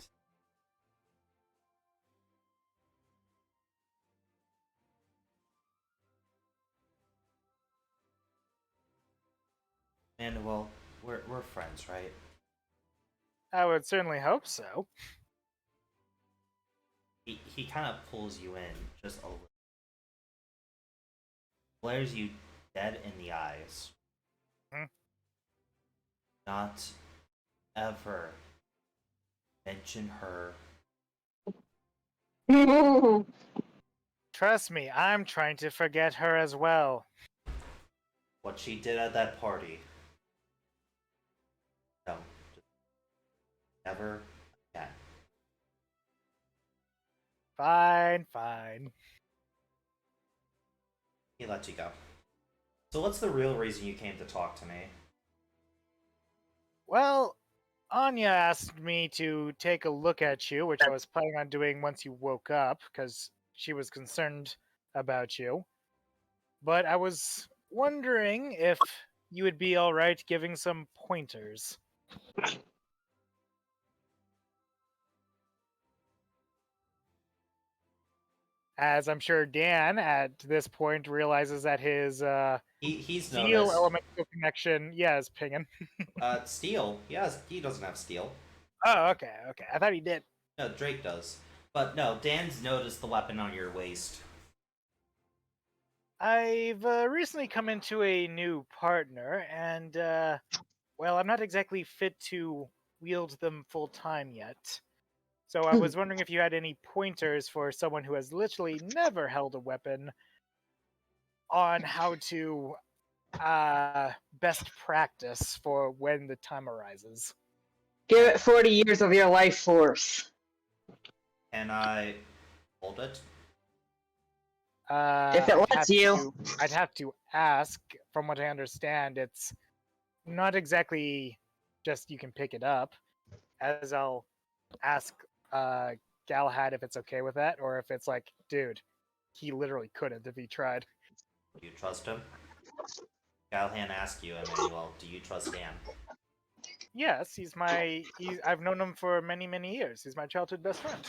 Speaker 1: And well, we're friends, right?
Speaker 2: I would certainly hope so.
Speaker 1: He kind of pulls you in just a little. Glares you dead in the eyes.
Speaker 2: Hmm?
Speaker 1: Not ever mention her.
Speaker 2: Trust me, I'm trying to forget her as well.
Speaker 1: What she did at that party. No. Just never again.
Speaker 2: Fine.
Speaker 1: He lets you go. So what's the real reason you came to talk to me?
Speaker 2: Well, Anya asked me to take a look at you, which I was planning on doing once you woke up, because she was concerned about you. But I was wondering if you would be alright giving some pointers. As I'm sure Dan, at this point, realizes that his
Speaker 1: He's
Speaker 2: steel
Speaker 1: noticed.
Speaker 2: elemental connection, is pinging.
Speaker 1: Steel. Yes, he doesn't have steel.
Speaker 2: Oh, okay. I thought he did.
Speaker 1: No, Drake does. But no, Dan's noticed the weapon on your waist.
Speaker 2: I've recently come into a new partner, and, well, I'm not exactly fit to wield them full time yet. So I was wondering if you had any pointers for someone who has literally never held a weapon on how to best practice for when the time arises.
Speaker 5: Give it 40 years of your life force.
Speaker 1: Can I hold it?
Speaker 5: If it
Speaker 2: I'd
Speaker 5: lets
Speaker 2: have
Speaker 5: you.
Speaker 2: I'd have to ask. From what I understand, it's not exactly just you can pick it up. As I'll ask Galahad if it's okay with that, or if it's like, dude, he literally couldn't if he tried.
Speaker 1: Do you trust him? Galhan asks you, Emmanuel, do you trust Dan?
Speaker 2: Yes, I've known him for many, many years. He's my childhood best friend.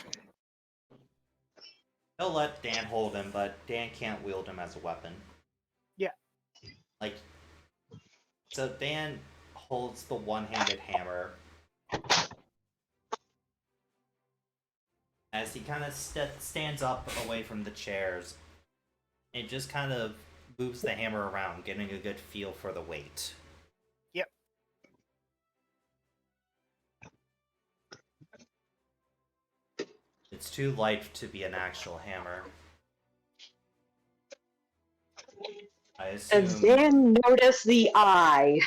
Speaker 1: He'll let Dan hold him, but Dan can't wield him as a weapon.
Speaker 2: Yeah.
Speaker 1: Like, so Dan holds the one-handed hammer as he kind of stands up away from the chairs and just kind of moves the hammer around, getting a good feel for the weight.
Speaker 2: Yep.
Speaker 1: It's too light to be an actual hammer. I
Speaker 5: Does
Speaker 1: assume.
Speaker 5: Dan notice the eye?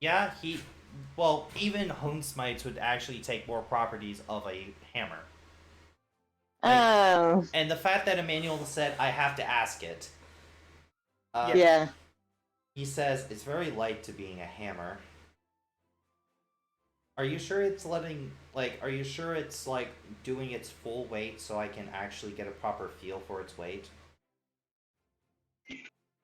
Speaker 1: Yeah, well, even hone smites would actually take more properties of a hammer.
Speaker 5: Oh.
Speaker 1: And the fact that Emmanuel said, I have to ask it.
Speaker 5: Yeah.
Speaker 1: He says, it's very light to being a hammer. Are you sure it's are you sure it's, doing its full weight so I can actually get a proper feel for its weight?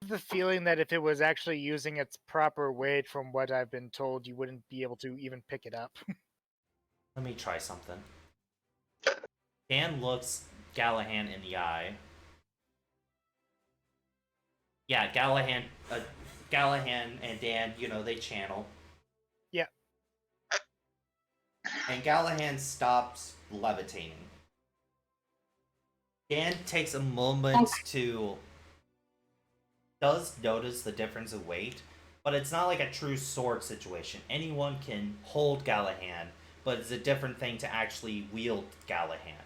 Speaker 2: The feeling that if it was actually using its proper weight, from what I've been told, you wouldn't be able to even pick it up.
Speaker 1: Let me try something. Dan looks Galahad in the eye. Yeah, Galahad and Dan, they channel.
Speaker 2: Yeah.
Speaker 1: And Galahad stops levitating. Dan takes a moment does notice the difference of weight, but it's not like a true sword situation. Anyone can hold Galahad, but it's a different thing to actually wield Galahad,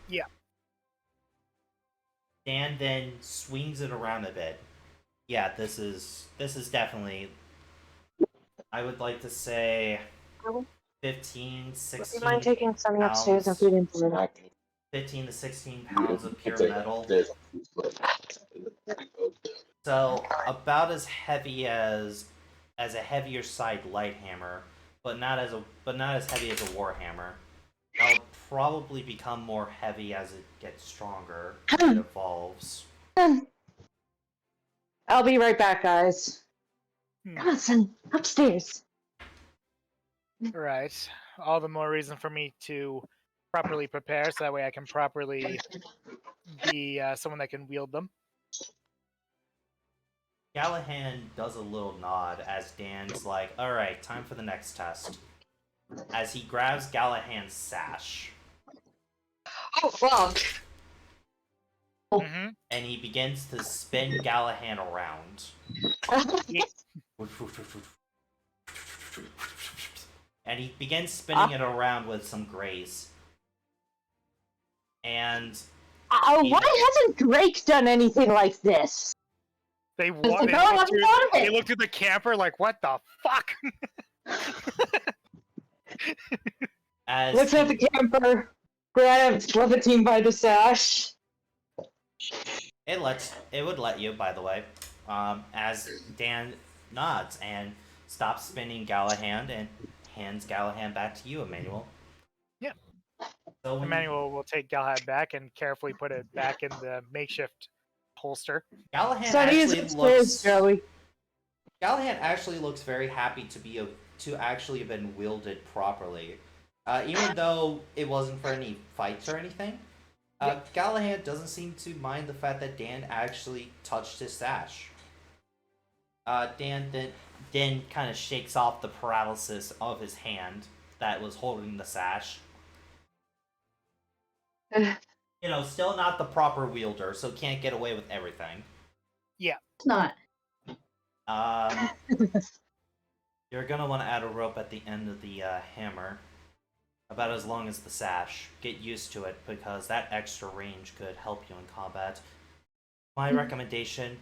Speaker 2: Yeah.
Speaker 1: Dan then swings it around a bit. Yeah, this is definitely, I would like to say 15, 16
Speaker 3: Do you mind taking Sunny
Speaker 1: pounds,
Speaker 3: upstairs and feeding her?
Speaker 1: 15 to 16 pounds of pure metal. So about as heavy as a heavier side light hammer, but not as heavy as a war hammer. That'll probably become more heavy as it gets stronger and it evolves.
Speaker 5: I'll be right back, guys.
Speaker 2: Hmm.
Speaker 5: Come on, son. Upstairs.
Speaker 2: Right. All the more reason for me to properly prepare, so that way I can properly be someone that can wield them.
Speaker 1: Galahad does a little nod as Dan's like, alright, time for the next test. As he grabs Galahad's sash.
Speaker 5: Oh, wow.
Speaker 2: Mm-hmm.
Speaker 1: And he begins to spin Galahad around. And he begins spinning it around with some grace. And
Speaker 5: Why hasn't Drake done anything like this?
Speaker 2: They
Speaker 5: Just like, oh, I'm proud of
Speaker 2: they
Speaker 5: it.
Speaker 2: looked at the camper like, what the fuck?
Speaker 1: as
Speaker 5: Looks at the camper, grabs Levantine by the sash.
Speaker 1: it would let you, by the way. As Dan nods and stops spinning Galahad and hands Galahad back to you, Emmanuel.
Speaker 2: Yeah.
Speaker 1: So when
Speaker 2: Emmanuel will take Galahad back and carefully put it back in the makeshift holster.
Speaker 1: Galahad
Speaker 5: Sunny is
Speaker 1: actually
Speaker 5: upstairs,
Speaker 1: looks
Speaker 5: Joey.
Speaker 1: Galahad actually looks very happy to actually have been wielded properly. Even though it wasn't for any fights or anything, Galahad doesn't seem to mind the fact that Dan actually touched his sash. Dan then kind of shakes off the paralysis of his hand that was holding the sash. Still not the proper wielder, so can't get away with everything.
Speaker 4: It's not.
Speaker 1: You're gonna want to add a rope at the end of the hammer. About as long as the sash. Get used to it because that extra range could help you in combat. My recommendation: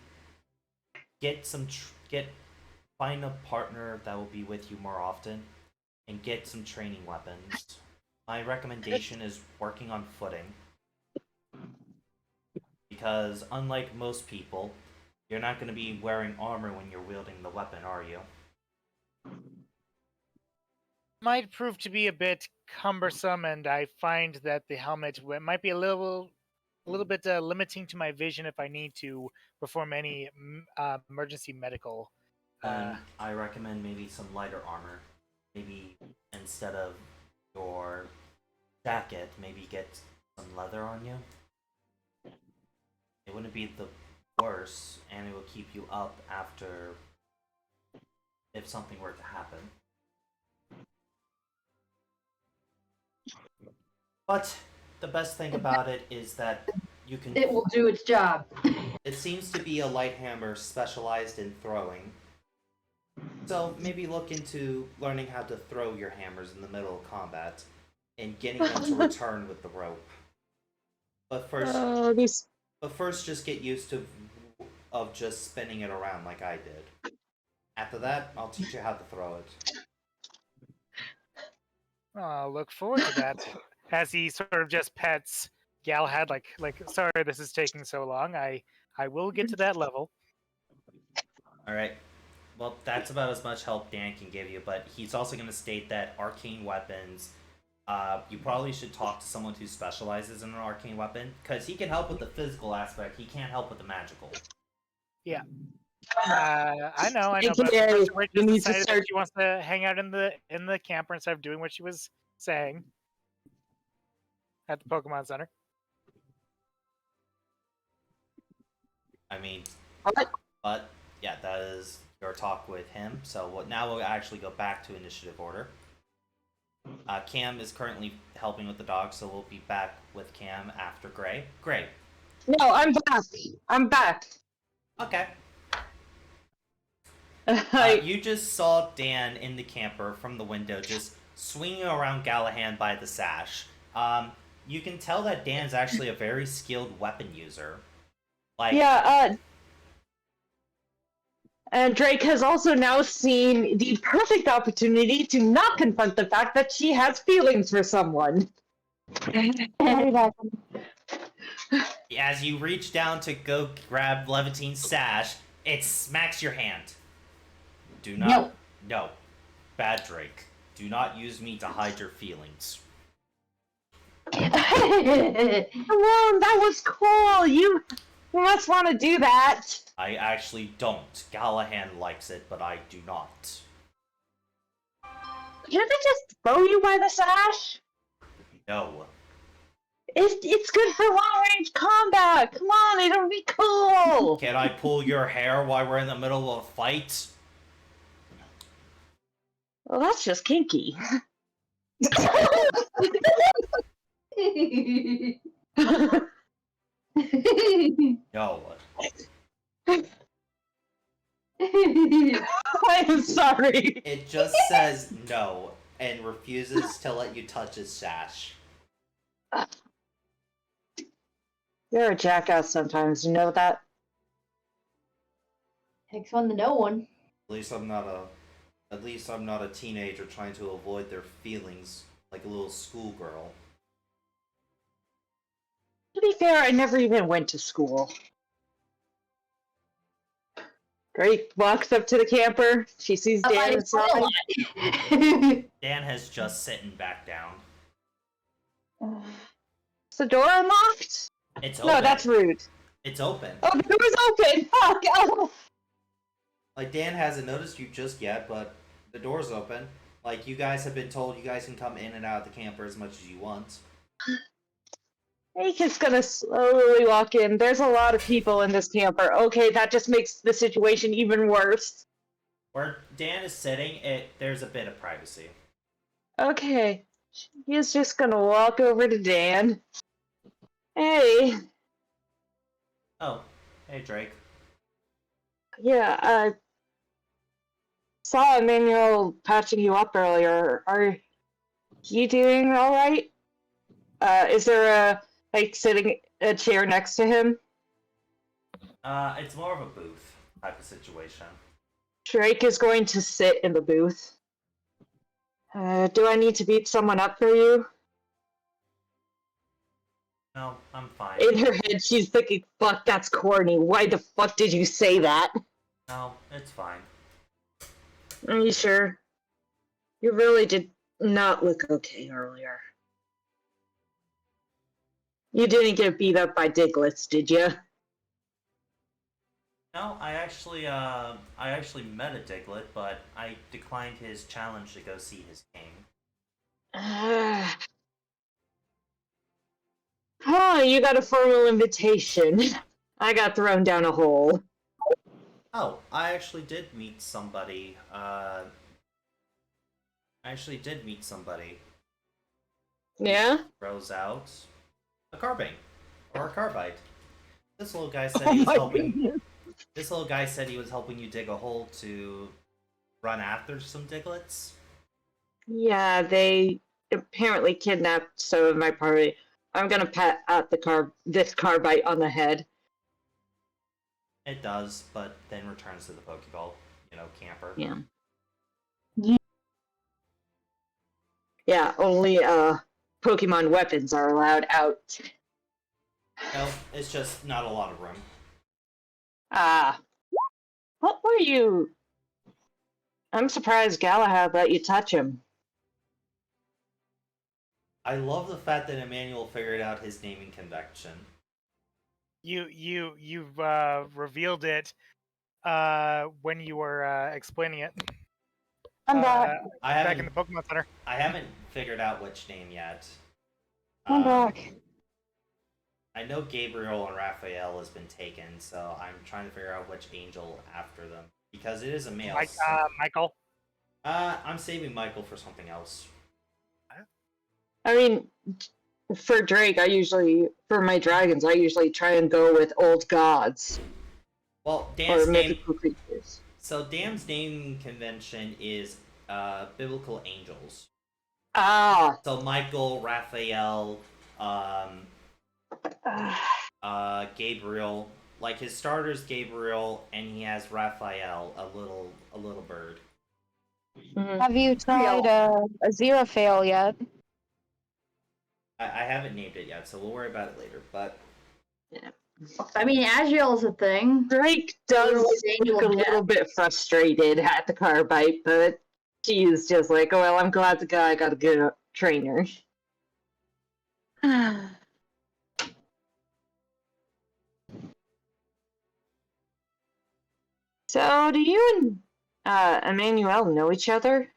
Speaker 1: find a partner that will be with you more often, and get some training weapons. My recommendation is working on footing because unlike most people, you're not going to be wearing armor when you're wielding the weapon, are you?
Speaker 2: Might prove to be a bit cumbersome, and I find that the helmet might be a little bit limiting to my vision if I need to perform any emergency medical.
Speaker 1: I recommend maybe some lighter armor. Maybe instead of your jacket, maybe get some leather on you. It wouldn't be the worst, and it will keep you up after if something were to happen. But the best thing about it is that you can.
Speaker 4: It will do its job.
Speaker 1: It seems to be a light hammer specialized in throwing. So maybe look into learning how to throw your hammers in the middle of combat and getting them to return with the rope. But first, just get used to of just spinning it around like I did. After that, I'll teach you how to throw it.
Speaker 2: I'll look forward to that. As he sort of just pets Galahad, like, sorry, this is taking so long. I will get to that level.
Speaker 1: All right. Well, that's about as much help Dan can give you, but he's also going to state that arcane weapons. You probably should talk to someone who specializes in an arcane weapon, because he can help with the physical aspect. He can't help with the magical.
Speaker 2: Yeah. I know, but
Speaker 5: AKA,
Speaker 2: Professor Rich
Speaker 5: you
Speaker 2: just
Speaker 5: need to
Speaker 2: decided
Speaker 5: start-
Speaker 2: that she wants to hang out in the camper instead of doing what she was saying at the Pokemon Center.
Speaker 1: I mean,
Speaker 5: What?
Speaker 1: but yeah, that is your talk with him. So now we'll actually go back to initiative order. Cam is currently helping with the dog, so we'll be back with Cam after Gray. Gray.
Speaker 5: No, I'm back. I'm back.
Speaker 1: Okay.
Speaker 5: I,
Speaker 1: You just saw Dan in the camper from the window, just swinging around Galahad by the sash. You can tell that Dan's actually a very skilled weapon user. Like,
Speaker 5: yeah, and Drake has also now seen the perfect opportunity to not confront the fact that she has feelings for someone.
Speaker 1: as you reach down to go grab Levitine's sash, it smacks your hand. Do not. No. Bad Drake. Do not use me to hide your feelings.
Speaker 5: Come on, that was cool. You must want to do that.
Speaker 1: I actually don't. Galahad likes it, but I do not.
Speaker 5: Can't they just throw you by the sash?
Speaker 1: No.
Speaker 5: It's good for long range combat. Come on, it'll be cool.
Speaker 1: Can I pull your hair while we're in the middle of a fight?
Speaker 5: Well, that's just kinky.
Speaker 1: No.
Speaker 5: I'm sorry.
Speaker 1: It just says no and refuses to let you touch his sash.
Speaker 5: You're a jackass sometimes, you know that?
Speaker 4: Takes one to know one.
Speaker 1: At least I'm not a teenager trying to avoid their feelings like a little schoolgirl.
Speaker 5: To be fair, I never even went to school. Drake walks up to the camper. She sees Dan inside.
Speaker 1: Dan has just sitting back down.
Speaker 5: Is the door unlocked?
Speaker 1: It's open.
Speaker 5: No, that's rude.
Speaker 1: It's open.
Speaker 5: Oh, the door's open! Fuck! Oh.
Speaker 1: Like, Dan hasn't noticed you just yet, but the door's open. Like, you guys have been told you guys can come in and out of the camper as much as you want.
Speaker 5: He's gonna slowly walk in. There's a lot of people in this camper. Okay, that just makes the situation even worse.
Speaker 1: Where Dan is sitting, there's a bit of privacy.
Speaker 5: Okay. He's just gonna walk over to Dan. Hey.
Speaker 1: Oh, hey Drake.
Speaker 5: Yeah, saw Emmanuel patching you up earlier. You doing all right? Is there sitting a chair next to him?
Speaker 1: It's more of a booth type of situation.
Speaker 5: Drake is going to sit in the booth. Do I need to beat someone up for you?
Speaker 1: No, I'm fine.
Speaker 5: In her head, she's thinking, fuck, that's corny. Why the fuck did you say that?
Speaker 1: No, it's fine.
Speaker 5: Are you sure? You really did not look okay earlier. You didn't get beat up by Diglets, did you?
Speaker 1: No, I actually met a Diglett, but I declined his challenge to go see his king.
Speaker 5: Oh, you got a formal invitation. I got thrown down a hole.
Speaker 1: Oh, I actually did meet somebody.
Speaker 5: Yeah?
Speaker 1: Throws out a carbine or a carbide. This little guy said
Speaker 5: Oh
Speaker 1: he was
Speaker 5: my
Speaker 1: helping.
Speaker 5: goodness.
Speaker 1: This little guy said he was helping you dig a hole to run after some Diglets.
Speaker 5: Yeah, they apparently kidnapped some of my party. I'm gonna pat out this carbite on the head.
Speaker 1: It does, but then returns to the Pokeball, camper.
Speaker 5: Yeah. Yeah, only Pokemon weapons are allowed out.
Speaker 1: No, it's just not a lot of room.
Speaker 5: What were you? I'm surprised Galahad let you touch him.
Speaker 1: I love the fact that Emmanuel figured out his naming convention.
Speaker 2: You revealed it when you were explaining it.
Speaker 3: I'm back.
Speaker 2: Back in the Pokemon Center.
Speaker 1: I haven't figured out which name yet.
Speaker 3: I'm back.
Speaker 1: I know Gabriel and Raphael has been taken, so I'm trying to figure out which angel after them. Because it is a male.
Speaker 2: Michael.
Speaker 1: I'm saving Michael for something else.
Speaker 5: I mean, for Drake, for my dragons, I usually try and go with old gods.
Speaker 1: Well,
Speaker 5: Or
Speaker 1: Dan's name.
Speaker 5: mythical creatures.
Speaker 1: So Dan's naming convention is biblical angels.
Speaker 5: Ah.
Speaker 1: So Michael, Raphael, Gabriel. Like his starter's Gabriel, and he has Raphael, a little bird.
Speaker 3: Have you tried a Aziraphale yet?
Speaker 1: I haven't named it yet, so we'll worry about it later. But
Speaker 4: I mean, Azrael's a thing.
Speaker 5: Drake does look a little bit frustrated at the carbite, but she's just like, oh, well, I'm glad I got a good trainer. So, do you and Emmanuel know each other?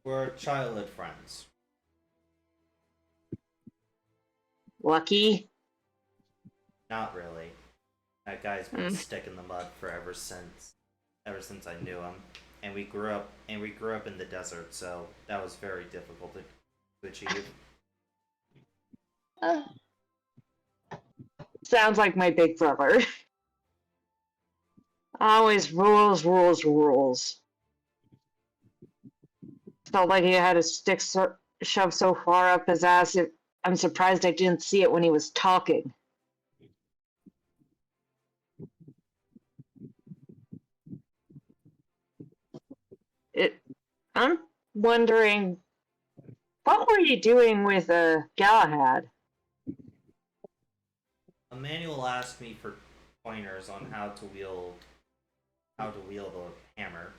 Speaker 1: we're childhood friends.
Speaker 5: Lucky?
Speaker 1: Not really. That guy's been a stick in the mud ever since I knew him. And we grew up in the desert, so that was very difficult to achieve.
Speaker 5: Sounds like my big brother. Always rules, rules, rules. Felt like he had his stick shoved so far up his ass. I'm surprised I didn't see it when he was talking. I'm wondering, what were you doing with Galahad?
Speaker 1: Emmanuel asked me for pointers on how to wield the hammer.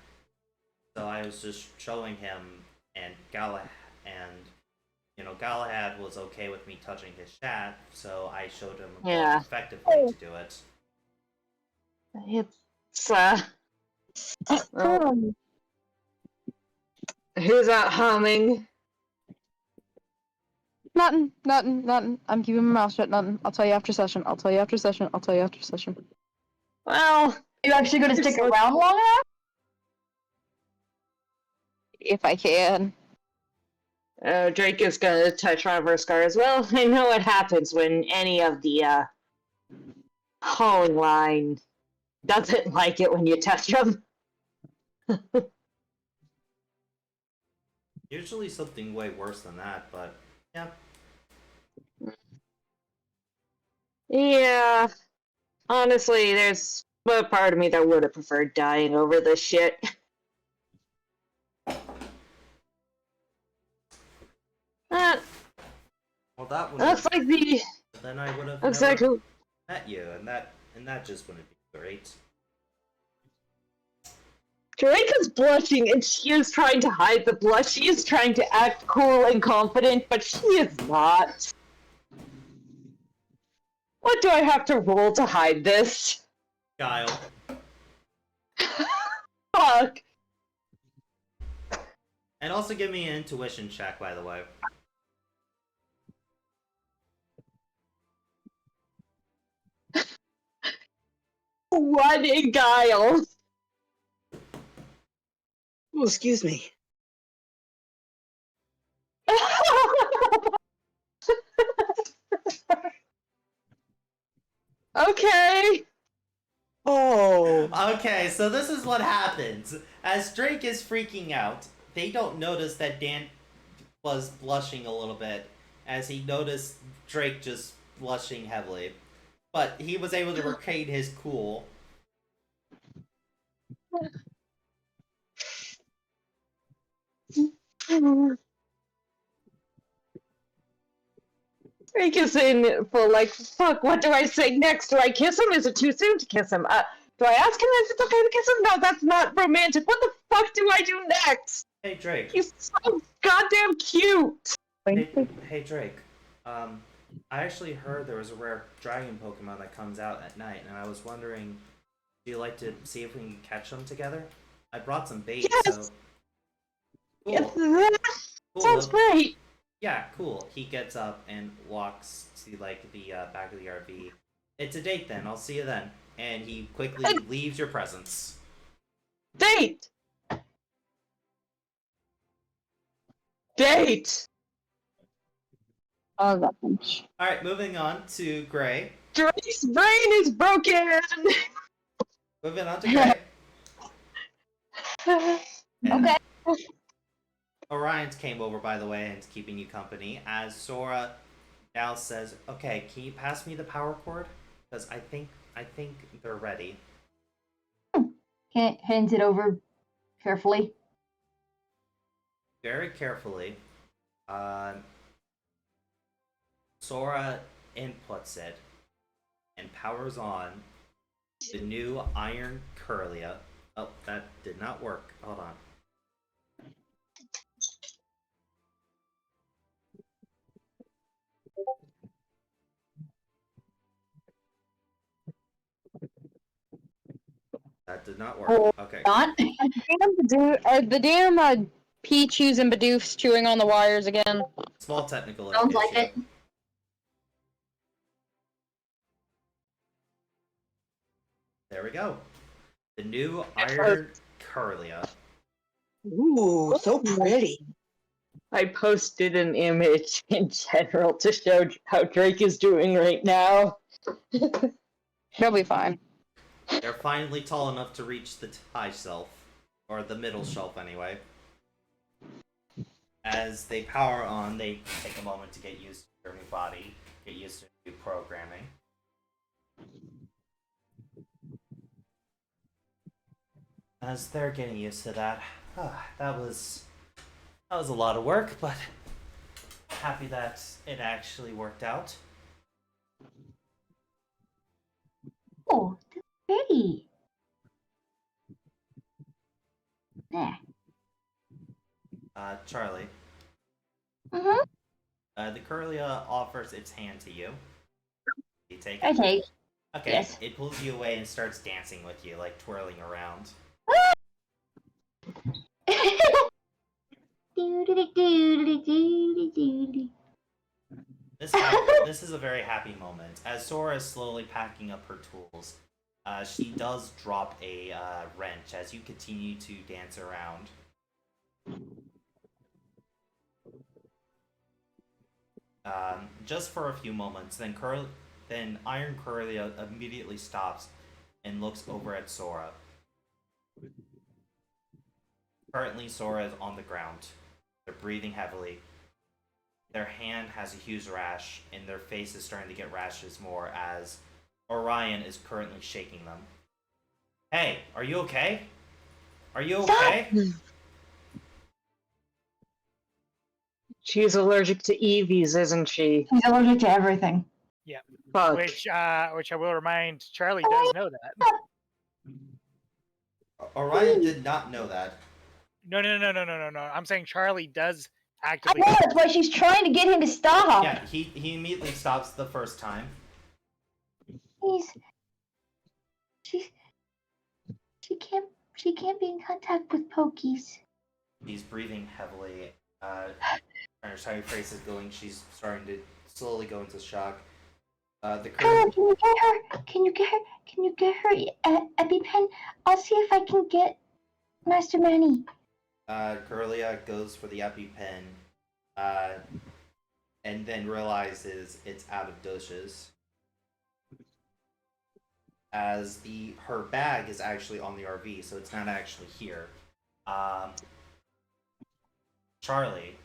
Speaker 1: So I was just showing him, and Galahad was okay with me touching his shaft, so I showed him a more effective way to do it.
Speaker 5: It's who's that humming?
Speaker 3: Nothing. I'm keeping my mouth shut. Nothing. I'll tell you after session.
Speaker 5: Well,
Speaker 4: Are you actually going to stick around long enough?
Speaker 3: If I can.
Speaker 5: Drake is gonna touch one of her scars. Well, I know what happens when any of the hauling line doesn't like it when you touch them.
Speaker 1: Usually something way worse than that, but yeah.
Speaker 5: Yeah. Honestly, there's a part of me that would have preferred dying over this shit. Uh,
Speaker 1: Well, that would
Speaker 5: looks
Speaker 1: have.
Speaker 5: like the
Speaker 1: Then I would have
Speaker 5: looks
Speaker 1: never
Speaker 5: like
Speaker 1: met you, and that just wouldn't be great.
Speaker 5: Drake is blushing, and she is trying to hide the blush. She is trying to act cool and confident, but she is not. What do I have to roll to hide this?
Speaker 1: Guile.
Speaker 5: Fuck.
Speaker 1: And also give me an intuition check, by the way.
Speaker 5: One in guile.
Speaker 6: Oh, excuse me.
Speaker 5: Okay.
Speaker 6: Oh.
Speaker 1: Okay, so this is what happens. As Drake is freaking out, they don't notice that Dan was blushing a little bit, as he noticed Drake just blushing heavily. But he was able to retain his cool.
Speaker 5: Drake is in for like, fuck, what do I say next? Do I kiss him? Is it too soon to kiss him? Do I ask him if it's okay to kiss him? No, that's not romantic. What the fuck do I do next?
Speaker 1: Hey Drake.
Speaker 5: He's so goddamn cute.
Speaker 1: Hey Drake. I actually heard there was a rare dragon Pokemon that comes out at night, and I was wondering, do you like to see if we can catch them together? I brought some bait,
Speaker 5: Yes!
Speaker 1: so. Cool.
Speaker 5: Yes, that
Speaker 1: Cool.
Speaker 5: sounds great.
Speaker 1: Yeah, cool. He gets up and walks to like the back of the RV. It's a date then. I'll see you then. And he quickly leaves your presence.
Speaker 5: Date! Date!
Speaker 3: Oh, that much.
Speaker 1: All right, moving on to Gray.
Speaker 5: Drake's brain is broken!
Speaker 1: Moving on to Gray. And
Speaker 3: Okay.
Speaker 1: Orion's came over, by the way, and is keeping you company. As Sora now says, "Okay, can you pass me the power cord? Because I think they're ready."
Speaker 4: Hands it over carefully.
Speaker 1: Very carefully, Sora inputs it and powers on the new Iron Curlia. Oh, that did not work. Hold on. That did not work. Okay.
Speaker 4: Not?
Speaker 3: Are the damn Pichus and Bidoofs chewing on the wires again?
Speaker 1: Small technical
Speaker 4: Sounds like
Speaker 1: issue.
Speaker 4: it.
Speaker 1: There we go. The new Iron Curlia.
Speaker 6: Ooh, so pretty.
Speaker 5: I posted an image in general to show how Drake is doing right now.
Speaker 3: He'll be fine.
Speaker 1: They're finally tall enough to reach the high shelf, or the middle shelf anyway. As they power on, they take a moment to get used to their new body, get used to new programming. As they're getting used to that, that was a lot of work, but happy that it actually worked out.
Speaker 4: Oh, that's pretty. There.
Speaker 1: Charlie,
Speaker 4: Mm-hmm.
Speaker 1: the Curlia offers its hand to you. You take it.
Speaker 4: I take.
Speaker 1: Okay,
Speaker 4: Yes.
Speaker 1: it pulls you away and starts dancing with you, like twirling around. This is a very happy moment. As Sora is slowly packing up her tools, she does drop a wrench as you continue to dance around. Just for a few moments, then Iron Curlia immediately stops and looks over at Sora. Currently, Sora is on the ground. They're breathing heavily. Their hand has a huge rash, and their face is starting to get rashes more as Orion is currently shaking them. Hey, are you okay? Are you okay?
Speaker 5: She's allergic to Eevees, isn't she?
Speaker 4: He's allergic to everything.
Speaker 5: Fuck.
Speaker 2: Which I will remind Charlie does know that.
Speaker 1: Orion did not know that.
Speaker 2: No. I'm saying Charlie does
Speaker 4: I
Speaker 2: actively.
Speaker 4: know, that's why she's trying to get him to stop.
Speaker 1: Yeah, he immediately stops the first time.
Speaker 4: She can't be in contact with Pokies.
Speaker 1: He's breathing heavily. Her entire face is going. She's starting to slowly go into shock. The
Speaker 4: Carla,
Speaker 1: current,
Speaker 4: can you get her EpiPen? I'll see if I can get Master Manny.
Speaker 1: Curlia goes for the EpiPen, and then realizes it's out of doses. As her bag is actually on the RV, so it's not actually here. Charlie,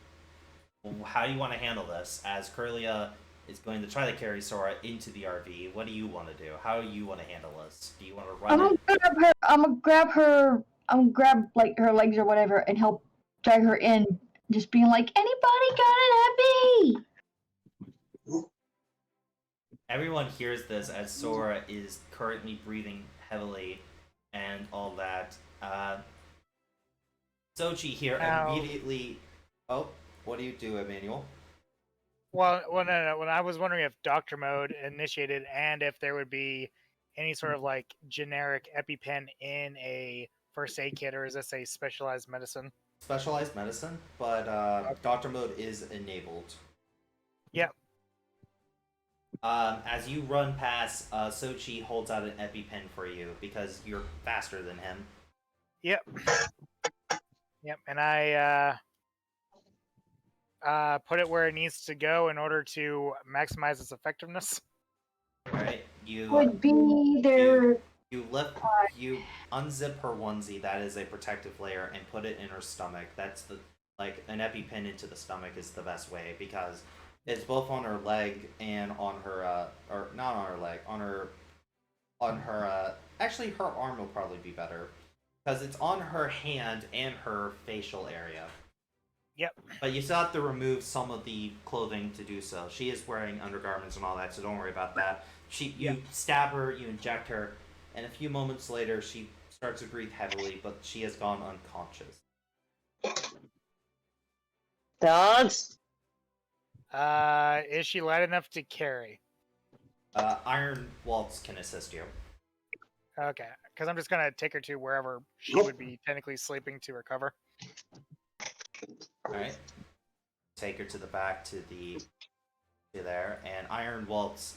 Speaker 1: how do you want to handle this? As Curlia is going to try to carry Sora into the RV, what do you want to do? How do you want to handle this? Do you want to run it?
Speaker 4: I'm gonna grab her. I'm gonna grab like her legs or whatever and help drag her in. Just being like, anybody got an Epi?
Speaker 1: Everyone hears this as Sora is currently breathing heavily and all that. Sochi here
Speaker 2: Now-
Speaker 1: immediately. Oh, what do you do, Emmanuel?
Speaker 2: Well, no. When I was wondering if Doctor Mode initiated and if there would be any sort of like generic EpiPen in a first aid kit, or is this a specialized medicine?
Speaker 1: Specialized medicine, but Doctor Mode is enabled.
Speaker 2: Yep.
Speaker 1: As you run past, Sochi holds out an EpiPen for you because you're faster than him.
Speaker 2: Yep. And I put it where it needs to go in order to maximize its effectiveness.
Speaker 1: Right? You
Speaker 4: Would be there.
Speaker 1: you unzip her onesie, that is a protective layer, and put it in her stomach. That's like an EpiPen into the stomach is the best way because it's both on her leg and on her or not on her leg, on her actually her arm will probably be better because it's on her hand and her facial area.
Speaker 2: Yep.
Speaker 1: But you still have to remove some of the clothing to do so. She is wearing undergarments and all that, so don't worry about that. You stab her, you inject her, and a few moments later she starts to breathe heavily, but she has gone unconscious.
Speaker 5: Dogs?
Speaker 2: Is she light enough to carry?
Speaker 1: Iron Waltz can assist you.
Speaker 2: Okay, because I'm just gonna take her to wherever she would be technically sleeping to recover.
Speaker 1: Alright. Take her to the back to there, and Iron Waltz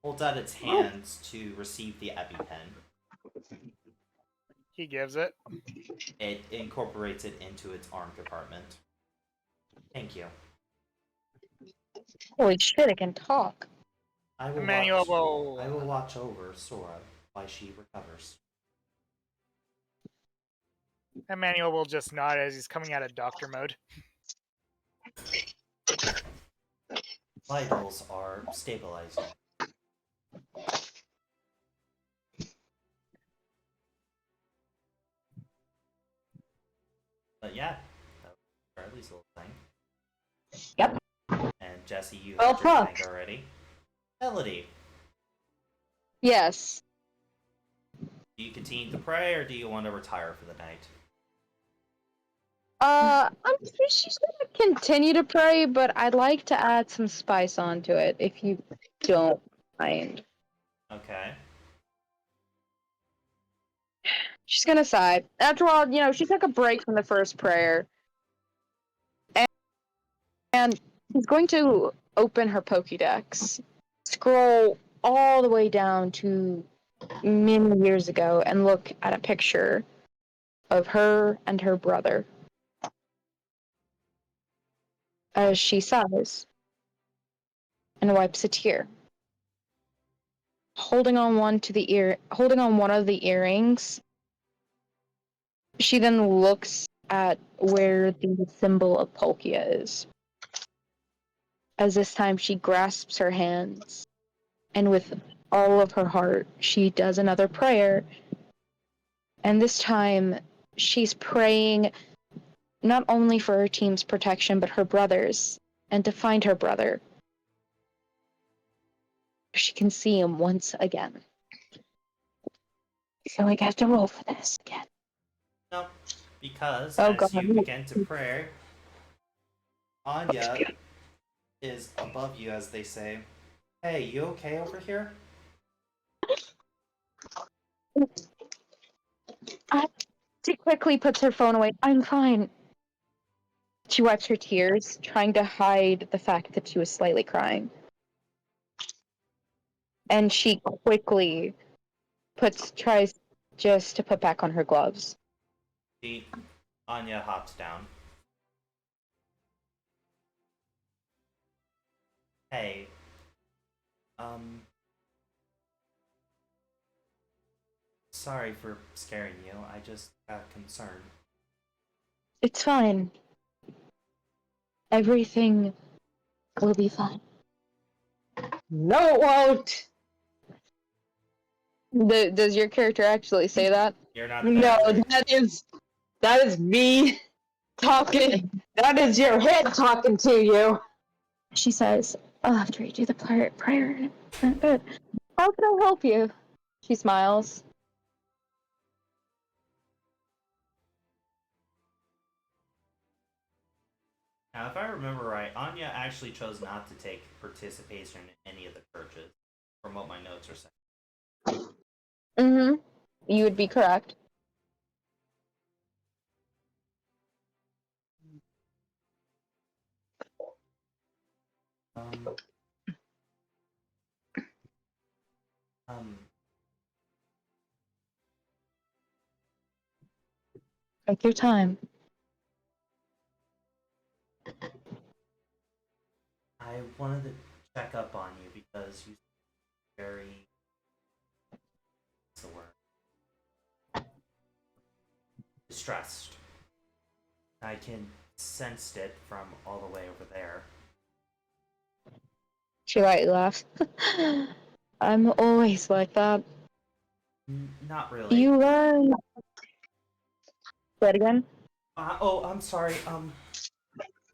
Speaker 1: holds out its hands to receive the EpiPen.
Speaker 2: He gives it.
Speaker 1: It incorporates it into its arm compartment. Thank you.
Speaker 3: Holy shit, I can talk.
Speaker 1: I will
Speaker 2: Emmanuel
Speaker 1: I will watch over Sora while she recovers.
Speaker 2: Emmanuel will just nod as he's coming out of Doctor Mode.
Speaker 1: Vitals are stabilizing. But yeah, that was Charlie's little thing.
Speaker 4: Yep.
Speaker 1: And Jesse, you
Speaker 4: Well
Speaker 1: had your
Speaker 4: fucked.
Speaker 1: thing already. Melody,
Speaker 3: Yes.
Speaker 1: do you continue to pray or do you want to retire for the night?
Speaker 3: She's gonna continue to pray, but I'd like to add some spice onto it, if you don't mind.
Speaker 1: Okay.
Speaker 3: She's gonna sigh. After all, she took a break from the first prayer. And she's going to open her Pokédex, scroll all the way down to many years ago, and look at a picture of her and her brother. As she sighs and wipes a tear. Holding on one of the earrings, she then looks at where the symbol of Polkia is. As this time she grasps her hands, and with all of her heart, she does another prayer. And this time, she's praying not only for her team's protection, but her brother's, and to find her brother. She can see him once again. So I have to roll for this again.
Speaker 1: No, because
Speaker 3: Oh,
Speaker 1: as
Speaker 3: God.
Speaker 1: you begin to pray, Anya is above you, as they say. Hey, you okay over here?
Speaker 3: She quickly puts her phone away. I'm fine. She wipes her tears, trying to hide the fact that she was slightly crying. And she quickly tries just to put back on her gloves.
Speaker 1: Anya hops down. Hey, sorry for scaring you. I just got concerned.
Speaker 3: It's fine. Everything will be fine.
Speaker 5: No, it won't.
Speaker 3: Does your character actually say that?
Speaker 1: You're not
Speaker 5: No,
Speaker 1: there.
Speaker 5: that is me talking. That is your head talking to you.
Speaker 3: She says, I'll have to redo the prayer. Good. How can I help you? She smiles.
Speaker 1: Now, if I remember right, Anya actually chose not to take participation in any of the churches, from what my notes are saying.
Speaker 3: Mm-hmm. You would be correct.
Speaker 1: Um, um,
Speaker 3: Take your time.
Speaker 1: I wanted to check up on you because you seem very. What's the word? Distressed. I can sense it from all the way over there.
Speaker 3: She lightly laughs. I'm always like that.
Speaker 1: Not really.
Speaker 3: You learn. Say it again.
Speaker 1: Oh, I'm sorry.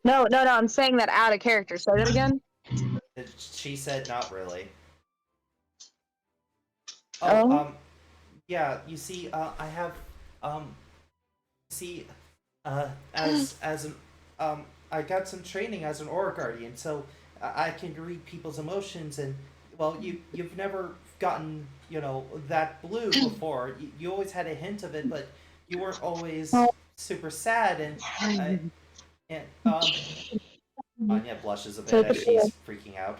Speaker 3: No, I'm saying that out of character. Say that again.
Speaker 1: She said not really.
Speaker 3: Oh.
Speaker 1: Yeah. You see, I have, see, as an, I got some training as an aura guardian, so I can read people's emotions, and well, you've never gotten that blue before. You always had a hint of it, but you weren't always super sad, and Anya blushes a
Speaker 3: So
Speaker 1: bit as she's freaking out.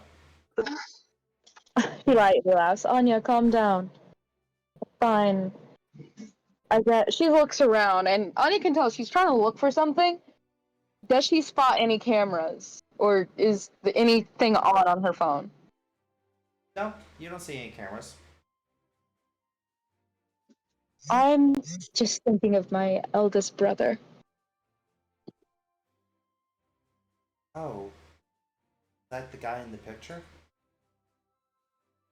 Speaker 3: she lightly laughs. Anya, calm down. Fine. I get. She looks around, and Anya can tell she's trying to look for something. Does she spot any cameras, or is anything on her phone?
Speaker 1: No, you don't see any cameras.
Speaker 3: I'm just thinking of my eldest brother.
Speaker 1: Oh, is that the guy in the picture?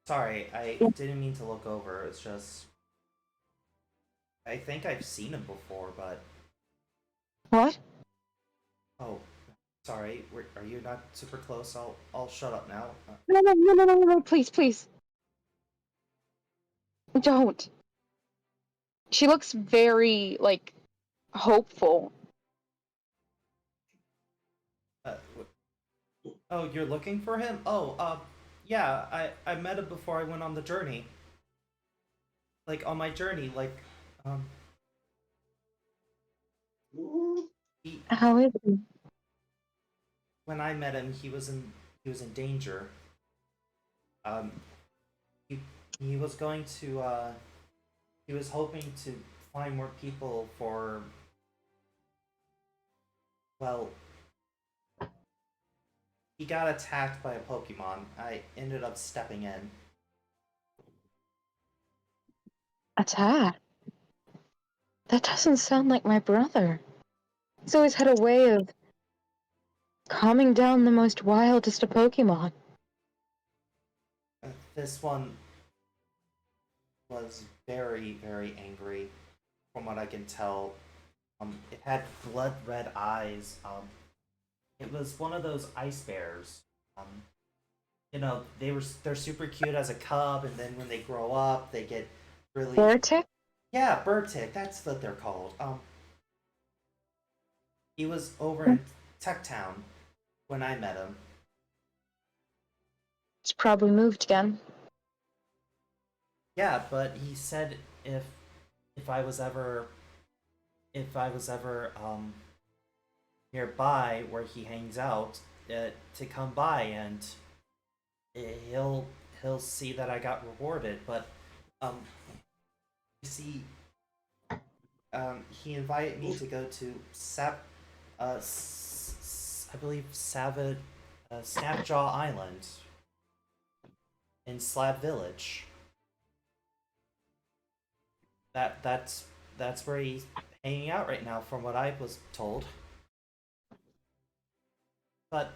Speaker 1: Sorry, I didn't mean to look over. It's just I think I've seen him before, but
Speaker 3: What?
Speaker 1: oh, sorry. Are you not super close? I'll shut up now.
Speaker 3: No, please. Don't. She looks very, hopeful.
Speaker 1: Uh, oh, you're looking for him? Oh, yeah. I met him before I went on the journey. Like on my journey, um, he,
Speaker 3: How is he?
Speaker 1: when I met him, he was in danger. Um, he he was going to he was hoping to find more people for, well, he got attacked by a Pokemon. I ended up stepping in.
Speaker 3: Attack? That doesn't sound like my brother. He's always had a way of calming down the most wildest of Pokemon.
Speaker 1: This one was very, very angry, from what I can tell. It had blood red eyes. It was one of those ice bears. You know, they're super cute as a cub, and then when they grow up, they get really
Speaker 3: Beartic?
Speaker 1: yeah, Bertic. That's what they're called. He was over in Tech Town when I met him.
Speaker 3: He's probably moved again.
Speaker 1: Yeah, but he said if I was ever nearby where he hangs out, to come by and he'll see that I got rewarded. But you see, he invited me to go to I believe Snapjaw Island in Slab Village. That's where he's hanging out right now, from what I was told. But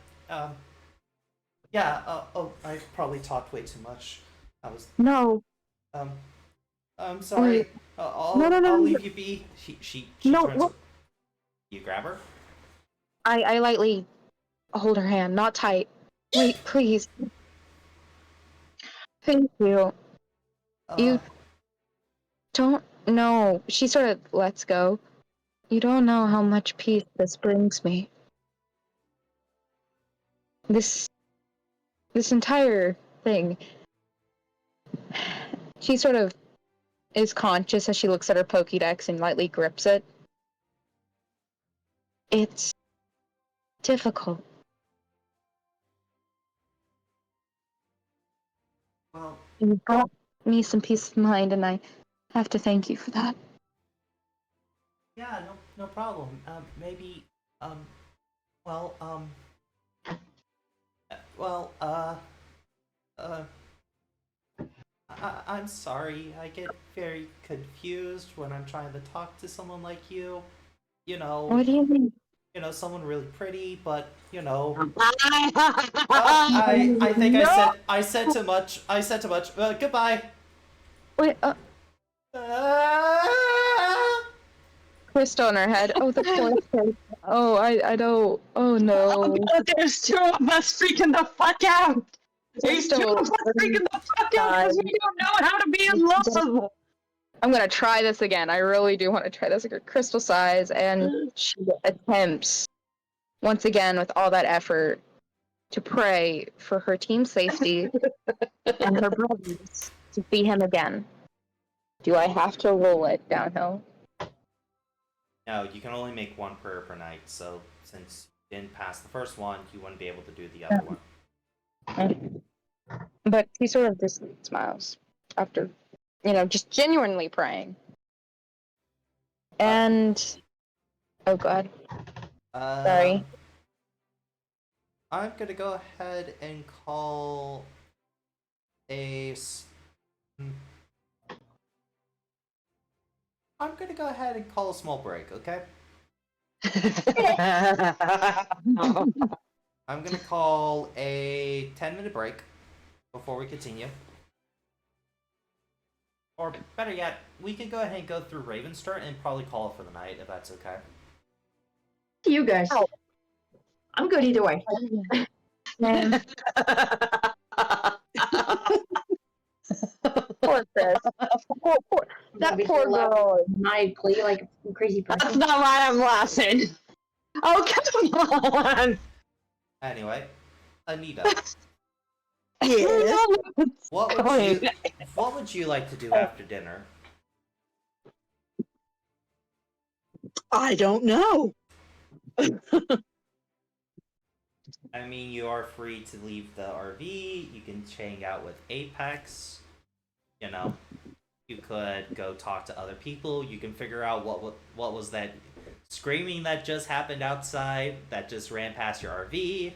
Speaker 1: yeah. Oh, I probably talked way too much. I was
Speaker 3: No.
Speaker 1: I'm sorry.
Speaker 3: Wait.
Speaker 1: I'll
Speaker 3: No.
Speaker 1: I'll leave you be. She
Speaker 3: No,
Speaker 1: turns.
Speaker 3: what?
Speaker 1: You grab her.
Speaker 3: I lightly hold her hand, not tight. Wait, please. Thank you. You don't know. She sort of lets go. You don't know how much peace this brings me. This entire thing. She sort of is conscious as she looks at her Pokédex and lightly grips it. It's difficult.
Speaker 1: Well,
Speaker 3: You brought me some peace of mind, and I have to thank you for that.
Speaker 1: yeah, no problem. Maybe well well I'm sorry. I get very confused when I'm trying to talk to someone like you. You know,
Speaker 3: What do you mean?
Speaker 1: someone really pretty, but I
Speaker 5: I
Speaker 1: think I said too much. I said too much. Goodbye.
Speaker 3: Wait,
Speaker 1: Ah!
Speaker 3: crystal in her head. Oh, the poor thing. Oh, I don't. Oh no.
Speaker 5: There's two of us freaking the fuck out. There's two of us freaking the fuck out because we don't know how to be in love.
Speaker 3: I'm gonna try this again. I really do want to try this again. Crystal sighs, and she attempts once again with all that effort to pray for her team's safety and her brothers to see him again. Do I have to roll it downhill?
Speaker 1: No, you can only make one prayer per night. So since you didn't pass the first one, you wouldn't be able to do the other one.
Speaker 3: But he sort of just smiles after, just genuinely praying. And oh god, sorry.
Speaker 1: I'm gonna go ahead and call I'm gonna go ahead and call a small break, okay? I'm gonna call a 10-minute break before we continue. Or better yet, we can go ahead and go through Ravenstart and probably call it for the night, if that's okay.
Speaker 4: You guys.
Speaker 3: Oh.
Speaker 4: I'm good either way.
Speaker 3: Man, poor Chris. That poor girl.
Speaker 4: My plea like a crazy person.
Speaker 5: That's not why I'm laughing. Oh, come on.
Speaker 1: Anyway, Anita,
Speaker 6: Yes.
Speaker 1: what would you like to do after dinner?
Speaker 6: I don't know.
Speaker 1: I mean, you are free to leave the RV. You can hang out with Apex. You could go talk to other people. You can figure out what was that screaming that just happened outside that just ran past your RV.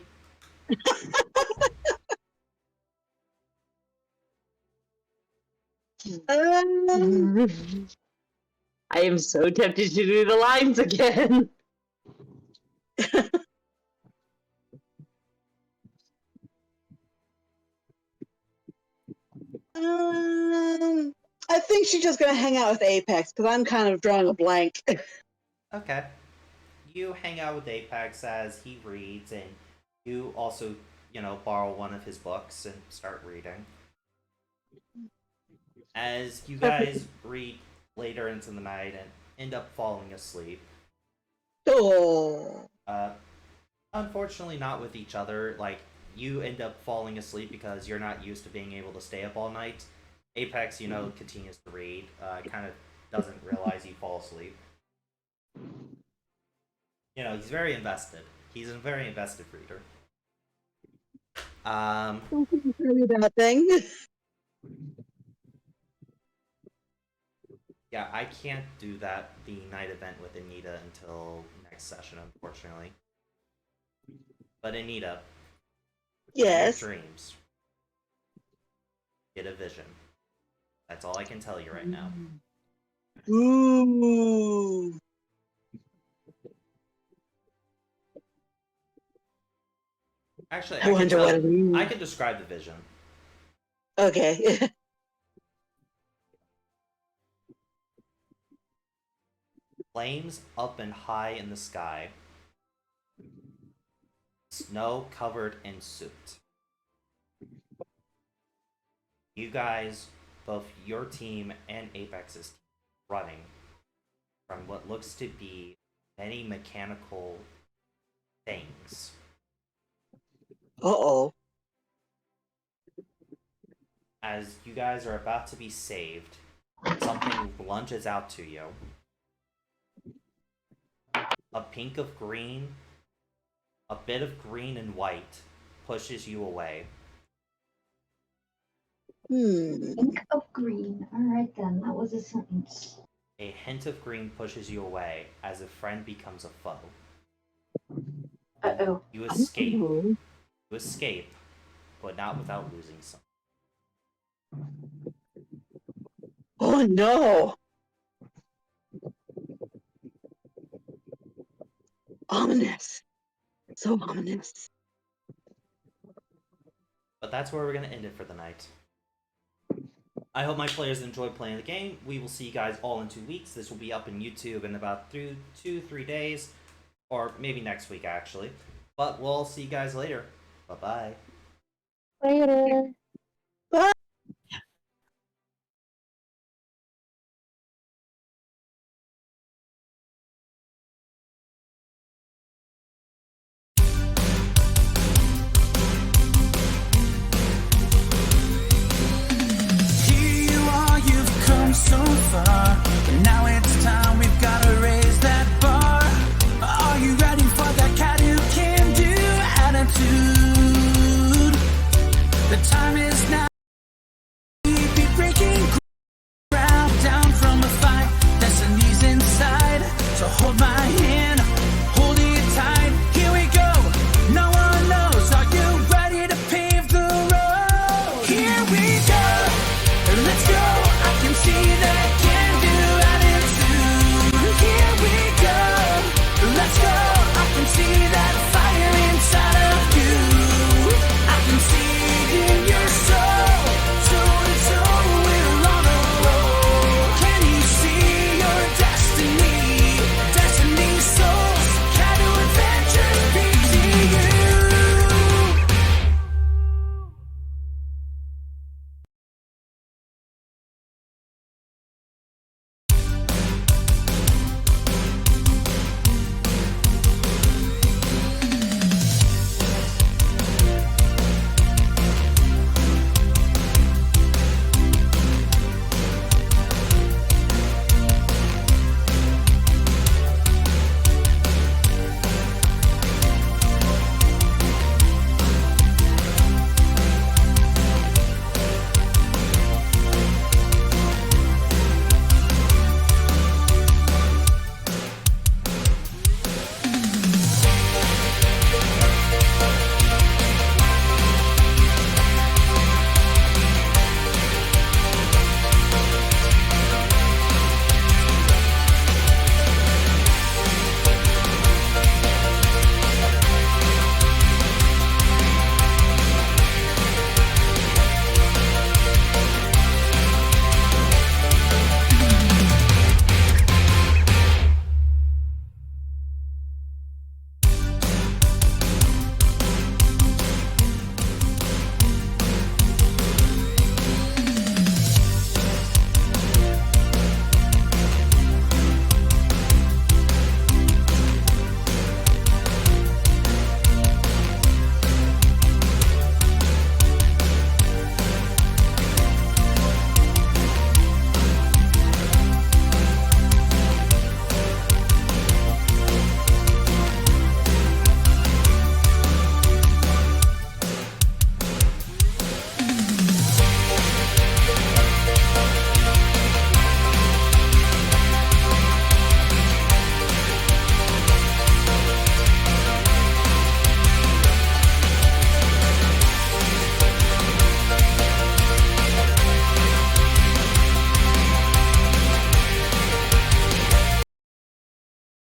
Speaker 5: I am so tempted to do the lines again.
Speaker 6: I think she's just gonna hang out with Apex because I'm kind of drawing a blank.
Speaker 1: Okay. You hang out with Apex as he reads, and you also, borrow one of his books and start reading. As you guys read later into the night and end up falling asleep.
Speaker 6: Oh.
Speaker 1: Unfortunately, not with each other. Like, you end up falling asleep because you're not used to being able to stay up all night. Apex, continues to read. Kind of doesn't realize you fall asleep. He's very invested. He's a very invested reader.
Speaker 6: Don't think it's really a bad thing.
Speaker 1: Yeah, I can't do the night event with Anita until next session, unfortunately. But Anita,
Speaker 6: Yes.
Speaker 1: your dreams. Get a vision. That's all I can tell you right now.
Speaker 6: Ooh.
Speaker 1: Actually,
Speaker 6: I wonder what it means.
Speaker 1: I can describe the vision.
Speaker 6: Okay.
Speaker 1: Flames up and high in the sky. Snow covered in soot. You guys, both your team and Apex's team, running from what looks to be many mechanical things.
Speaker 6: Uh-oh.
Speaker 1: As you guys are about to be saved, something lunges out to you. A pink of green, a bit of green and white pushes you away.
Speaker 4: Pink of green. Alright then, that was a sentence.
Speaker 1: A hint of green pushes you away as a friend becomes a foe.
Speaker 4: Uh-oh.
Speaker 1: You escape. You escape, but not without losing some.
Speaker 6: Oh no! Ominous. So ominous.
Speaker 1: But that's where we're going to end it for the night. I hope my players enjoyed playing the game. We will see you guys all in 2 weeks. This will be up in YouTube in about 2-3 days. Or maybe next week, actually. But we'll see you guys later. Bye-bye.
Speaker 3: Later.
Speaker 7: Here you are, you've come so far.